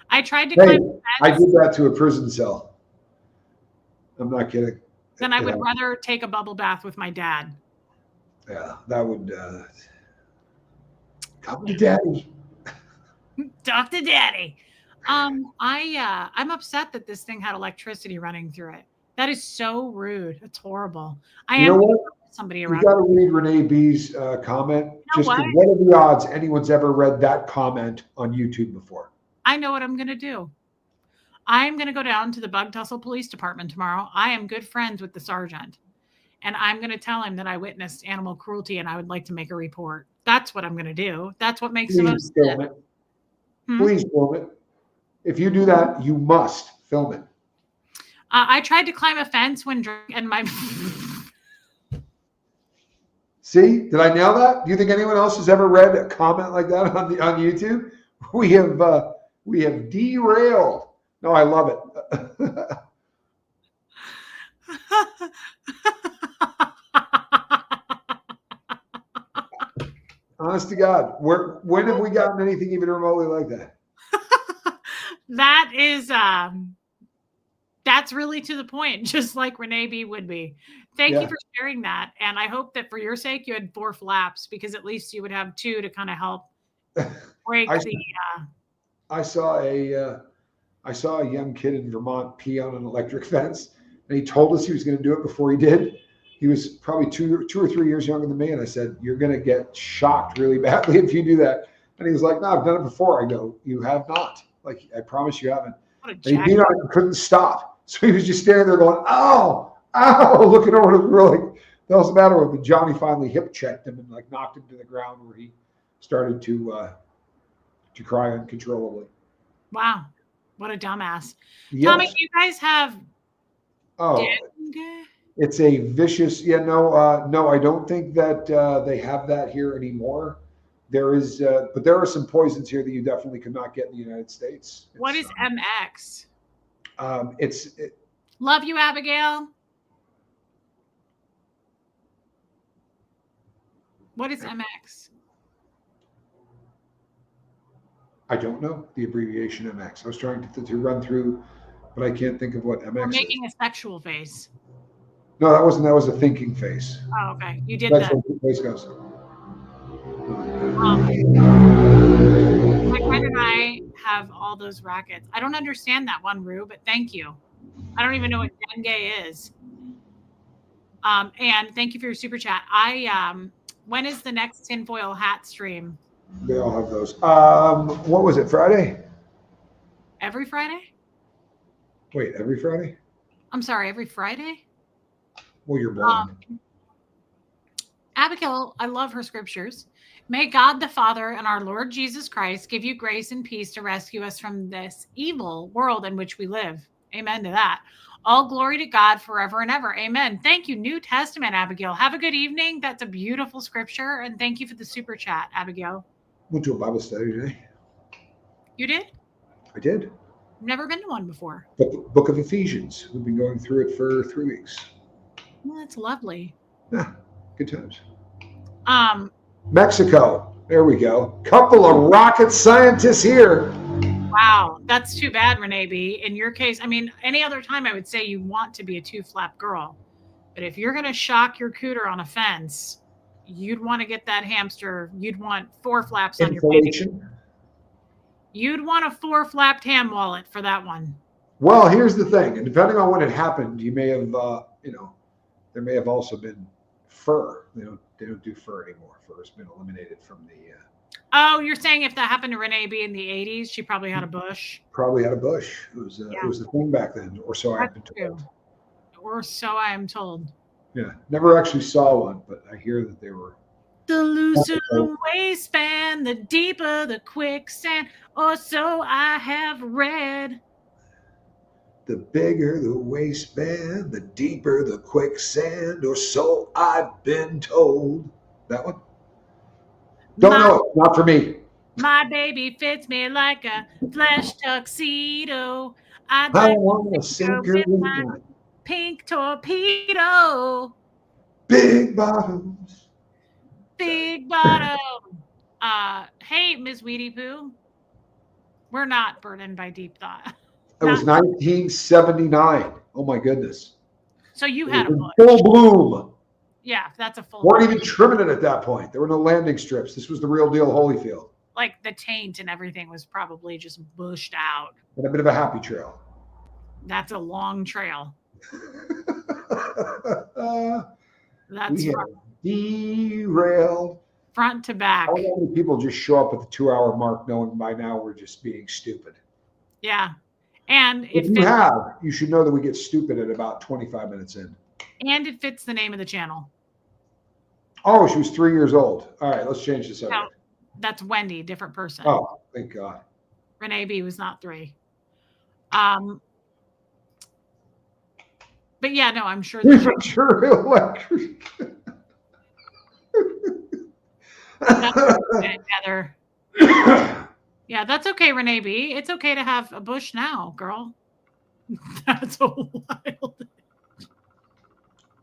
I tried to climb the fence. I did that to a prison cell. I'm not kidding. Then I would rather take a bubble bath with my dad. Yeah, that would come to daddy. Talk to daddy. I'm upset that this thing had electricity running through it. That is so rude. It's horrible. Somebody around. You got to read Renee B's comment. What are the odds anyone's ever read that comment on YouTube before? I know what I'm going to do. I'm going to go down to the Bug Tussle Police Department tomorrow. I am good friends with the sergeant, and I'm going to tell him that I witnessed animal cruelty and I would like to make a report. That's what I'm going to do. That's what makes the most sense. Please film it. If you do that, you must film it. I tried to climb a fence when drunk, and my. See, did I nail that? Do you think anyone else has ever read a comment like that on YouTube? We have derailed. No, I love it. Honest to God, when have we gotten anything even remotely like that? That is, that's really to the point, just like Renee B would be. Thank you for sharing that. And I hope that for your sake, you had 4 flaps, because at least you would have 2 to kind of help break I saw a young kid in Vermont pee on an electric fence, and he told us he was going to do it before he did. He was probably 2 or 3 years younger than me, and I said, "You're going to get shocked really badly if you do that." And he was like, "No, I've done it before." I go, "You have not. Like, I promise you haven't." And he beat on it and couldn't stop, so he was just standing there going, "Ow, ow!" looking over to the like, "The hell's the matter with him?" And Johnny finally hip checked him and like knocked him to the ground, where he started to cry uncontrollably. Wow. What a dumbass. Yes. Tommy, do you guys have dengue? It's a vicious, no, I don't think that they have that here anymore. There is, but there are some poisons here that you definitely could not get in the United States. What is MX? Love you, Abigail. What is MX? I don't know the abbreviation MX. I was trying to run through, but I can't think of what MX We're making is. a sexual face. No, that wasn't. That was a thinking face. Oh, okay. You did That's that. what the face goes. My friend and I have all those rackets. I don't understand that one, Rue, but thank you. I don't even know what dengue is. And thank you for your super chat. When is the next tinfoil hat stream? They all have those. What was it? Friday? Every Friday? Wait, every Friday? I'm sorry, every Friday? Well, you're blind. Abigail, I love her scriptures. May God the Father and our Lord Jesus Christ give you grace and peace to rescue us from this evil world in which we live. Amen to that. All glory to God forever and ever. Amen. Thank you, New Testament, Abigail. Have a good evening. That's a beautiful scripture. And thank you for the super chat, Abigail. Went to a Bible study today. You did? I did. Never been to one before. Book of Ephesians. We've been going through it for 3 weeks. Well, that's lovely. Yeah, good times. Mexico. There we go. Couple of rocket scientists here. Wow, that's too bad, Renee B. In your case, I mean, any other time I would say you want to be a 2-flap girl. But if you're going to shock your cooter on a fence, you'd want to get that hamster. You'd want 4 flaps on your panty. You'd want a 4-flapped ham wallet for that one. Well, here's the thing. And depending on when it happened, you may have, there may have also been fur. They don't do fur anymore. Fur has been eliminated from the. Oh, you're saying if that happened to Renee B in the 80s, she probably had a bush? Probably had a bush. It was the thing back then, or so I've been told. Or so I am told. Yeah, never actually saw one, but I hear that they were. The looser the waistband, the deeper the quicksand, or so I have read. The bigger the waistband, the deeper the quicksand, or so I've been told. That one? Don't know it. Not for me. My baby fits me like a flesh tuxedo. I want to sink her in my pink torpedo. Big bottoms. Big bottom. Hey, Ms. Weedy Poo. We're not burdened by deep thought. It was 1979. Oh my goodness. So you had a bush. Full bloom. Yeah, that's a full. Weren't even trimming it at that point. There were no landing strips. This was the real deal Holyfield. Like the taint and everything was probably just bushed out. And a bit of a happy trail. That's a long trail. That's derailed. Front to back. How many people just show up at the 2-hour mark knowing by now we're just being stupid? Yeah. And if you should know that we get stupid at about 25 minutes in. And it fits the name of the channel. Oh, she was 3 years old. All right, let's change the subject. No, that's Wendy, different person. Oh, thank God. Renee B was not 3. But yeah, no, I'm sure. Premature electric. Heather. Yeah, that's okay, Renee B. It's okay to have a bush now, girl. That's a wild.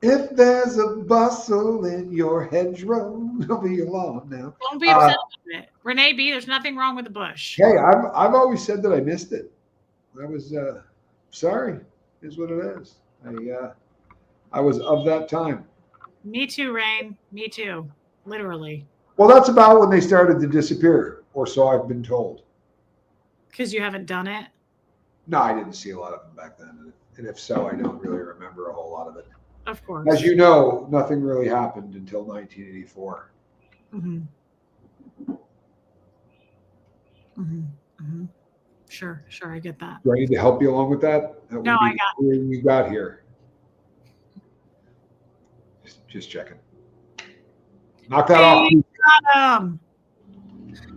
If there's a bustle in your hedgerow, don't be alarmed now. Don't be upset with it. Renee B, there's nothing wrong with the bush. Hey, I've always said that I missed it. I was sorry, is what it is. I was of that time. Me too, Rain. Me too. Literally. Well, that's about when they started to disappear, or so I've been told. Because you haven't done it? No, I didn't see a lot of them back then. And if so, I don't really remember a whole lot of it. Of course. As you know, nothing really happened until 1984. Mm-hmm. Mm-hmm. Mm-hmm. Sure, I get that. Do I need to help you along with that? No, I got it. You got here. Just checking. Knock that off.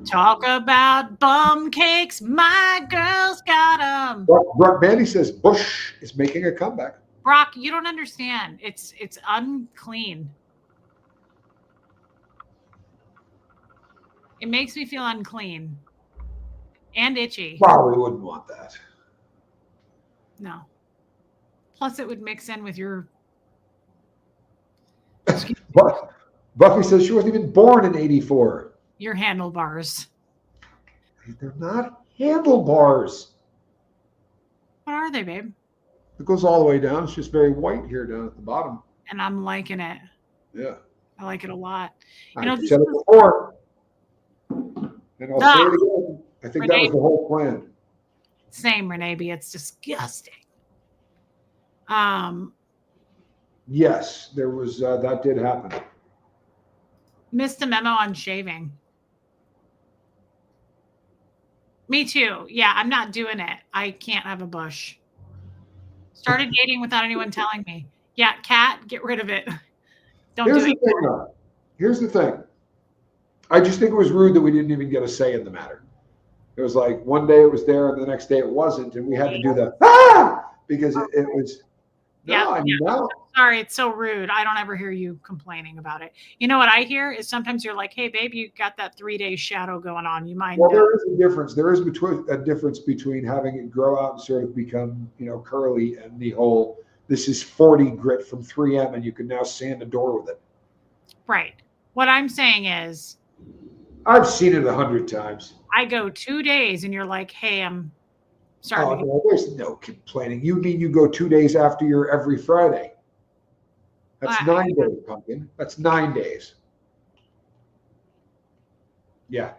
Talk about bum cakes. My girls got them. Brock Bandy says Bush is making a comeback. Brock, you don't understand. It's unclean. It makes me feel unclean and itchy. Probably wouldn't want that. No. Plus, it would mix in with your. Buffy says she wasn't even born in '84. Your handlebars. They're not handlebars. What are they, babe? It goes all the way down. It's just very white here down at the bottom. And I'm liking it. Yeah. I like it a lot. I've said it before. And I'll say it again. I think that was the whole plan. Same, Renee B. It's disgusting. Yes, there was that did happen. Missed a memo on shaving. Me too. Yeah, I'm not doing it. I can't have a bush. Started dating without anyone telling me. Yeah, Kat, get rid of it. Don't do it. Here's the thing. I just think it was rude that we didn't even get a say in the matter. It was like one day it was there and the next day it wasn't, and we had to do the because it was Yeah, I mean, now, sorry, it's so rude. I don't ever hear you complaining about it. You know what I hear is sometimes you're like, "Hey, babe, you got that 3 day shadow going on. You mind?" well, there is a difference. There is a difference between having it grow out and sort of become, curly, and the whole, this is 40 grit from 3M, and you can now sand a door with it. Right. What I'm saying is, I've seen it 100 times. I go 2 days, and you're like, "Hey, I'm starting." Oh, no, there's no complaining. You mean you go 2 days after your every Friday? That's 9 days, pumpkin. That's 9 days. Yeah.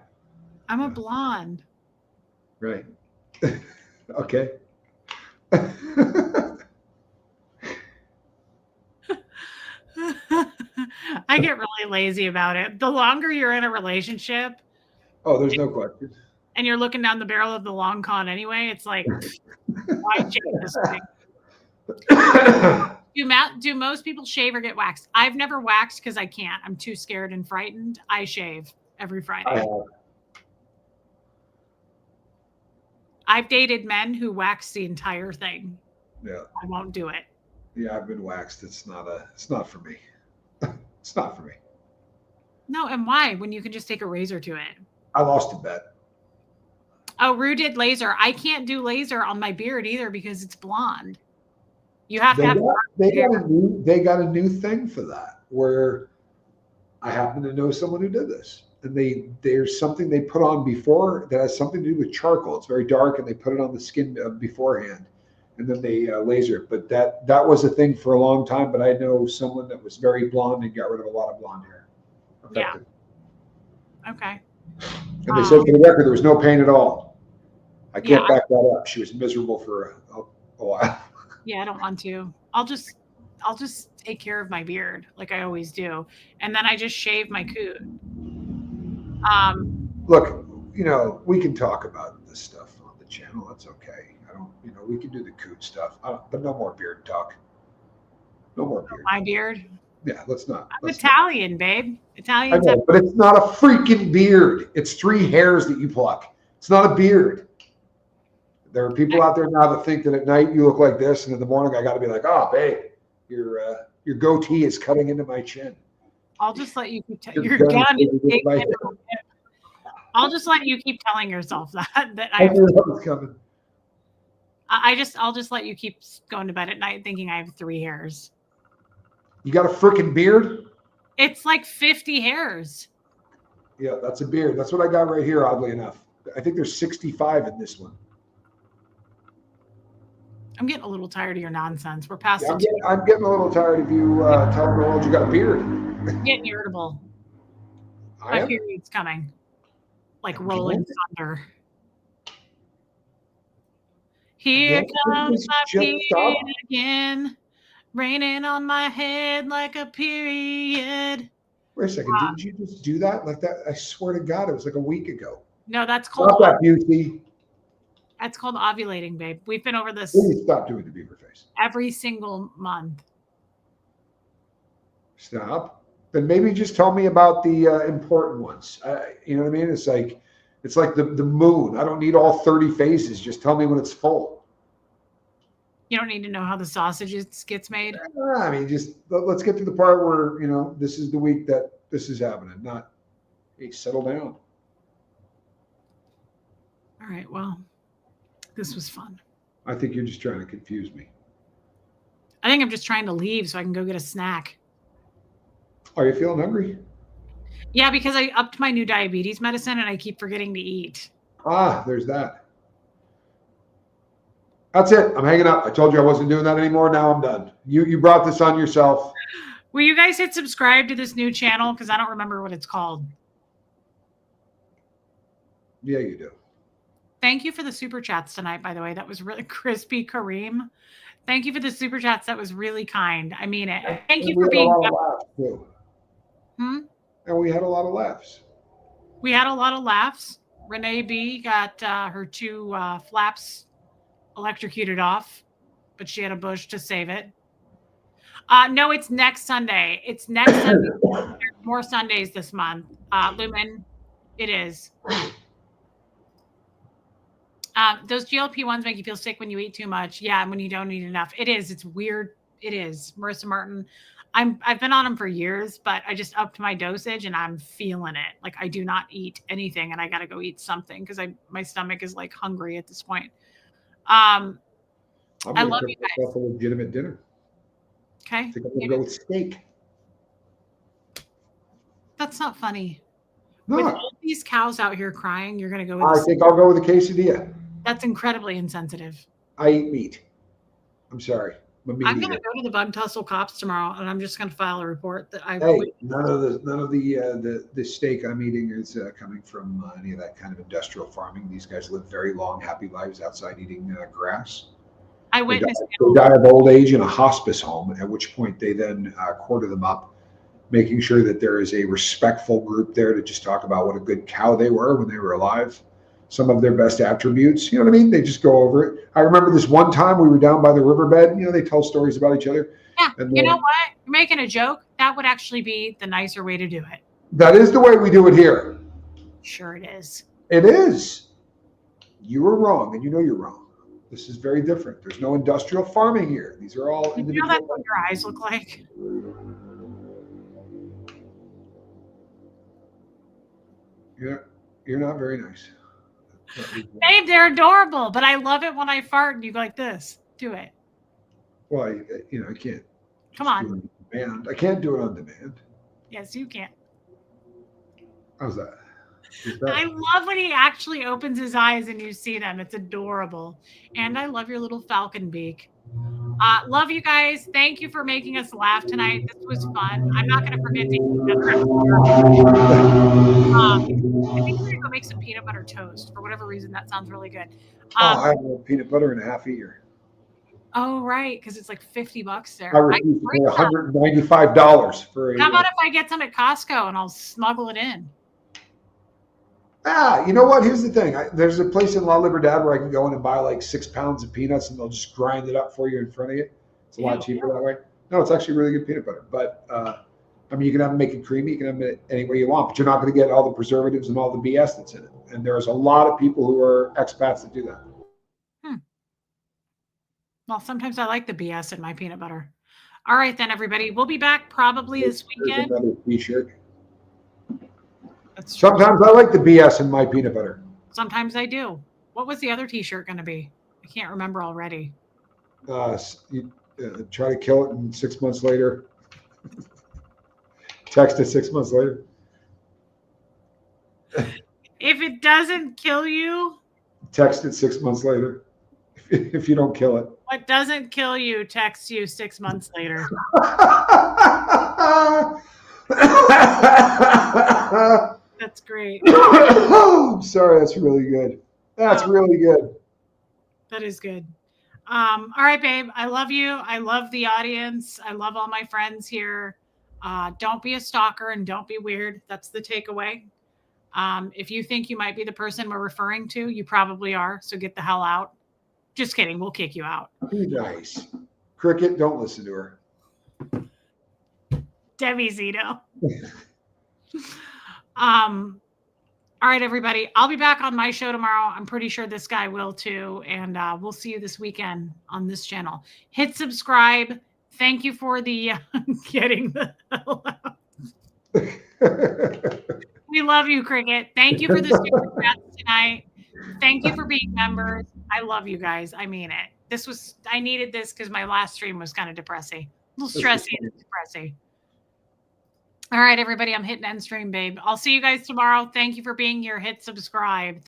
I'm a blonde. Right. Okay. I get really lazy about it. The longer you're in a relationship, Oh, there's no question. and you're looking down the barrel of the long con anyway, it's like, why change this thing? Do most people shave or get waxed? I've never waxed because I can't. I'm too scared and frightened. I shave every Friday. I've dated men who wax the entire thing. Yeah. I won't do it. Yeah, I've been waxed. It's not for me. It's not for me. No, and why? When you can just take a razor to it. I lost a bet. Oh, Rue did laser. I can't do laser on my beard either because it's blonde. You have to have. They got a new thing for that, where I happen to know someone who did this, and there's something they put on before that has something to do with charcoal. It's very dark, and they put it on the skin beforehand, and then they laser it. But that was a thing for a long time. But I know someone that was very blonde and got rid of a lot of blonde hair. Effective. Yeah. Okay. And they said, for the record, there was no pain at all. I can't back that up. She was miserable for a while. Yeah, I don't want to. I'll just take care of my beard like I always do, and then I just shave my coot. Look, we can talk about this stuff on the channel. That's okay. We can do the coot stuff, but no more beard talk. No more beard. My beard. Yeah, let's not. I'm Italian, babe. Italian. I know, but it's not a freaking beard. It's 3 hairs that you pluck. It's not a beard. There are people out there now that think that at night you look like this, and in the morning I got to be like, "Oh, babe, your goatee is cutting into my chin." I'll just let you keep your gun. I'll just let you keep telling yourself that I knew that was coming. I'll just let you keep going to bed at night thinking I have 3 hairs. You got a freaking beard? It's like 50 hairs. Yeah, that's a beard. That's what I got right here, oddly enough. I think there's 65 in this one. I'm getting a little tired of your nonsense. We're past I'm getting a little tired of you telling the world you got a beard. I'm getting irritable. My period's coming. Like rolling thunder. Here comes my period again. Raining on my head like a period. Wait a second. Didn't you just do that? Like that? I swear to God, it was like a week ago. No, that's called. Stop that, beauty. That's called ovulating, babe. We've been over this. Please stop doing the beaver face. Every single month. Stop. Then maybe just tell me about the important ones. You know what I mean? It's like the moon. I don't need all 30 phases. Just tell me when it's full. You don't need to know how the sausage gets made. I mean, just let's get to the part where this is the week that this is happening. Not, hey, settle down. All right. Well, this was fun. I think you're just trying to confuse me. I think I'm just trying to leave so I can go get a snack. Are you feeling hungry? Yeah, because I upped my new diabetes medicine and I keep forgetting to eat. Ah, there's that. That's it. I'm hanging up. I told you I wasn't doing that anymore. Now I'm done. You brought this on yourself. Will you guys hit subscribe to this new channel? Because I don't remember what it's called. Yeah, you do. Thank you for the super chats tonight, by the way. That was really crispy, Kareem. Thank you for the super chats. That was really kind. I mean it. Thank you for being. And we had a lot of laughs. We had a lot of laughs. Renee B got her 2 flaps electrocuted off, but she had a bush to save it. No, it's next Sunday. It's next Sunday. There's more Sundays this month. Lumen, it is. Those GLP-1s make you feel sick when you eat too much. Yeah, and when you don't eat enough. It is. It's weird It is. Marissa Martin. I've been on them for years, but I just upped my dosage and I'm feeling it. Like I do not eat anything and I got to go eat something because my stomach is like hungry at this point. I'm I gonna love cook you guys. myself a legitimate dinner. Okay. I think I'm gonna go with steak. That's not funny. No, With all these cows out here crying, you're going to go with I think I'll go with a quesadilla. That's incredibly insensitive. I eat meat. I'm sorry. I'm going to go to the Bug Tussle cops tomorrow, and I'm just going to file a report that I. Hey, none of the steak I'm eating is coming from any of that kind of industrial farming. These guys live very long, happy lives outside eating grass. I witnessed. They die of old age in a hospice home, at which point they then quarter them up, making sure that there is a respectful group there to just talk about what a good cow they were when they were alive. Some of their best attributes, you know what I mean? They just go over it. I remember this one time we were down by the riverbed, they tell stories about each other. Yeah, you know what? You're making a joke. That would actually be the nicer way to do it. That is the way we do it here. Sure it is. It is. You were wrong, and you know you're wrong. This is very different. There's no industrial farming here. These are all individual. You know that's what your eyes look like? You're not very nice. Babe, they're adorable, but I love it when I fart and you go like this. Do it. Well, I can't. Come on. Do it on demand. I can't do it on demand. Yes, you can. How's that? I love when he actually opens his eyes and you see them. It's adorable. And I love your little falcon beak. Love you guys. Thank you for making us laugh tonight. This was fun. I'm not going to forget to eat another I think we're going to go make some peanut butter toast. For whatever reason, that sounds really good. I have a peanut butter and a half a year. Oh, right, because it's like $50 there. I refuse to pay $195 for a. How about if I get some at Costco and I'll smuggle it in? You know what? Here's the thing. There's a place in La Libertad where I can go in and buy like 6 pounds of peanuts and they'll just grind it up for you in front of you. It's a lot cheaper that way. No, it's actually really good peanut butter. But you can have it make it creamy. You can have it any way you want, but you're not going to get all the preservatives and all the BS that's in it. And there's a lot of people who are expats that do that. Well, sometimes I like the BS in my peanut butter. All right, then, everybody. We'll be back probably this weekend. There's another T-shirt. Sometimes I like the BS in my peanut butter. Sometimes I do. What was the other T-shirt going to be? I can't remember already. You try to kill it, and 6 months later, text it 6 months later. If it doesn't kill you, text it 6 months later. If you don't kill it. What doesn't kill you texts you 6 months later. That's great. Sorry, that's really good. That's really good. That is good. All right, babe. I love you. I love the audience. I love all my friends here. Don't be a stalker and don't be weird. That's the takeaway. If you think you might be the person we're referring to, you probably are. So get the hell out. Just kidding. We'll kick you out. Be nice. Cricket, don't listen to her. Debbie Zito. All right, everybody. I'll be back on my show tomorrow. I'm pretty sure this guy will too. And we'll see you this weekend on this channel. Hit subscribe. Thank you for the getting the hell out. We love you, Cricket. Thank you for the super chats tonight. Thank you for being members. I love you guys. I mean it. I needed this because my last stream was kind of depressing. A little stressy and depressing. All right, everybody. I'm hitting end stream, babe. I'll see you guys tomorrow. Thank you for being here. Hit subscribe.